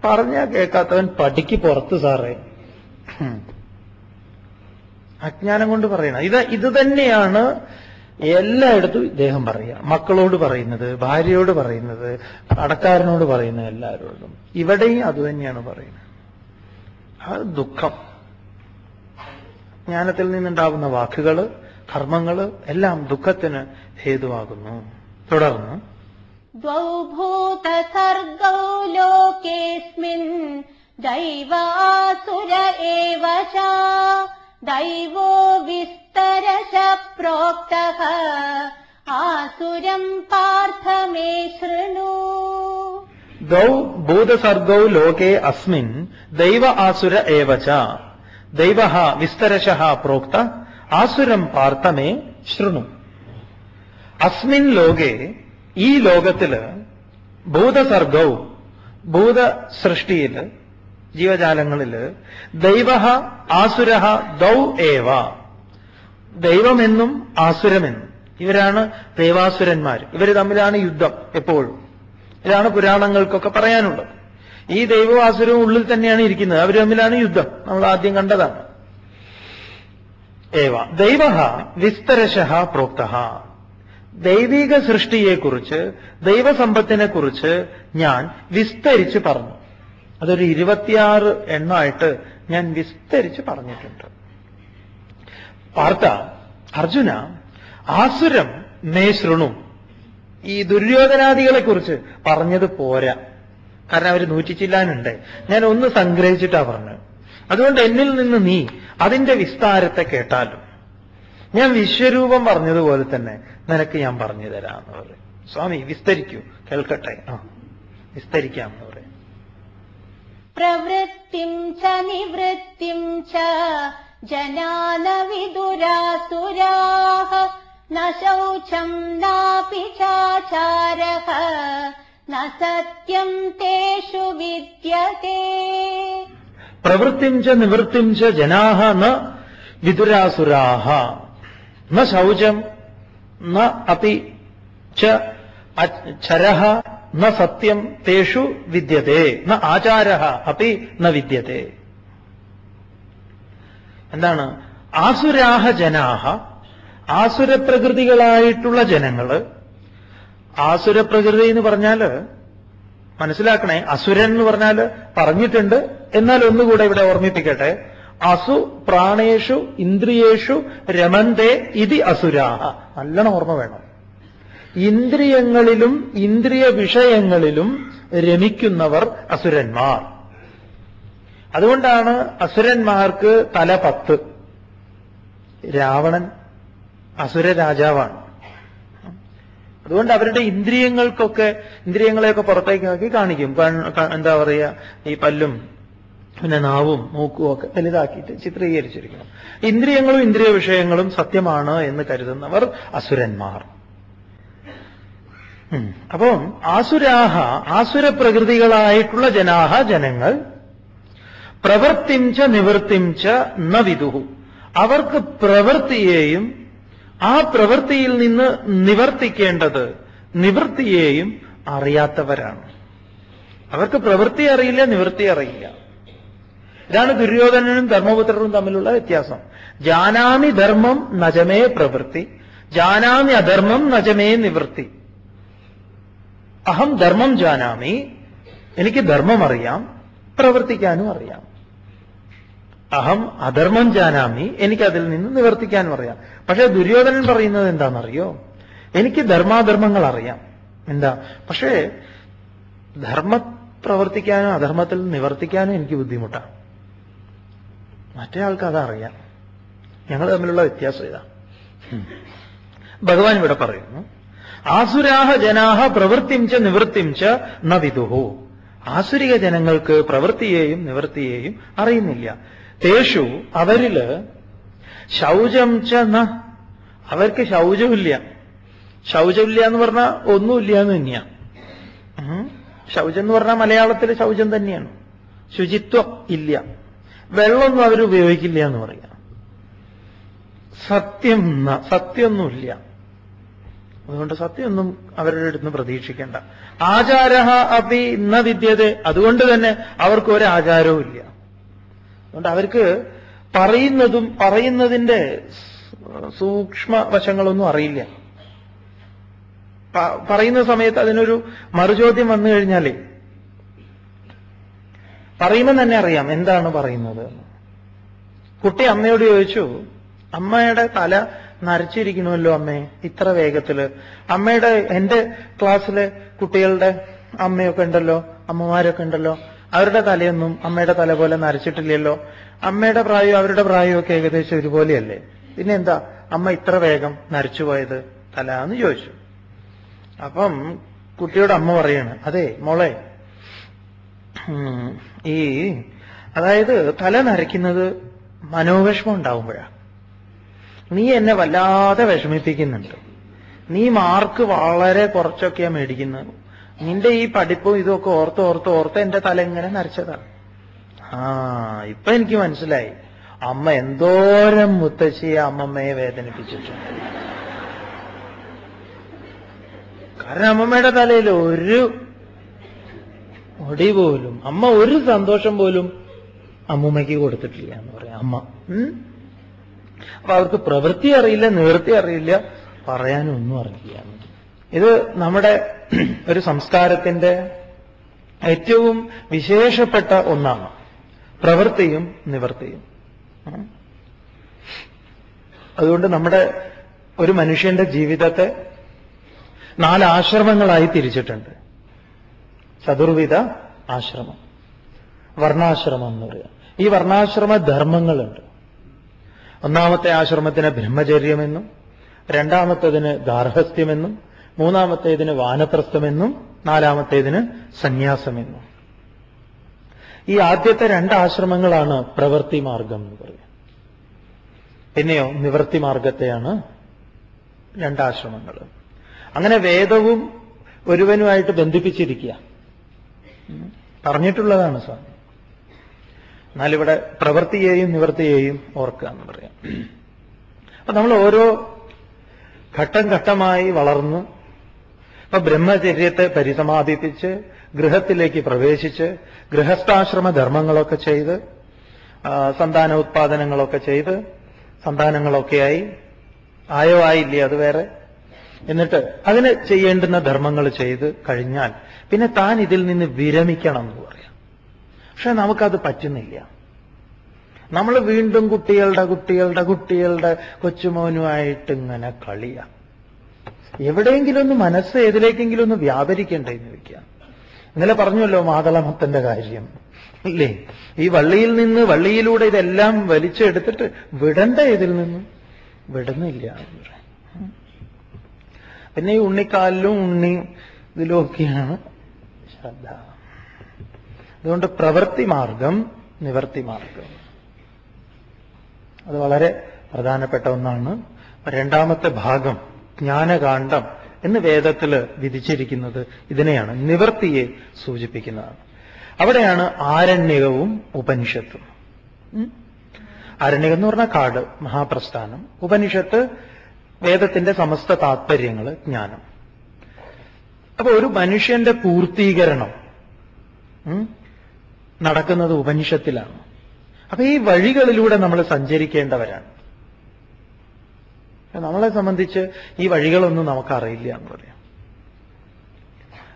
[SPEAKER 1] പറഞ്ഞാൽ കേൾക്കാത്തവൻ പടിക്ക് പുറത്ത് സാറേ. അജ്ഞാനം കൊണ്ട് പറയണം. ഇത് തന്നെയാണ് എല്ലായിടത്തും ഇദ്ദേഹം പറയുക. മക്കളോട് പറയുന്നത്, ഭാര്യയോട് പറയുന്നത്, കടക്കാരനോട് പറയുന്നത്, എല്ലാവരോടും. ഇവിടെയും അതുതന്നെയാണ് പറയുന്നത്. ആ ദുഃഖം, ജ്ഞാനത്തിൽ നിന്നുണ്ടാകുന്ന വാക്കുകള്, കർമ്മങ്ങള് എല്ലാം ദുഃഖത്തിന് ഹേതുവാകുന്നു. തുടർന്ന്
[SPEAKER 2] ദ്വൗ ഭൂതസർഗൗ ലോകേസ്മിൻ ദൈവാസുര ഏവ ച ദൈവോ വിസ്തരശ പ്രോക്തഃ ആസുരം പാർത്ഥ മേ ശൃണു.
[SPEAKER 1] ദ്വൗ ഭൂതസർഗൗ ലോകേ അസ്മിൻ ദൈവ ആസുര ഏവ ച ദൈവഃ വിസ്തരശഃ പ്രോക്ത ആസുരം പാർത്ഥ മേ ശൃണു. അസ്മിൻ ലോകേ, ഈ ലോകത്തില്, ഭൂതസർഗൗ, ഭൂതസൃഷ്ടിയില്, ജീവജാലങ്ങളില്, ദൈവഃ ആസുരഃ ദൗ ഏവ, ദൈവമെന്നും ആസുരമെന്നും, ഇവരാണ് ദൈവാസുരന്മാർ. ഇവർ തമ്മിലാണ് യുദ്ധം എപ്പോഴും. ഇതാണ് പുരാണങ്ങൾക്കൊക്കെ പറയാനുള്ളത്. ഈ ദൈവവും ആസുരവും ഉള്ളിൽ തന്നെയാണ് ഇരിക്കുന്നത്. അവർ തമ്മിലാണ് യുദ്ധം. നമ്മൾ ആദ്യം കണ്ടതാണ്. ഏവ ദൈവ വിസ്തരശഃ പ്രോക്തഃ. ദൈവിക സൃഷ്ടിയെക്കുറിച്ച്, ദൈവസമ്പത്തിനെക്കുറിച്ച് ഞാൻ വിസ്തരിച്ച് പറഞ്ഞു. അതൊരു 26 എണ്ണമായിട്ട് ഞാൻ വിസ്തരിച്ച് പറഞ്ഞിട്ടുണ്ട്. പാർത്ഥ, അർജുന, ആസുരം മേ ശൃണു. ഈ ദുര്യോധനാദികളെ കുറിച്ച് പറഞ്ഞത് പോരാ, കാരണം അവർ 100 ചില്ലാനുണ്ട്. ഞാൻ ഒന്ന് സംഗ്രഹിച്ചിട്ടാ പറഞ്ഞു. അതുകൊണ്ട് എന്നിൽ നിന്ന് നീ അതിന്റെ വിസ്താരത്തെ കേട്ടാലും ഞാൻ വിശ്വരൂപം പറഞ്ഞതുപോലെ തന്നെ നിനക്ക് ഞാൻ പറഞ്ഞു തരാമെന്ന് പറയും. സ്വാമി വിസ്തരിക്കൂ, കേൾക്കട്ടെ. വിസ്തരിക്കാമെന്ന് പറയും.
[SPEAKER 2] പ്രവൃത്തിം ച നിവൃത്തിം ച ജനാന വിദുരാസുരാഃ ന ശൗചം നാപി ചാചാരഃ ന സത്യം തേഷു വിദ്യതേ.
[SPEAKER 1] പ്രവൃത്തിം ച നിവൃത്തിം ച ജനാഃ ന വിദുരാസുരാഃ ന ശൗചം ന അപി ച ചരഃ ന സത്യം തേഷു വിദ്യതേ ന ആചാരഃ അപി ന വിദ്യതേ. എന്താണ്? ആസുരാഹ ജനാഹ, ആസുരപ്രകൃതികളായിട്ടുള്ള ജനങ്ങള്. ആസുരപ്രകൃതി എന്ന് പറഞ്ഞാൽ മനസ്സിലാക്കണേ, അസുരൻ എന്ന് പറഞ്ഞാൽ പറഞ്ഞിട്ടുണ്ട്, എന്നാൽ ഒന്നുകൂടെ ഇവിടെ ഓർമ്മിപ്പിക്കട്ടെ. അസു പ്രാണേഷു ഇന്ദ്രിയേഷു രമന്തേ ഇതി അസുരാഹ. നല്ലോണം ഓർമ്മ വേണം. ഇന്ദ്രിയങ്ങളിലും ഇന്ദ്രിയ വിഷയങ്ങളിലും രമിക്കുന്നവർ അസുരന്മാർ. അതുകൊണ്ടാണ് അസുരന്മാർക്ക് തല 10. രാവണൻ അസുര രാജാവാണ്. അതുകൊണ്ട് അവരുടെ ഇന്ദ്രിയങ്ങളെയൊക്കെ പുറത്തേക്കാക്കി കാണിക്കും. എന്താ പറയുക, ഈ പല്ലും പിന്നെ നാവും മൂക്കും ഒക്കെ വലുതാക്കിയിട്ട് ചിത്രീകരിച്ചിരിക്കണം. ഇന്ദ്രിയങ്ങളും ഇന്ദ്രിയ വിഷയങ്ങളും സത്യമാണ് എന്ന് കരുതുന്നവർ അസുരന്മാർ. അപ്പം ആസുരാഹ, ആസുരപ്രകൃതികളായിട്ടുള്ള ജനാഹ, ജനങ്ങൾ, പ്രവൃത്തിം ച നിവൃത്തിം ച ന വിദുഹു. അവർക്ക് പ്രവൃത്തിയെയും ആ പ്രവൃത്തിയിൽ നിന്ന് നിവർത്തിക്കേണ്ടത് നിവൃത്തിയെയും അറിയാത്തവരാണ്. അവർക്ക് പ്രവൃത്തി അറിയില്ല, നിവൃത്തി അറിയില്ല. ഇതാണ് ദുര്യോധനനും ധർമ്മപുത്രരും തമ്മിലുള്ള വ്യത്യാസം. ജാനാമി ധർമ്മം നജമേ പ്രവൃത്തി, ജാനാമി അധർമ്മം നജമേ നിവൃത്തി. അഹം ധർമ്മം ജാനാമി, എനിക്ക് ധർമ്മം അറിയാം, പ്രവർത്തിക്കാനും അറിയാം. അഹം അധർമ്മം ജാനാമി, എനിക്കതിൽ നിന്ന് നിവർത്തിക്കാനും അറിയാം. പക്ഷെ ദുര്യോധനൻ പറയുന്നത് എന്താണെന്നറിയോ? എനിക്ക് ധർമാധർമ്മങ്ങൾ അറിയാം. എന്താ? പക്ഷേ ധർമ്മ പ്രവർത്തിക്കാനും അധർമ്മത്തിൽ നിവർത്തിക്കാനും എനിക്ക് ബുദ്ധിമുട്ടാണ്. മറ്റേ ആൾക്ക് അതറിയാം. ഞങ്ങൾ തമ്മിലുള്ള വ്യത്യാസം ഇതാ. ഭഗവാൻ ഇവിടെ പറയുന്നു, ആസുരാഹ ജനാഹ പ്രവൃത്തിം ച നിവൃത്തിം ച ന വിദുഹു. ആസുരിക ജനങ്ങൾക്ക് പ്രവൃത്തിയെയും നിവൃത്തിയെയും അറിയുന്നില്ല. തേഷു, അവരില് ശൗചം ച ന, അവർക്ക് ശൗചമില്ല. ശൗചമില്ല എന്ന് പറഞ്ഞാൽ ഒന്നുമില്ല എന്ന് തന്നെയാണ്. ശൗചം എന്ന് പറഞ്ഞാൽ മലയാളത്തിൽ ശൗചം തന്നെയാണ്. ശുചിത്വം ഇല്ല. വെള്ളമൊന്നും അവർ ഉപയോഗിക്കില്ല എന്ന് പറയാം. സത്യമൊന്നുമില്ല. അതുകൊണ്ട് സത്യമൊന്നും അവരുടെ അടുത്ത് പ്രതീക്ഷിക്കേണ്ട. ആചാരഃ അപി ന വിദ്യതേ. അതുകൊണ്ട് തന്നെ അവർക്ക് ഒരു ആചാരവും ഇല്ല. അതുകൊണ്ട് അവർക്ക് പറയുന്നതിന്റെ സൂക്ഷ്മ വശങ്ങളൊന്നും അറിയില്ല. പറയുന്ന സമയത്ത് അതിനൊരു മറുചോദ്യം വന്നു കഴിഞ്ഞാലേ പറയുമ്പോൾ തന്നെ അറിയാം എന്താണ് പറയുന്നത്. കുട്ടി അമ്മയോട് ചോദിച്ചു, അമ്മയുടെ തല നരച്ചിരിക്കണമല്ലോ അമ്മേ ഇത്ര വേഗത്തില്. എന്റെ ക്ലാസ്സിലെ കുട്ടികളുടെ അമ്മയൊക്കെ ഉണ്ടല്ലോ, അമ്മമാരൊക്കെ ഉണ്ടല്ലോ, അവരുടെ തലയൊന്നും അമ്മയുടെ തല പോലെ നരച്ചിട്ടില്ലല്ലോ. അമ്മയുടെ പ്രായവും അവരുടെ പ്രായവും ഒക്കെ ഏകദേശം ഒരുപോലെയല്ലേ, പിന്നെ എന്താ അമ്മ ഇത്ര വേഗം നരച്ചുപോയത് തല എന്ന് ചോദിച്ചു. അപ്പം കുട്ടിയോട് അമ്മ പറയാണ്, അതെ മോളെ, അതായത് തല നരയ്ക്കുന്നത് മനോവിഷമം ഉണ്ടാവുമ്പോഴാണ്. നീ എന്നെ വല്ലാതെ വിഷമിപ്പിക്കുന്നുണ്ട്. നീ മാർക്ക് വളരെ കുറച്ചൊക്കെയാ മേടിക്കുന്നത്. നിന്റെ ഈ പഠിപ്പും ഇതൊക്കെ ഓർത്ത് എന്റെ തല ഇങ്ങനെ നരച്ചതാണ്. ഇപ്പൊ എനിക്ക് മനസ്സിലായി അമ്മ എന്തോരം മുത്തശ്ശിയെ അമ്മമ്മയെ വേദനിപ്പിച്ചിട്ടുണ്ട്. കാരണം അമ്മമ്മയുടെ തലയിൽ ഒരു ഒടി പോലും, അമ്മ ഒരു സന്തോഷം പോലും അമ്മൂമ്മയ്ക്ക് കൊടുത്തിട്ടില്ല എന്ന് പറയാം. അമ്മ അപ്പൊ അവർക്ക് പ്രവൃത്തി അറിയില്ല, നിവൃത്തി അറിയില്ല, പറയാനും ഒന്നും അറിയില്ല. ഇത് നമ്മുടെ ഒരു സംസ്കാരത്തിന്റെ ഏറ്റവും വിശേഷപ്പെട്ട ഒന്നാണ്, പ്രവൃത്തിയും നിവൃത്തിയും. അതുകൊണ്ട് നമ്മുടെ ഒരു മനുഷ്യന്റെ ജീവിതത്തെ 4 ആശ്രമങ്ങളായി തിരിച്ചിട്ടുണ്ട്. ചതുർവിധ ആശ്രമം, വർണ്ണാശ്രമം എന്ന് പറയാം. ഈ വർണ്ണാശ്രമ ധർമ്മങ്ങളുണ്ട്. ഒന്നാമത്തെ ആശ്രമത്തിന് ബ്രഹ്മചര്യമെന്നും, രണ്ടാമത്തേതിന് ഗാർഹസ്ഥ്യമെന്നും, മൂന്നാമത്തേതിന് വാനപ്രസ്ഥമെന്നും, നാലാമത്തേതിന് സന്യാസമെന്നും. ഈ ആദ്യത്തെ 2 ആശ്രമങ്ങളാണ് പ്രവൃത്തി മാർഗം എന്ന് പറയുന്നത്. പിന്നെയോ നിവൃത്തി മാർഗത്തെയാണ് 2 ആശ്രമങ്ങൾ. അങ്ങനെ വേദവും ഒരുവനുമായിട്ട് ബന്ധിപ്പിച്ചിരിക്കുക പറഞ്ഞിട്ടുള്ളതാണ് സ്വാമി. എന്നാലിവിടെ പ്രവൃത്തിയെയും നിവൃത്തിയെയും ഓർക്കുക എന്ന് പറയാം. അപ്പൊ നമ്മൾ ഓരോ ഘട്ടം ഘട്ടമായി വളർന്ന് ഇപ്പൊ ബ്രഹ്മചര്യത്തെ പരിസമാപിപ്പിച്ച് ഗൃഹത്തിലേക്ക് പ്രവേശിച്ച് ഗൃഹസ്ഥാശ്രമ ധർമ്മങ്ങളൊക്കെ ചെയ്ത് സന്താനോത്പാദനങ്ങളൊക്കെ ചെയ്ത് സന്താനങ്ങളൊക്കെയായി ആയോ ആയില്ലേ അത് വേറെ. എന്നിട്ട് അതിന് ചെയ്യേണ്ടുന്ന ധർമ്മങ്ങൾ ചെയ്ത് കഴിഞ്ഞാൽ പിന്നെ താൻ ഇതിൽ നിന്ന് വിരമിക്കണം എന്ന് പറയാം. പക്ഷെ നമുക്കത് പറ്റുന്നില്ല. നമ്മൾ വീണ്ടും കുട്ടികളുടെ കൊച്ചുമോനുമായിട്ട് ഇങ്ങനെ കളിയാ. എവിടെയെങ്കിലും ഒന്ന് മനസ്സ് ഏതിലേക്കെങ്കിലും ഒന്ന് വ്യാപരിക്കണ്ടേ എന്ന് വയ്ക്കാം. ഇന്നലെ പറഞ്ഞല്ലോ മാതളമത്തന്റെ കാര്യം ഇല്ലേ? ഈ വള്ളിയിലൂടെ ഇതെല്ലാം വലിച്ചെടുത്തിട്ട് വിടണ്ട, ഇതിൽ നിന്നും വിടുന്നില്ല. പിന്നെ ഈ ഉണ്ണിക്കാലിലും ഇതിലുമൊക്കെയാണ് ശ്രദ്ധ. അതുകൊണ്ട് പ്രവൃത്തി മാർഗം, നിവൃത്തി മാർഗം അത് വളരെ പ്രധാനപ്പെട്ട ഒന്നാണ്. രണ്ടാമത്തെ ഭാഗം ജ്ഞാനകാന്ഡം എന്ന് വേദത്തിൽ വിധിച്ചിരിക്കുന്നത് ഇതിനെയാണ്, നിവൃത്തിയെ സൂചിപ്പിക്കുന്നതാണ്. അവിടെയാണ് ആരണ്യകവും ഉപനിഷത്തും. ആരണ്യകം എന്ന് പറഞ്ഞാൽ കാട്, മഹാപ്രസ്ഥാനം. ഉപനിഷത്ത് വേദത്തിന്റെ സമസ്ത താത്പര്യങ്ങൾ, ജ്ഞാനം. അപ്പൊ ഒരു മനുഷ്യന്റെ പൂർത്തീകരണം നടക്കുന്നത് ഉപനിഷത്തിലാണ്. അപ്പൊ ഈ വഴികളിലൂടെ നമ്മൾ സഞ്ചരിക്കേണ്ടവരാണ്. നമ്മളെ സംബന്ധിച്ച് ഈ വഴികളൊന്നും നമുക്കറിയില്ല എന്ന് പറയാം.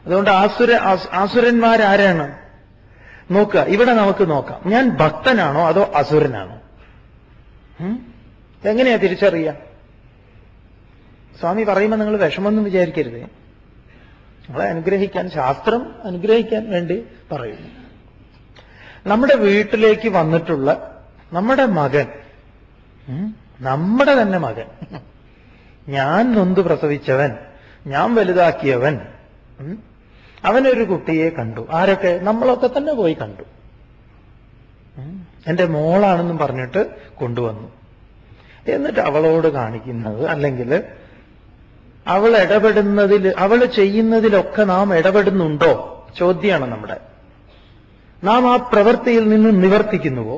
[SPEAKER 1] അതുകൊണ്ട് ആസുരന്മാരാരാണ് നോക്കുക. ഇവിടെ നമുക്ക് നോക്കാം, ഞാൻ ഭക്തനാണോ അതോ അസുരനാണോ? എങ്ങനെയാ തിരിച്ചറിയാം? സ്വാമി പറയുമ്പോൾ നിങ്ങൾ വിഷമൊന്നും വിചാരിക്കരുത്. നമ്മളെ അനുഗ്രഹിക്കാൻ, ശാസ്ത്രം അനുഗ്രഹിക്കാൻ വേണ്ടി പറയുന്നു. നമ്മുടെ വീട്ടിലേക്ക് വന്നിട്ടുള്ള നമ്മുടെ മകൻ, നമ്മുടെ തന്നെ മകൻ, ഞാൻ നൊന്ത് പ്രസവിച്ചവൻ, ഞാൻ വലുതാക്കിയവൻ, അവനൊരു കുട്ടിയെ കണ്ടു. ആരൊക്കെ? നമ്മളൊക്കെ തന്നെ പോയി കണ്ടു. എന്റെ മോളാണെന്നും പറഞ്ഞിട്ട് കൊണ്ടുവന്നു. എന്നിട്ട് അവളോട് കാണിക്കുന്നത്, അല്ലെങ്കിൽ അവൾ ഇടപെടുന്നതിൽ, അവൾ ചെയ്യുന്നതിലൊക്കെ നാം ഇടപെടുന്നുണ്ടോ? ചോദ്യമാണ് നമ്മുടെ. നാം ആ പ്രവൃത്തിയിൽ നിന്ന് നിവർത്തിക്കുന്നുവോ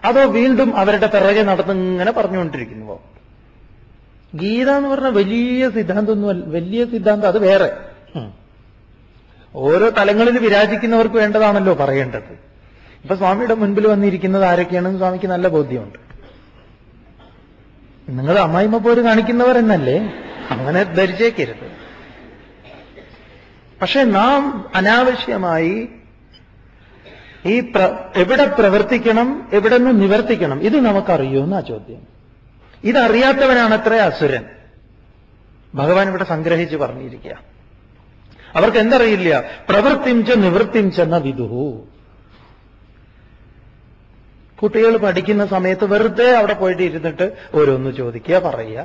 [SPEAKER 1] അതോ വീണ്ടും അവരുടെ പിറകെ നടന്നിങ്ങനെ പറഞ്ഞുകൊണ്ടിരിക്കുന്നുവോ? ഗീത എന്ന് പറഞ്ഞ വലിയ സിദ്ധാന്തമൊന്നും, വലിയ സിദ്ധാന്തം അത് വേറെ. ഓരോ തലങ്ങളിൽ വിരാജിക്കുന്നവർക്ക് വേണ്ടതാണല്ലോ പറയേണ്ടത്. ഇപ്പൊ സ്വാമിയുടെ മുൻപിൽ വന്നിരിക്കുന്നത് ആരൊക്കെയാണെന്ന് സ്വാമിക്ക് നല്ല ബോധ്യമുണ്ട്. നിങ്ങൾ അമ്മായിമ്മ പോര് കാണിക്കുന്നവർ എന്നല്ലേ, അങ്ങനെ ധരിച്ചേക്കരുത്. പക്ഷെ നാം അനാവശ്യമായി ഈ എവിടെ പ്രവർത്തിക്കണം, എവിടെ നിന്ന് നിവർത്തിക്കണം, ഇത് നമുക്കറിയുമെന്നാ ചോദ്യം. ഇതറിയാത്തവനാണ് അത്ര അസുരൻ. ഭഗവാൻ ഇവിടെ സംഗ്രഹിച്ച് പറഞ്ഞിരിക്കുക. അവർക്ക് എന്തറിയില്ല? പ്രവൃത്തിം ച നിവൃത്തിം ചെന്ന വിദുഹു. കുട്ടികൾ പഠിക്കുന്ന സമയത്ത് വെറുതെ അവിടെ പോയിട്ട് ഇരുന്നിട്ട് ഓരോന്ന് ചോദിക്കുക, പറയുക.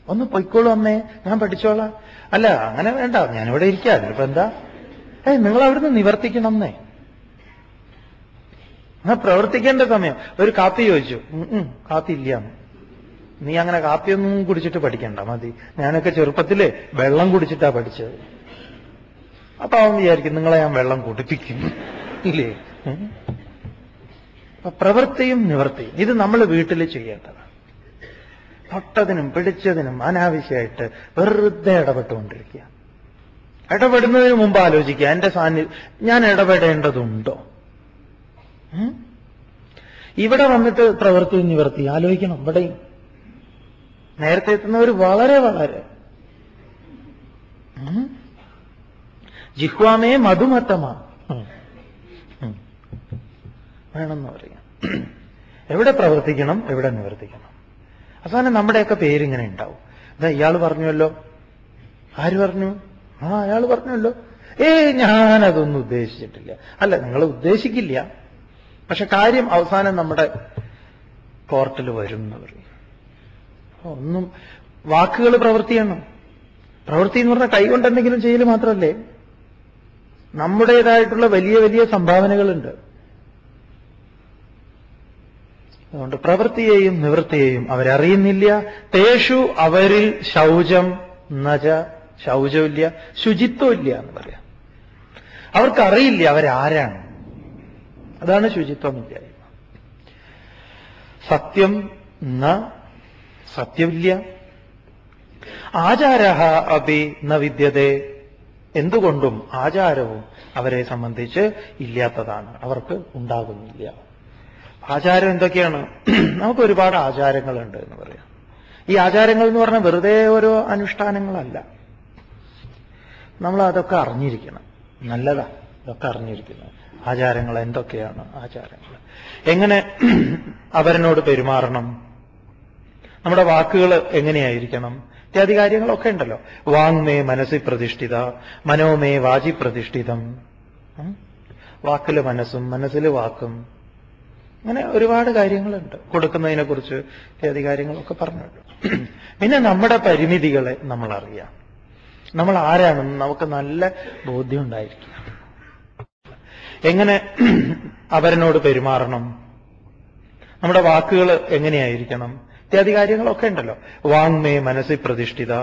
[SPEAKER 1] ഒന്ന് പൊയ്ക്കോളൂ അമ്മേ, ഞാൻ പഠിച്ചോളാം. അല്ല അങ്ങനെ വേണ്ട, ഞാനിവിടെ ഇരിക്കുക, അതിലിപ്പോ എന്താ? നിങ്ങൾ അവിടുന്ന് നിവർത്തിക്കണം എന്നേ. പ്രവർത്തിക്കേണ്ട സമയം. ഒരു കാപ്പി ചോദിച്ചു, കാപ്പി ഇല്ല. നീ അങ്ങനെ കാപ്പിയൊന്നും കുടിച്ചിട്ട് പഠിക്കണ്ട, മതി. ഞാനൊക്കെ ചെറുപ്പത്തില് വെള്ളം കുടിച്ചിട്ടാ പഠിച്ചത്. അപ്പൊ അവൻ വിചാരിക്കും നിങ്ങളെ ഞാൻ വെള്ളം കുടിപ്പിക്കും, ഇല്ലേ? പ്രവൃത്തിയും നിവൃത്തിയും ഇത് നമ്മൾ വീട്ടിൽ ചെയ്യേണ്ടതാണ്. തൊട്ടതിനും പിടിച്ചതിനും അനാവശ്യമായിട്ട് വെറുതെ ഇടപെട്ടുകൊണ്ടിരിക്കുക. ഇടപെടുന്നതിന് മുമ്പ് ആലോചിക്കുക, എന്റെ ഞാൻ ഇടപെടേണ്ടതുണ്ടോ? ഇവിടെ വന്നിട്ട് പ്രവൃത്തി നിവർത്തി ആലോചിക്കണം. ഇവിടെയും നേരത്തെ എത്തുന്നവർ വളരെ വളരെ ജിഹ്വാമേ മധുമത്തമാ വേണമെന്ന് പറയാം. എവിടെ പ്രവർത്തിക്കണം, എവിടെ നിവർത്തിക്കണം. അവസാനം നമ്മുടെയൊക്കെ പേരിങ്ങനെ ഉണ്ടാവും. ഇതാ ഇയാൾ പറഞ്ഞുവല്ലോ. ആര് പറഞ്ഞു? അയാൾ പറഞ്ഞല്ലോ. ഞാനതൊന്നും ഉദ്ദേശിച്ചിട്ടില്ല. അല്ല, നിങ്ങൾ ഉദ്ദേശിക്കില്ല, പക്ഷെ കാര്യം അവസാനം നമ്മുടെ കോർട്ടിൽ വരും എന്ന് പറയും. ഒന്നും വാക്കുകൾ പ്രവൃത്തിയാണ്. പ്രവൃത്തി എന്ന് പറഞ്ഞാൽ കൈകൊണ്ട് എന്തെങ്കിലും ചെയ്യൽ മാത്രമല്ലേ, നമ്മുടേതായിട്ടുള്ള വലിയ വലിയ സംഭാവനകളുണ്ട്. അതുകൊണ്ട് പ്രവൃത്തിയെയും നിവൃത്തിയെയും അവരറിയുന്നില്ല. തേഷു അവരിൽ ശൗചം നജ, ശൗചമില്ല, ശുചിത്വമില്ല എന്ന് പറയാം. അവർക്കറിയില്ല അവരാരാണ്. അതാണ് ശുചിത്വമില്ലായ്മ. സത്യം ന, സത്യമില്ല. ആചാരഃ അപി ന വിദ്യതേ, എന്തുകൊണ്ടും ആചാരവും അവരെ സംബന്ധിച്ച് ഇല്ലാത്തതാണ്, അവർക്ക് ഉണ്ടാകുന്നില്ല. ആചാരം എന്തൊക്കെയാണ്? നമുക്ക് ഒരുപാട് ആചാരങ്ങളുണ്ട് എന്ന് പറയാം. ഈ ആചാരങ്ങൾ എന്ന് പറഞ്ഞാൽ വെറുതെ ഓരോ അനുഷ്ഠാനങ്ങളല്ല. നമ്മൾ അതൊക്കെ അറിഞ്ഞിരിക്കണം. നല്ലതാ ഇതൊക്കെ അറിഞ്ഞിരിക്കുന്നത്. ആചാരങ്ങൾ എന്തൊക്കെയാണ്? ആചാരങ്ങൾ എങ്ങനെ അവരനോട് പെരുമാറണം, നമ്മുടെ വാക്കുകൾ എങ്ങനെയായിരിക്കണം, ഇത്യാദി കാര്യങ്ങളൊക്കെ ഉണ്ടല്ലോ. വാങ്മേ മനസ്സി പ്രതിഷ്ഠിത, മനോമേ വാചി പ്രതിഷ്ഠിതം. വാക്കില് മനസ്സും മനസ്സിൽ വാക്കും, അങ്ങനെ ഒരുപാട് കാര്യങ്ങളുണ്ട്. കൊടുക്കുന്നതിനെ കുറിച്ച് ഇത്യാദി കാര്യങ്ങളൊക്കെ പറഞ്ഞല്ലോ. പിന്നെ നമ്മുടെ പരിമിതികളെ നമ്മൾ അറിയാം. നമ്മൾ ആരാണെന്ന് നമുക്ക് നല്ല ബോധ്യം ഉണ്ടായിരിക്കണം. എങ്ങനെ അവരനോട് പെരുമാറണം, നമ്മുടെ വാക്കുകൾ എങ്ങനെയായിരിക്കണം, ഇത്യാദി കാര്യങ്ങളൊക്കെ ഉണ്ടല്ലോ. വാങ്മേ മനസ്സി പ്രതിഷ്ഠിത,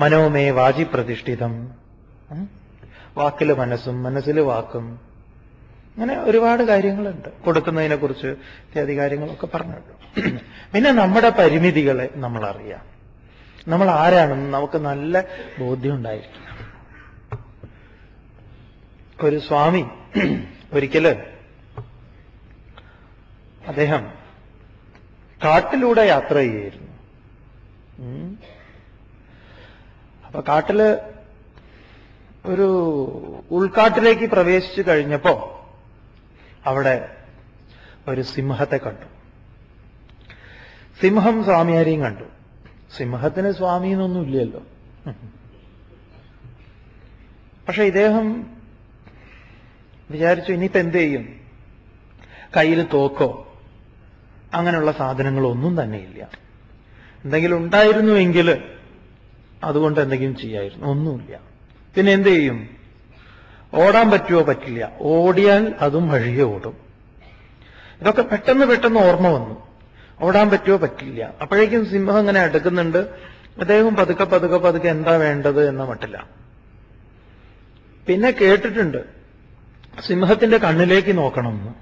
[SPEAKER 1] മനോമേ വാചി പ്രതിഷ്ഠിതം. വാക്കില് മനസ്സും മനസ്സിൽ വാക്കും, അങ്ങനെ ഒരുപാട് കാര്യങ്ങളുണ്ട്. കൊടുക്കുന്നതിനെ കുറിച്ച് ഇത്യാദി കാര്യങ്ങളൊക്കെ പറഞ്ഞല്ലോ. പിന്നെ നമ്മുടെ പരിമിതികളെ നമ്മൾ അറിയാം. നമ്മൾ ആരാണെന്ന് നമുക്ക് നല്ല ബോധ്യം ഉണ്ടായിരിക്കണം. ഒരു സ്വാമി ഒരിക്കല് അദ്ദേഹം കാട്ടിലൂടെ യാത്ര ചെയ്യായിരുന്നു. അപ്പൊ കാട്ടില് ഒരു ഉൾക്കാട്ടിലേക്ക് പ്രവേശിച്ചു കഴിഞ്ഞപ്പോ അവിടെ ഒരു സിംഹത്തെ കണ്ടു. സിംഹം സ്വാമിയാരെയും കണ്ടു. സിംഹത്തിന് സ്വാമി എന്നൊന്നും ഇല്ലല്ലോ. പക്ഷെ ഇദ്ദേഹം വിചാരിച്ചു, ഇനിയിപ്പോ എന്ത് ചെയ്യും? കയ്യിൽ തോക്കോ അങ്ങനെയുള്ള സാധനങ്ങളൊന്നും തന്നെയില്ല. എന്തെങ്കിലും ഉണ്ടായിരുന്നുവെങ്കിൽ അതുകൊണ്ട് എന്തെങ്കിലും ചെയ്യായിരുന്നു. ഒന്നുമില്ല. പിന്നെ എന്ത് ചെയ്യും? ഓടാൻ പറ്റുമോ? പറ്റില്ല. ഓടിയാൽ അതും വഴിയെ ഓടും. ഇതൊക്കെ പെട്ടെന്ന് പെട്ടെന്ന് ഓർമ്മ വന്നു. ഓടാൻ പറ്റുമോ? പറ്റില്ല. അപ്പോഴേക്കും സിംഹം ഇങ്ങനെ അടുക്കുന്നുണ്ട്. അദ്ദേഹം പതുക്കെ പതുക്കെ പതുക്കെ എന്താ വേണ്ടത് എന്ന മട്ടില്ല. പിന്നെ കേട്ടിട്ടുണ്ട് സിംഹത്തിന്റെ കണ്ണിലേക്ക് നോക്കണമെന്ന്.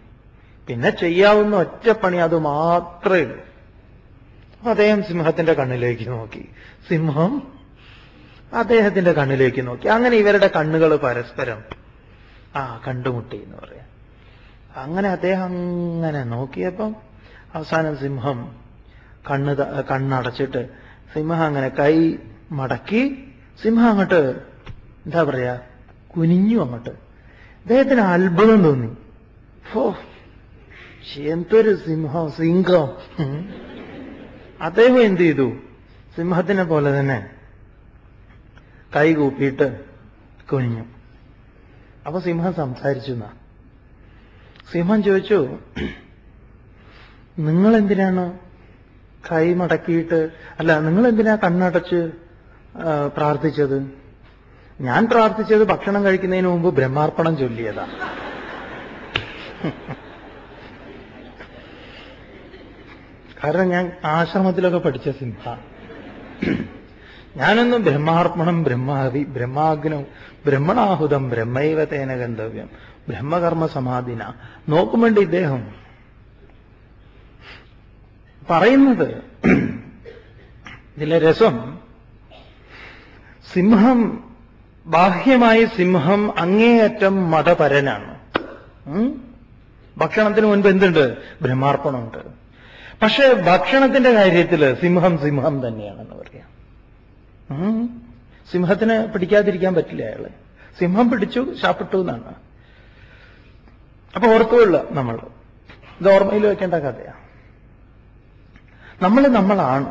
[SPEAKER 1] പിന്നെ ചെയ്യാവുന്ന ഒറ്റപ്പണി അത് മാത്രമേ ഉള്ളൂ. അദ്ദേഹം സിംഹത്തിന്റെ കണ്ണിലേക്ക് നോക്കി, സിംഹം അദ്ദേഹത്തിന്റെ കണ്ണിലേക്ക് നോക്കി. അങ്ങനെ ഇവരുടെ കണ്ണുകൾ പരസ്പരം കണ്ടുമുട്ടി എന്ന് പറയാം. അങ്ങനെ അദ്ദേഹം അങ്ങനെ നോക്കിയപ്പം അവസാനം സിംഹം കണ്ണടച്ചിട്ട് സിംഹം അങ്ങനെ കൈ മടക്കി സിംഹം അങ്ങോട്ട് എന്താ പറയാ കുനിഞ്ഞു അങ്ങോട്ട്. അദ്ദേഹത്തിന് അത്ഭുതം തോന്നി. എന്തൊരു സിംഹം. അദ്ദേഹം എന്ത് ചെയ്തു? സിംഹത്തിനെ പോലെ തന്നെ കൈ കൂപ്പിയിട്ട് കുനിഞ്ഞു. അപ്പൊ സിംഹം സംസാരിച്ചു എന്നാ. സിംഹം ചോദിച്ചു, നിങ്ങളെന്തിനാണ് കൈ മടക്കിയിട്ട്, അല്ല നിങ്ങളെന്തിനാ കണ്ണടച്ച് പ്രാർത്ഥിച്ചത്? ഞാൻ പ്രാർത്ഥിച്ചത് ഭക്ഷണം കഴിക്കുന്നതിന് മുമ്പ് ബ്രഹ്മാർപ്പണം ചൊല്ലിയതാ. കാരണം ഞാൻ ആശ്രമത്തിലൊക്കെ പഠിച്ച സിംഹ. ഞാനൊന്നും ബ്രഹ്മാർപ്പണം ബ്രഹ്മാഗ്നം ബ്രഹ്മണാഹുതം ബ്രഹ്മൈവ തേന ഗന്ധവ്യം ബ്രഹ്മകർമ്മ സമാധിന നോക്കും വേണ്ടി ഇദ്ദേഹം പറയുന്നത്. ഇതിലെ രസം, സിംഹം ബാഹ്യമായി സിംഹം അങ്ങേയറ്റം മതപരനാണ്. ഭക്ഷണത്തിന് മുൻപ് എന്തുണ്ട്? ബ്രഹ്മാർപ്പണമുണ്ട്. പക്ഷെ ഭക്ഷണത്തിന്റെ കാര്യത്തിൽ സിംഹം സിംഹം തന്നെയാണെന്ന് പറയാം. സിംഹത്തിന് പിടിക്കാതിരിക്കാൻ പറ്റില്ല അയാള്. സിംഹം പിടിച്ചു ശാപ്പിട്ടു എന്നാണ്. അപ്പൊ ഓർത്തുകൊള്ളുക, നമ്മൾ ഇത് ഓർമ്മയിൽ വെക്കേണ്ട കഥയാണ്. നമ്മളാണ്.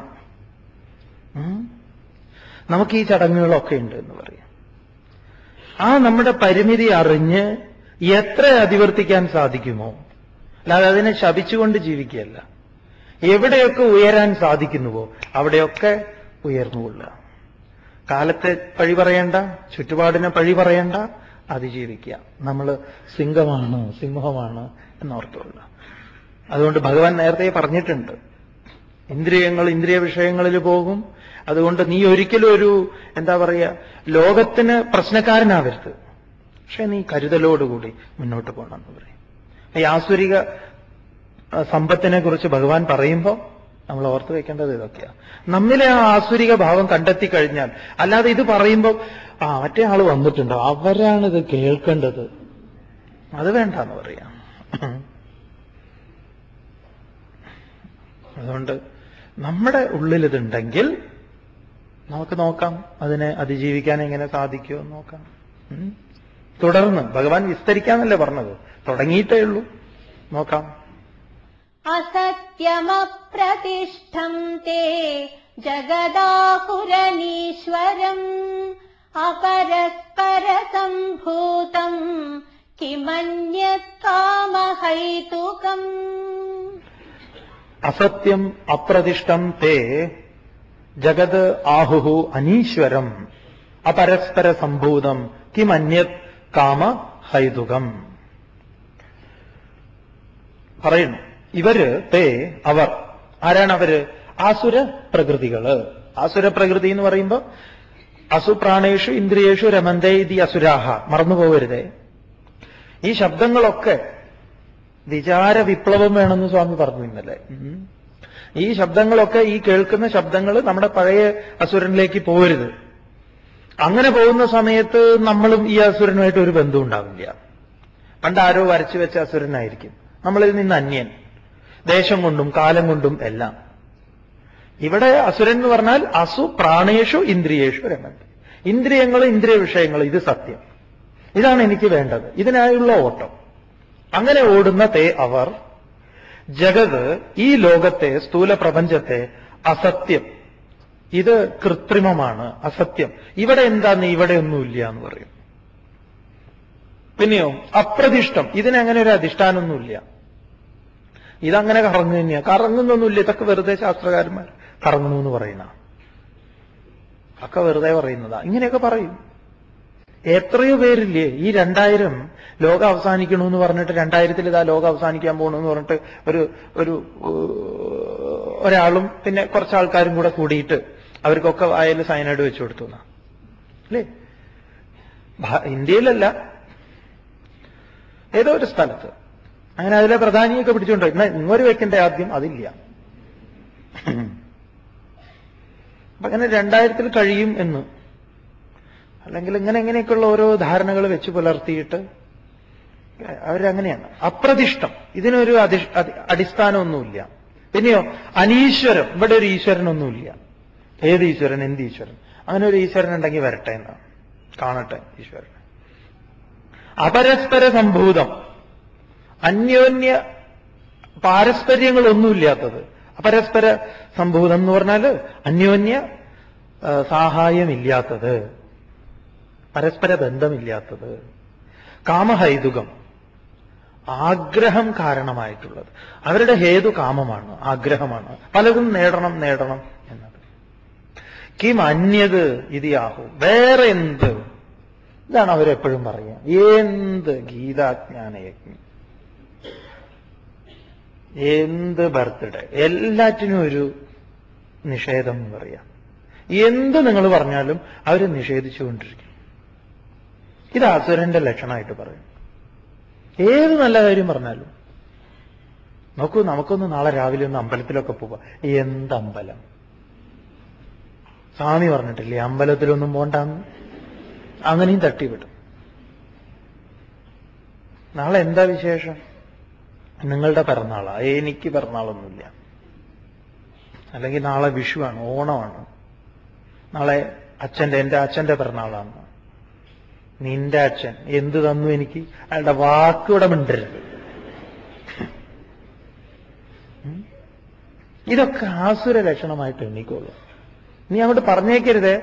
[SPEAKER 1] നമുക്ക് ഈ ചടങ്ങുകളൊക്കെ ഉണ്ട് എന്ന് പറയാം. ആ നമ്മുടെ പരിമിതി അറിഞ്ഞ് എത്ര അതിവർത്തിക്കാൻ സാധിക്കുമോ, അല്ലാതെ അതിനെ ശപിച്ചുകൊണ്ട് ജീവിക്കുകയല്ല. എവിടെയൊക്കെ ഉയരാൻ സാധിക്കുന്നുവോ അവിടെയൊക്കെ ഉയർന്നുകൊള്ളുക. കാലത്തെ പഴി പറയേണ്ട, ചുറ്റുപാടിനെ പഴി പറയേണ്ട, അതിജീവിക്കുക. നമ്മൾ സിംഹമാണ് എന്നോർത്തുകൊള്ളുക. അതുകൊണ്ട് ഭഗവാൻ നേരത്തെ പറഞ്ഞിട്ടുണ്ട്, ഇന്ദ്രിയങ്ങൾ ഇന്ദ്രിയ വിഷയങ്ങളിൽ പോകും. അതുകൊണ്ട് നീ ഒരിക്കലും ഒരു എന്താ പറയുക, ലോകത്തിന് പ്രശ്നക്കാരനാവരുത്. പക്ഷെ നീ കരുതലോടുകൂടി മുന്നോട്ട് പോകണമെന്ന് പറയും. ഈ ആസുരിക സമ്പത്തിനെ കുറിച്ച് ഭഗവാൻ പറയുമ്പോൾ നമ്മൾ ഓർത്തു വെക്കേണ്ടത് ഇതൊക്കെയാണ്. നമ്മിലെ ആ ആസുരിക ഭാവം കണ്ടെത്തി കഴിഞ്ഞാൽ, അല്ലാതെ ഇത് പറയുമ്പോൾ മറ്റേ ആള് വന്നിട്ടുണ്ടോ, അവരാണിത് കേൾക്കേണ്ടത്, അത് വേണ്ടെന്ന് പറയാം. അതുകൊണ്ട് നമ്മുടെ ഉള്ളിലിതുണ്ടെങ്കിൽ നമുക്ക് നോക്കാം, അതിനെ അതിജീവിക്കാൻ എങ്ങനെ സാധിക്കുമോ നോക്കാം. തുടർന്ന് ഭഗവാൻ വിസ്തരിക്കാന്നല്ലേ പറഞ്ഞത്, തുടങ്ങിയിട്ടേ ഉള്ളൂ, നോക്കാം.
[SPEAKER 2] അസത്യമപ്രതിഷ്ഠം തേ ജഗദാഹുരനീശ്വരം അപരസ്പര സംഭൂതം കിമന്യത് കാമഹൈതുകം.
[SPEAKER 1] അസത്യം അപ്രതിഷ്ഠം തേ ജഗത് ആഹുഹു അനീശ്വരം അപരസ്പര സംഭൂതം കിമന്യത് കാമഹൈതുകം. പറയുന്നു, ഇവര് അവർ ആരാണ്? അവര് ആസുര പ്രകൃതികള്. ആസുര പ്രകൃതി എന്ന് പറയുമ്പോൾ അസുപ്രാണേഷു ഇന്ദ്രിയേഷു രമന്തേ ഇതി അസുരാഹ, മറന്നുപോകരുതേ. ഈ ശബ്ദങ്ങളൊക്കെ വിചാര വിപ്ലവം വേണമെന്ന് സ്വാമി പറഞ്ഞു ഇന്നലെ. ഈ ശബ്ദങ്ങളൊക്കെ, ഈ കേൾക്കുന്ന ശബ്ദങ്ങൾ നമ്മുടെ പഴയ അസുരനിലേക്ക് പോകരുത്. അങ്ങനെ പോകുന്ന സമയത്ത് നമ്മളും ഈ അസുരനുമായിട്ട് ഒരു ബന്ധം ഉണ്ടാവില്ല. പണ്ട് ആരോ വരച്ചു വെച്ച അസുരനായിരിക്കും, നമ്മളിൽ നിന്ന് അന്യൻ, ദേശം കൊണ്ടും കാലം കൊണ്ടും എല്ലാം. ഇവിടെ അസുരൻ എന്ന് പറഞ്ഞാൽ അസു പ്രാണേഷു ഇന്ദ്രിയേഷു രമന്തി, ഇന്ദ്രിയങ്ങൾ ഇന്ദ്രിയ വിഷയങ്ങൾ, ഇത് സത്യം, ഇതാണ് എനിക്ക് വേണ്ടത്, ഇതിനായുള്ള ഓട്ടം. അങ്ങനെ ഓടുന്ന അവർ ജഗത്, ഈ ലോകത്തെ, സ്ഥൂല പ്രപഞ്ചത്തെ, അസത്യം, ഇത് കൃത്രിമമാണ്, അസത്യം, ഇവിടെ എന്താന്ന്, ഇവിടെ ഒന്നുമില്ല എന്ന് പറയും. പിന്നെയോ അപ്രതിഷ്ഠം, ഇതിനങ്ങനെ ഒരു അധിഷ്ഠാനമൊന്നുമില്ല, ഇതങ്ങനെ കറങ്ങു തന്നെയാ, കറങ്ങുന്നൊന്നുമില്ല, ഇതൊക്കെ വെറുതെ ശാസ്ത്രകാരന്മാർ കറങ്ങുന്നു എന്ന് പറയുന്ന, ഒക്കെ വെറുതെ പറയുന്നതാ. ഇങ്ങനെയൊക്കെ പറയും. എത്രയോ പേരില്ലേ ഈ 2000 ലോകം അവസാനിക്കണമെന്ന് പറഞ്ഞിട്ട്, 2000 ഇതാ ലോകം അവസാനിക്കാൻ പോകണമെന്ന് പറഞ്ഞിട്ട് ഒരാളും പിന്നെ കുറച്ച് ആൾക്കാരും കൂടെ കൂടിയിട്ട് അവർക്കൊക്കെ വായിൽ സയനൈഡ് വെച്ചു കൊടുത്തു അല്ലേ? ഇന്ത്യയിലല്ല, ഏതോ ഒരു സ്ഥലത്ത്. അങ്ങനെ അതിലെ പ്രധാനിയൊക്കെ പിടിച്ചുകൊണ്ടോ, ഇങ്ങൊരു വെക്കണ്ട ആദ്യം, അതില്ല. അപ്പൊ അങ്ങനെ 2000 കഴിയും എന്ന്, അല്ലെങ്കിൽ എങ്ങനെയൊക്കെയുള്ള ഓരോ ധാരണകൾ വെച്ച് പുലർത്തിയിട്ട് അവരങ്ങനെയാണ്. അപ്രതിഷ്ഠം, ഇതിനൊരു അടിസ്ഥാനമൊന്നുമില്ല. പിന്നെയോ അനീശ്വരം, ഇവിടെ ഒരു ഈശ്വരനൊന്നുമില്ല. ഏത് ഈശ്വരൻ, എന്ത് ഈശ്വരൻ? അങ്ങനെ ഒരു ഈശ്വരൻ ഉണ്ടെങ്കിൽ വരട്ടെ എന്നാണ്, കാണട്ടെ ഈശ്വരൻ. അപരസ്പര സംഭൂതം, അന്യോന്യ പാരസ്പര്യങ്ങളൊന്നുമില്ലാത്തത്. അപരസ്പര സംഭൂതം എന്ന് പറഞ്ഞാൽ അന്യോന്യ സഹായമില്ലാത്തത്, പരസ്പര ബന്ധമില്ലാത്തത്. കാമഹൈതുകം, ആഗ്രഹം കാരണമായിട്ടുള്ളത്. അവരുടെ ഹേതു കാമമാണ്, ആഗ്രഹമാണ്, പലതും നേടണം എന്നത്. കിം അന്യത് ഇതിയാഹു, വേറെ എന്ത്, ഇതാണ് അവരെപ്പോഴും പറയുക. എന്ത് ഗീതാജ്ഞാനയജ്ഞം, എന്ത് ബർത്ത്ഡേ, എല്ലാറ്റിനും ഒരു നിഷേധം എന്ന് പറയാം. എന്ത് നിങ്ങൾ പറഞ്ഞാലും അവർ നിഷേധിച്ചുകൊണ്ടിരിക്കും. ഇത് അസുരന്റെ ലക്ഷണമായിട്ട് പറയും. ഏത് നല്ല കാര്യം പറഞ്ഞാലും. നോക്കൂ, നമുക്കൊന്ന് നാളെ രാവിലെ ഒന്ന് അമ്പലത്തിലൊക്കെ പോവാം. എന്തമ്പലം? സ്വാമി പറഞ്ഞിട്ടില്ലേ അമ്പലത്തിലൊന്നും പോണ്ടാന്ന്? അങ്ങനെയും തട്ടിവിടും. നാളെ എന്താ വിശേഷം? നിങ്ങളുടെ പിറന്നാളാ, എനിക്ക് പിറന്നാളൊന്നുമില്ല. അല്ലെങ്കിൽ നാളെ വിഷുവാണ്, ഓണമാണ്, നാളെ എന്റെ അച്ഛന്റെ പിറന്നാളാണ്. നിന്റെ അച്ഛൻ എന്ത് തന്നു എനിക്ക്? അയാളുടെ വാക്കുകൂടെ മിണ്ടരുത്. ഇതൊക്കെ ആസുര ലക്ഷണമായിട്ട് എണ്ണിക്കോളൂ. നീ അങ്ങോട്ട് പറഞ്ഞേക്കരുതേ,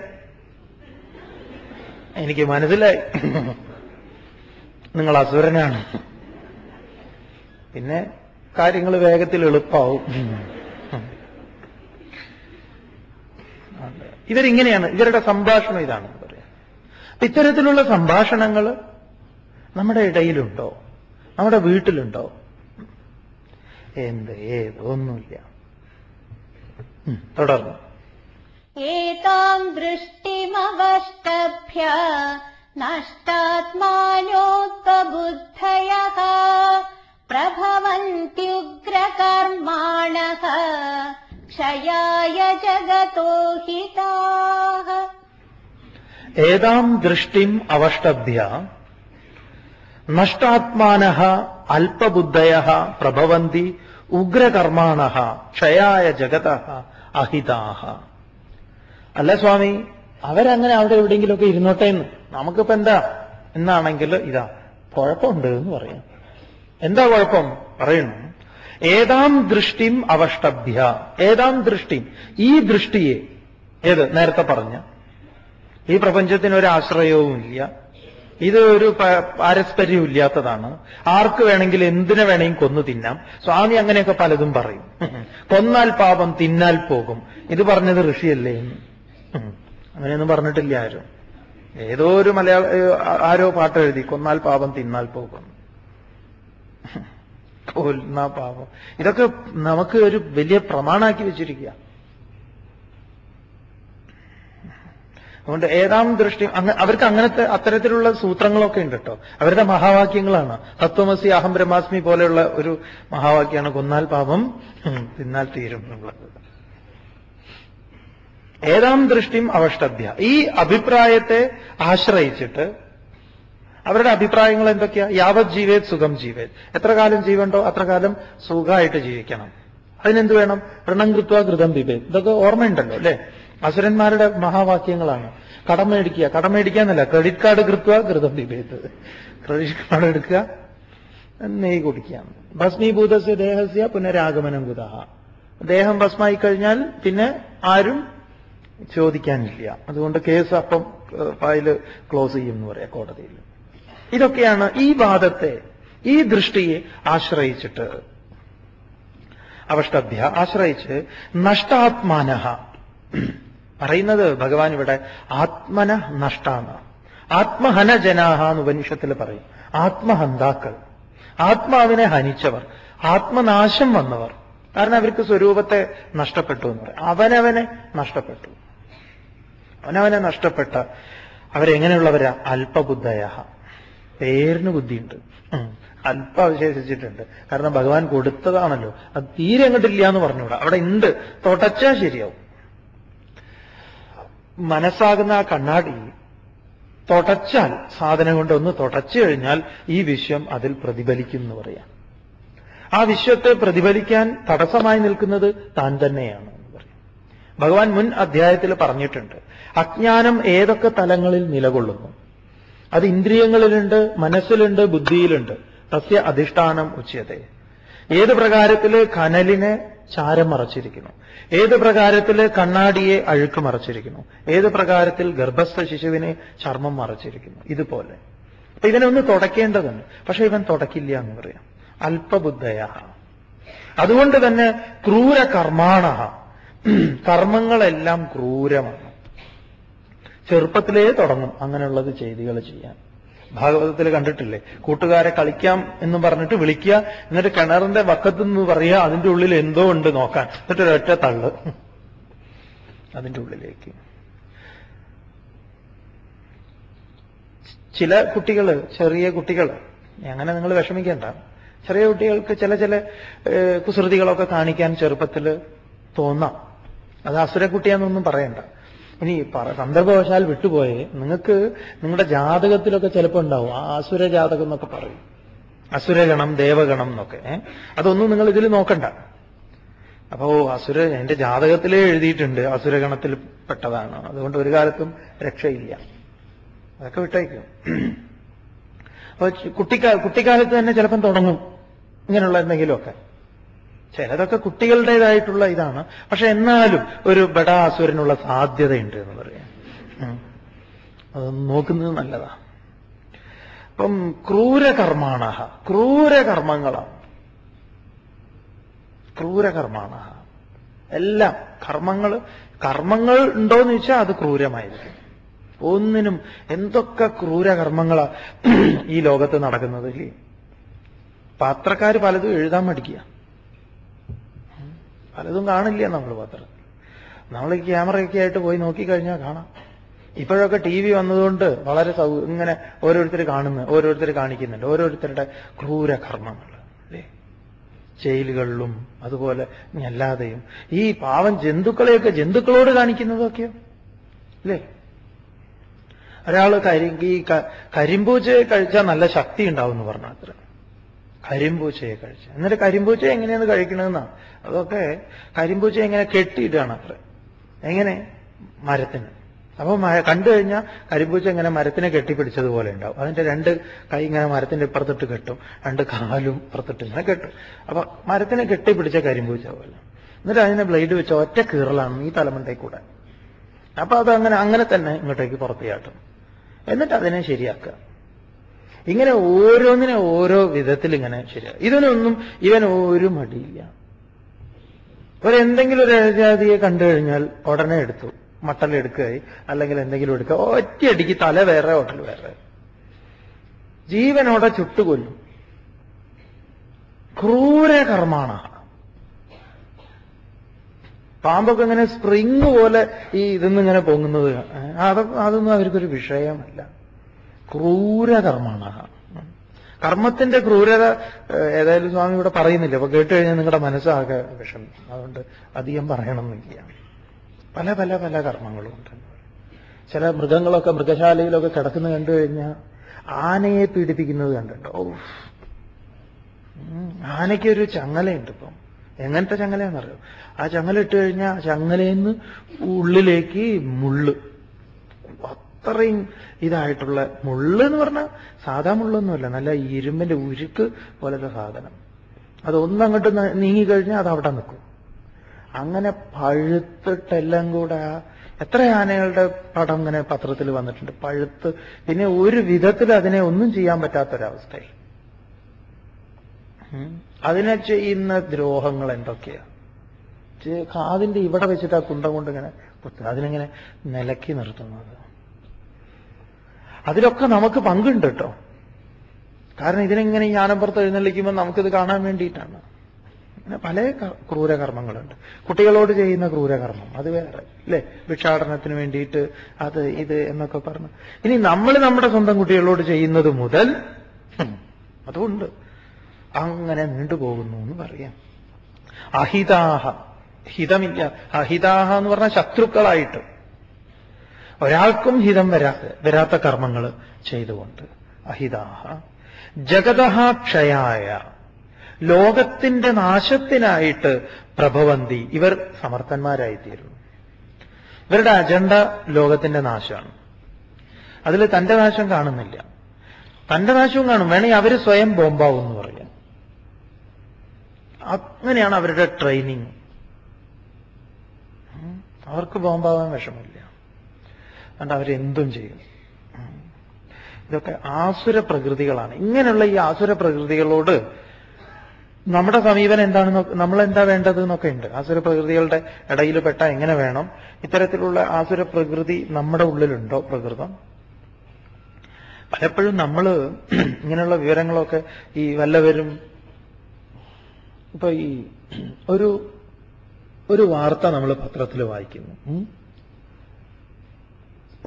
[SPEAKER 1] എനിക്ക് മനസ്സിലായി നിങ്ങൾ അസുരനാണ്. പിന്നെ കാര്യങ്ങൾ വേഗത്തിൽ എളുപ്പമാവും. ഇവരിങ്ങനെയാണ്, ഇവരുടെ സംഭാഷണം ഇതാണ് പറയാം. ഇത്തരത്തിലുള്ള സംഭാഷണങ്ങൾ നമ്മുടെ ഇടയിലുണ്ടോ? നമ്മുടെ വീട്ടിലുണ്ടോ? ഒന്നുമില്ല. തുടർന്ന്
[SPEAKER 2] ഏതാം ദൃഷ്ടിമവഷ്ടഭ്യ നഷ്ടാത്മാനോത്പബുദ്ധയഃ പ്രഭവന്ത്യുഗ്രകർമാണഃ ക്ഷയായ ജഗതോ ഹിതാഃ.
[SPEAKER 1] ഏതാം ദൃഷ്ടിം അവഷ്ടഭ്യ നഷ്ടാത്മാനഃ അല്പബുദ്ധയഃ പ്രഭവന്തി ഉഗ്രകർമാണഃ ക്ഷയായ ജഗതഃ അഹിതാഃ. അല്ല സ്വാമി, അവരങ്ങനെ അവിടെ എവിടെയെങ്കിലുമൊക്കെ ഇരുന്നോട്ടെ എന്ന്, നമുക്കിപ്പോ എന്താ എന്നാണെങ്കിൽ ഇതാ കുഴപ്പമുണ്ട് എന്ന് പറയാം. എന്താ കുഴപ്പം പറയുന്നു? ഏതാം ദൃഷ്ടിം അവഷ്ടഭ്യ. ഏതാം ദൃഷ്ടിം, ഈ ദൃഷ്ടിയെ, ഏത് നേരത്തെ പറഞ്ഞ ഈ പ്രപഞ്ചത്തിനൊരു ആശ്രയവുമില്ല, ഇത് ഒരു പാരസ്പര്യവും ഇല്ലാത്തതാണ്, ആർക്ക് വേണമെങ്കിലും എന്തിനെ വേണമെങ്കിലും കൊന്നു തിന്നാം. സ്വാമി അങ്ങനെയൊക്കെ പലതും പറയും. കൊന്നാൽ പാപം തിന്നാൽ പോകും, ഇത് പറഞ്ഞത് ഋഷിയല്ലേ എന്ന്. അങ്ങനെയൊന്നും പറഞ്ഞിട്ടില്ല ആരും. ഏതോ ഒരു ആരോ പാട്ട് എഴുതി, കൊന്നാൽ പാപം തിന്നാൽ പോകും, കൊന്ന പാപം. ഇതൊക്കെ നമുക്ക് ഒരു വലിയ പ്രമാണാക്കി വെച്ചിരിക്കുക. അതുകൊണ്ട് ഏതാം ദൃഷ്ടി, അവർക്ക് അങ്ങനത്തെ അത്തരത്തിലുള്ള സൂത്രങ്ങളൊക്കെ ഉണ്ട് കേട്ടോ. അവരുടെ മഹാവാക്യങ്ങളാണ്. തത്വമസി അഹം ബ്രഹ്മാസ്മി പോലെയുള്ള ഒരു മഹാവാക്യമാണ് കൊന്നാൽ പാപം തിന്നാൽ തീരും എന്നുള്ളത്. ഏതാം ദൃഷ്ടിം അവഷ്ടഭ്യ, ഈ അഭിപ്രായത്തെ ആശ്രയിച്ചിട്ട് അവരുടെ അഭിപ്രായങ്ങൾ എന്തൊക്കെയാ? യാവത് ജീവേത് സുഖം ജീവേത്, എത്ര കാലം ജീവണ്ടോ അത്ര കാലം സുഖമായിട്ട് ജീവിക്കണം. അതിനെന്ത് വേണം? ഋണം കൃത്വ ഘൃതം പിബേത്. ഇതൊക്കെ ഓർമ്മയുണ്ടല്ലോ അല്ലെ? അസുരന്മാരുടെ മഹാവാക്യങ്ങളാണ്. കടം മേടിക്കുക, കടം മേടിക്കാന്നല്ല, ക്രെഡിറ്റ് കാർഡ് കൃത്വ ഘൃതം പിബേത്. ക്രെഡിറ്റ് കാർഡ് എടുക്കുക, നെയ്യ് കുടിക്കാം. ഭസ്മീഭൂതസ്യ ദേഹസ്യ പുനരാഗമനം കുതഃ. ദേഹം ഭസ്മായി കഴിഞ്ഞാൽ പിന്നെ ആരും ചോദിക്കാനില്ല. അതുകൊണ്ട് കേസ് അപ്പം ഫയല് ക്ലോസ് ചെയ്യും എന്ന് പറയാം കോടതിയിൽ. ഇതൊക്കെയാണ് ഈ വാദത്തെ, ഈ ദൃഷ്ടിയെ ആശ്രയിച്ചിട്ട്, അവഷ്ടഭ്യ ആശ്രയിച്ച് നഷ്ടാത്മാനഃ പറയുന്നത് ഭഗവാൻ ഇവിടെ ആത്മന നഷ്ടാണ്. ആത്മഹന ജനാഹ എന്ന് ഉപനിഷത്തിൽ പറയും. ആത്മഹന്താക്കൾ, ആത്മാവിനെ ഹനിച്ചവർ, ആത്മനാശം വന്നവർ. കാരണം അവർക്ക് സ്വരൂപത്തെ നഷ്ടപ്പെട്ടു എന്ന് പറയും. അവനവനെ നഷ്ടപ്പെട്ടു. അവനവനെ നഷ്ടപ്പെട്ട അവരെങ്ങനെയുള്ളവരാ? അല്പബുദ്ധയ. പേരിന് ബുദ്ധിയുണ്ട്, അല്പം അവശേഷിച്ചിട്ടുണ്ട്. കാരണം ഭഗവാൻ കൊടുത്തതാണല്ലോ, അത് തീരെ അങ്ങോട്ടില്ല എന്ന് പറഞ്ഞുകൂടാ. അവിടെ ഉണ്ട്, തുടച്ചാൽ ശരിയാവും. മനസ്സാകുന്ന ആ കണ്ണാടി തുടച്ചാൽ, സാധനം കൊണ്ട് ഒന്ന് തുടച്ചു കഴിഞ്ഞാൽ ഈ വിശ്വം അതിൽ പ്രതിഫലിക്കും എന്ന് പറയാം. ആ വിശ്വത്തെ പ്രതിഫലിക്കാൻ തടസ്സമായി നിൽക്കുന്നത് താൻ തന്നെയാണ് എന്ന് പറയും. ഭഗവാൻ മുൻ അധ്യായത്തിൽ പറഞ്ഞിട്ടുണ്ട്, അജ്ഞാനം ഏതൊക്കെ തലങ്ങളിൽ നിലകൊള്ളുന്നു, അത് ഇന്ദ്രിയങ്ങളിലുണ്ട്, മനസ്സിലുണ്ട്, ബുദ്ധിയിലുണ്ട്. തസ്യ അധിഷ്ഠാനം ഉച്യത്തെ. ഏത് പ്രകാരത്തില് കനലിനെ ചാരം മറച്ചിരിക്കുന്നു, ഏത് പ്രകാരത്തില് കണ്ണാടിയെ അഴുക്ക് മറച്ചിരിക്കുന്നു, ഏത് പ്രകാരത്തിൽ ഗർഭസ്ഥ ശിശുവിനെ ചർമ്മം മറച്ചിരിക്കുന്നു, ഇതുപോലെ. അപ്പൊ ഇവനൊന്ന് തുടയ്ക്കേണ്ടതുണ്ട്. പക്ഷെ ഇവൻ തുടക്കില്ല എന്ന് പറയാം. അല്പബുദ്ധയ. അതുകൊണ്ട് തന്നെ ക്രൂര കർമാണ, കർമ്മങ്ങളെല്ലാം ക്രൂരമാണ്. ചെറുപ്പത്തിലേ തുടങ്ങും അങ്ങനെയുള്ളത് ചെയ്തികൾ ചെയ്യാൻ. ഭാഗവതത്തിൽ കണ്ടിട്ടില്ലേ? കൂട്ടുകാരെ കളിക്കാം എന്നും പറഞ്ഞിട്ട് വിളിക്കുക, എന്നിട്ട് കിണറിന്റെ വക്കത്ത് നിന്ന് പറയുക അതിന്റെ ഉള്ളിൽ എന്തോ ഉണ്ട് നോക്കാൻ, എന്നിട്ട് ഒരൊറ്റ തള്ള് അതിന്റെ ഉള്ളിലേക്ക്. ചില കുട്ടികള്, ചെറിയ കുട്ടികള്, അങ്ങനെ നിങ്ങൾ വിഷമിക്കേണ്ട, ചെറിയ കുട്ടികൾക്ക് ചില കുസൃതികളൊക്കെ കാണിക്കാൻ ചെറുപ്പത്തിൽ തോന്നാം. അത് അസുരക്കുട്ടിയാന്നൊന്നും പറയണ്ട. ഇനി സന്ദർഭവശാൽ വിട്ടുപോയേ, നിങ്ങൾക്ക് നിങ്ങളുടെ ജാതകത്തിലൊക്കെ ചിലപ്പോൾ ഉണ്ടാവും, ആ അസുര ജാതകം എന്നൊക്കെ പറയും. അസുരഗണം, ദേവഗണം എന്നൊക്കെ. അതൊന്നും നിങ്ങൾ ഇതിൽ നോക്കണ്ട. അപ്പോ എന്റെ ജാതകത്തിലേ എഴുതിയിട്ടുണ്ട് അസുരഗണത്തിൽ പെട്ടതാണ്, അതുകൊണ്ട് ഒരു കാലത്തും രക്ഷയില്ല, അതൊക്കെ വിട്ടേക്കും. അപ്പൊ കുട്ടിക്കാലത്ത് തന്നെ ചിലപ്പം തുടങ്ങും ഇങ്ങനെയുള്ള എന്തെങ്കിലുമൊക്കെ. ചിലതൊക്കെ കുട്ടികളുടേതായിട്ടുള്ള ഇതാണ്, പക്ഷെ എന്നാലും ഒരു ബടാ അസുരനുള്ള സാധ്യതയുണ്ട് എന്ന് പറയാം. അത് നോക്കുന്നത് നല്ലതാ. അപ്പം ക്രൂരകർമാണ, ക്രൂരകർമ്മങ്ങളാണ്. ക്രൂരകർമാണ എല്ലാം കർമ്മങ്ങൾ ഉണ്ടോന്ന് ചോദിച്ചാൽ അത് ക്രൂരമായിരിക്കും. ഒന്നിനും എന്തൊക്കെ ക്രൂരകർമ്മങ്ങളാ ഈ ലോകത്ത് നടക്കുന്നത്. ഇല്ലേ, പത്രക്കാർ പലതും എഴുതാൻ മടിക്കുക, പലതും കാണില്ല നമ്മൾ പത്രത്തിൽ. നമ്മൾ ഈ ക്യാമറയൊക്കെ ആയിട്ട് പോയി നോക്കിക്കഴിഞ്ഞാൽ കാണാം. ഇപ്പോഴൊക്കെ ടി വി വന്നതുകൊണ്ട് വളരെ ഇങ്ങനെ ഓരോരുത്തർ കാണിക്കുന്നുണ്ട് ഓരോരുത്തരുടെ ക്രൂരകർമ്മങ്ങൾ. അല്ലേ, ജയിലുകളിലും അതുപോലെ അല്ലാതെയും ഈ പാവം ജന്തുക്കളോട് കാണിക്കുന്നതൊക്കെയോ. അല്ലേ, ഒരാള് ഈ കരിമ്പൂച്ചയെ കഴിച്ചാൽ നല്ല ശക്തി ഉണ്ടാവും എന്ന് പറഞ്ഞ അത്ര. കരിമ്പൂച്ചയെ കഴിച്ച, എന്നിട്ട് കരിമ്പൂച്ച എങ്ങനെയാണ് കഴിക്കണമെന്നാ, അതൊക്കെ കരിമ്പൂച്ച എങ്ങനെ കെട്ടിയിട്ടാണ് അത്ര. എങ്ങനെ? മരത്തിന്. അപ്പൊ കണ്ടു കഴിഞ്ഞാൽ കരിമ്പൂച്ച ഇങ്ങനെ മരത്തിനെ കെട്ടിപ്പിടിച്ചതുപോലെ ഉണ്ടാവും. അതിന്റെ രണ്ട് കൈ ഇങ്ങനെ മരത്തിന്റെ ഇപ്പുറത്തിട്ട് കെട്ടും, രണ്ട് കാലും ഇപ്പുറത്തിട്ട് ഇങ്ങനെ കെട്ടും. അപ്പൊ മരത്തിനെ കെട്ടിപ്പിടിച്ച കരിമ്പൂച്ച പോലെ. എന്നിട്ട് അതിനെ ബ്ലേഡ് വെച്ച ഒറ്റ കീറലാണ് ഈ തലമുണ്ടേ കൂടെ. അപ്പൊ അത് അങ്ങനെ തന്നെ ഇങ്ങോട്ടേക്ക് പുറത്ത് ചാട്ടും. എന്നിട്ട് അതിനെ ശരിയാക്കുക. ഇങ്ങനെ ഓരോന്നിനെ ഓരോ വിധത്തിൽ ഇങ്ങനെ ശരിയാക്കുക. ഇവൻ ഒരു മടിയില്ല. എന്തെങ്കിലും ഒരു ജാതിയെ കണ്ടു കഴിഞ്ഞാൽ ഉടനെ എടുത്തു മട്ടലെടുക്കുകയായി, അല്ലെങ്കിൽ എന്തെങ്കിലും എടുക്കുക, ഒറ്റയടിക്ക് തല വേറെ ഹോട്ടൽ വേറെ, ജീവനോടെ ചുട്ടുകൊല്ലും. ക്രൂരകർമാണ. പാമ്പൊക്കെ ഇങ്ങനെ സ്പ്രിങ് പോലെ ഇങ്ങനെ പൊങ്ങുന്നത് അതൊന്നും അവർക്കൊരു വിഷയമല്ല. ക്രൂരകർമാണ. കർമ്മത്തിന്റെ ക്രൂരത ഏതായാലും സ്വാമി ഇവിടെ പറയുന്നില്ല. അപ്പൊ കേട്ട് കഴിഞ്ഞാൽ നിങ്ങളുടെ മനസ്സാകെ വിഷമം. അതുകൊണ്ട് അധികം പറയണമെന്നില്ല. പല പല പല കർമ്മങ്ങളും ഉണ്ട്. ചില മൃഗങ്ങളൊക്കെ മൃഗശാലയിലൊക്കെ കിടക്കുന്നത് കണ്ടു കഴിഞ്ഞാൽ ആനയെ പീഡിപ്പിക്കുന്നത് കണ്ടിട്ടോ. ആനയ്ക്കൊരു ചങ്ങലയുണ്ട് ഇപ്പം. എങ്ങനത്തെ ചങ്ങലയാണെന്നറിയോ? ആ ചങ്ങല ഇട്ട് കഴിഞ്ഞാൽ ആ ചങ്ങലയിന്ന് ഉള്ളിലേക്ക് മുള്ള്, അത്രയും ഇതായിട്ടുള്ള മുള്ള് എന്ന് പറഞ്ഞാൽ സാധാ മുള്ളൊന്നുമല്ല, നല്ല ഇരുമ്പിന്റെ ഉരുക്ക് പോലത്തെ സാധനം. അതൊന്നങ്ങോട്ട് നീങ്ങിക്കഴിഞ്ഞാൽ അത് അവിടെ നിൽക്കും. അങ്ങനെ പഴുത്തിട്ടെല്ലാം കൂടെ എത്ര ആനകളുടെ പടം ഇങ്ങനെ പത്രത്തിൽ വന്നിട്ടുണ്ട്, പഴുത്ത്. പിന്നെ ഒരു വിധത്തിൽ അതിനെ ഒന്നും ചെയ്യാൻ പറ്റാത്തൊരവസ്ഥയിൽ. അതിനെ ചെയ്യുന്ന ദ്രോഹങ്ങൾ എന്തൊക്കെയാ? കാതിന്റെ ഇവിടെ വെച്ചിട്ട് ആ കുന്തം കൊണ്ട് ഇങ്ങനെ അതിനെങ്ങനെ നിലക്കി നിർത്തുന്നത്. അതിലൊക്കെ നമുക്ക് പങ്കുണ്ട് കേട്ടോ. കാരണം ഇതിനെങ്ങനെ ഈ ആനപ്പുറത്ത് എഴുന്നള്ളിക്കുമ്പോൾ നമുക്കിത് കാണാൻ വേണ്ടിയിട്ടാണ്. അങ്ങനെ പല ക്രൂരകർമ്മങ്ങളുണ്ട്. കുട്ടികളോട് ചെയ്യുന്ന ക്രൂരകർമ്മം അത് വേറെ, അല്ലേ? ഭിക്ഷാടനത്തിന് വേണ്ടിയിട്ട് അത് ഇത് എന്നൊക്കെ പറഞ്ഞു. ഇനി നമ്മൾ നമ്മുടെ സ്വന്തം കുട്ടികളോട് ചെയ്യുന്നത് മുതൽ അതുകൊണ്ട് അങ്ങനെ നീണ്ടുപോകുന്നു എന്ന് പറയാം. അഹിതാഹ, ഹിതമില്ല. അഹിതാഹ എന്ന് പറഞ്ഞാൽ ശത്രുക്കളായിട്ട്, ഒരാൾക്കും ഹിതം വരാത്ത കർമ്മങ്ങൾ ചെയ്തുകൊണ്ട്. അഹിതാഹ ജഗതഃ ക്ഷയായ, ലോകത്തിന്റെ നാശത്തിനായിട്ട് പ്രഭവന്തി, ഇവർ സമർത്ഥന്മാരായിത്തീരുന്നു. ഇവരുടെ അജണ്ട ലോകത്തിന്റെ നാശമാണ്. അതിൽ തന്റെ നാശം കാണുന്നില്ല. തന്റെ നാശവും കാണും, വേണമെങ്കിൽ അവര് സ്വയം ബോംബാവും എന്ന് പറയാം. അങ്ങനെയാണ് അവരുടെ ട്രെയിനിങ്. അവർക്ക് ബോംബാവാൻ വിഷമില്ല, അതുകൊണ്ട് അവരെന്തും ചെയ്യും. ഇതൊക്കെ ആസുര പ്രകൃതികളാണ്. ഇങ്ങനെയുള്ള ഈ ആസുര പ്രകൃതികളോട് നമ്മുടെ സമീപനം എന്താണെന്ന്, നമ്മളെന്താ വേണ്ടത് എന്നൊക്കെ ഉണ്ട്. ആസുര പ്രകൃതികളുടെ ഇടയിൽ പെട്ട എങ്ങനെ വേണം? ഇത്തരത്തിലുള്ള ആസുര പ്രകൃതി നമ്മുടെ ഉള്ളിലുണ്ടോ? പ്രകൃതം പലപ്പോഴും നമ്മൾ ഇങ്ങനെയുള്ള വിവരങ്ങളൊക്കെ ഈ വല്ലവരും ഇപ്പൊ ഈ ഒരു വാർത്ത നമ്മൾ പത്രത്തിൽ വായിക്കുന്നു.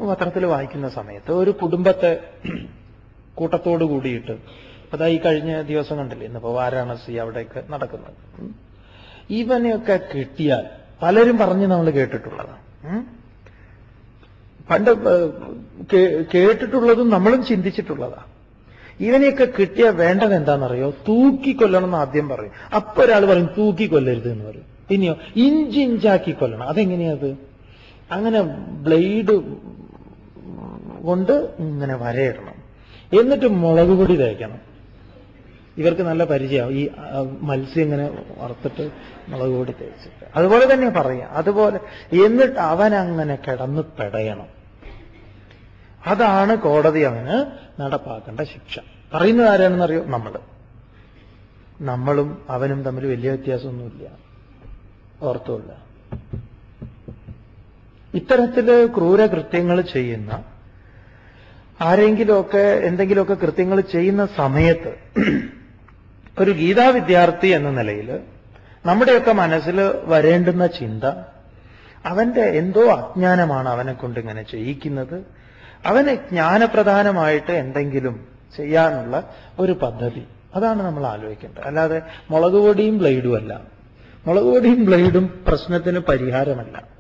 [SPEAKER 1] പത്രത്തിൽ വായിക്കുന്ന സമയത്ത് ഒരു കുടുംബത്തെ കൂട്ടത്തോട് കൂടിയിട്ട്, അതാ ഈ കഴിഞ്ഞ ദിവസം കണ്ടില്ലേ, ഇന്നിപ്പോ വാരാണസി അവിടെയൊക്കെ നടക്കുന്നത്. ഇവനെയൊക്കെ കിട്ടിയാൽ പലരും പറഞ്ഞ് നമ്മൾ കേട്ടിട്ടുള്ളതാണ്. പണ്ട് കേട്ടിട്ടുള്ളതും നമ്മളും ചിന്തിച്ചിട്ടുള്ളതാ. ഇവനെയൊക്കെ കിട്ടിയ വേണ്ടത് എന്താണെന്നറിയോ? തൂക്കിക്കൊല്ലണം എന്ന് ആദ്യം പറയും. അപ്പൊ ഒരാൾ പറയും തൂക്കിക്കൊല്ലരുത് എന്ന് പറയും. പിന്നെയോ ഇഞ്ചിഞ്ചാക്കി കൊല്ലണം. അതെങ്ങനെയത്? അങ്ങനെ ബ്ലേഡ് കൊണ്ട് ഇങ്ങനെ വരയിടണം, എന്നിട്ട് മുളക് പൊടി തേക്കണം. ഇവർക്ക് നല്ല പരിചയമാവും ഈ മത്സ്യം ഇങ്ങനെ വറുത്തിട്ട് മുളക് പൊടി തേച്ചിട്ട്. അതുപോലെ തന്നെ പറയാം. അതുപോലെ എന്നിട്ട് അവൻ അങ്ങനെ കിടന്ന് പെടയണം. അതാണ് കോടതി അവന് നടപ്പാക്കേണ്ട ശിക്ഷ. പറയുന്നത് ആരാണെന്നറിയോ? നമ്മളും അവനും തമ്മിൽ വലിയ വ്യത്യാസമൊന്നുമില്ല. ഓർത്തുമില്ല. ഇത്തരത്തില് ക്രൂരകൃത്യങ്ങൾ ചെയ്യുന്ന ആരെങ്കിലുമൊക്കെ എന്തെങ്കിലുമൊക്കെ കൃത്യങ്ങൾ ചെയ്യുന്ന സമയത്ത് ഒരു ഗീതാ വിദ്യാർത്ഥി എന്ന നിലയിൽ നമ്മുടെയൊക്കെ മനസ്സിൽ വരേണ്ടുന്ന ചിന്ത, അവന്റെ എന്തോ അജ്ഞാനമാണ് അവനെ കൊണ്ട് ഇങ്ങനെ ചെയ്യിക്കുന്നത്. അവന് ജ്ഞാനപ്രധാനമായിട്ട് എന്തെങ്കിലും ചെയ്യാനുള്ള ഒരു പദ്ധതി, അതാണ് നമ്മൾ ആലോചിക്കേണ്ടത്. അല്ലാതെ മുളക് പൊടിയും ബ്ലേഡും അല്ല. മുളക് പൊടിയും ബ്ലേഡും പ്രശ്നത്തിന് പരിഹാരമല്ല.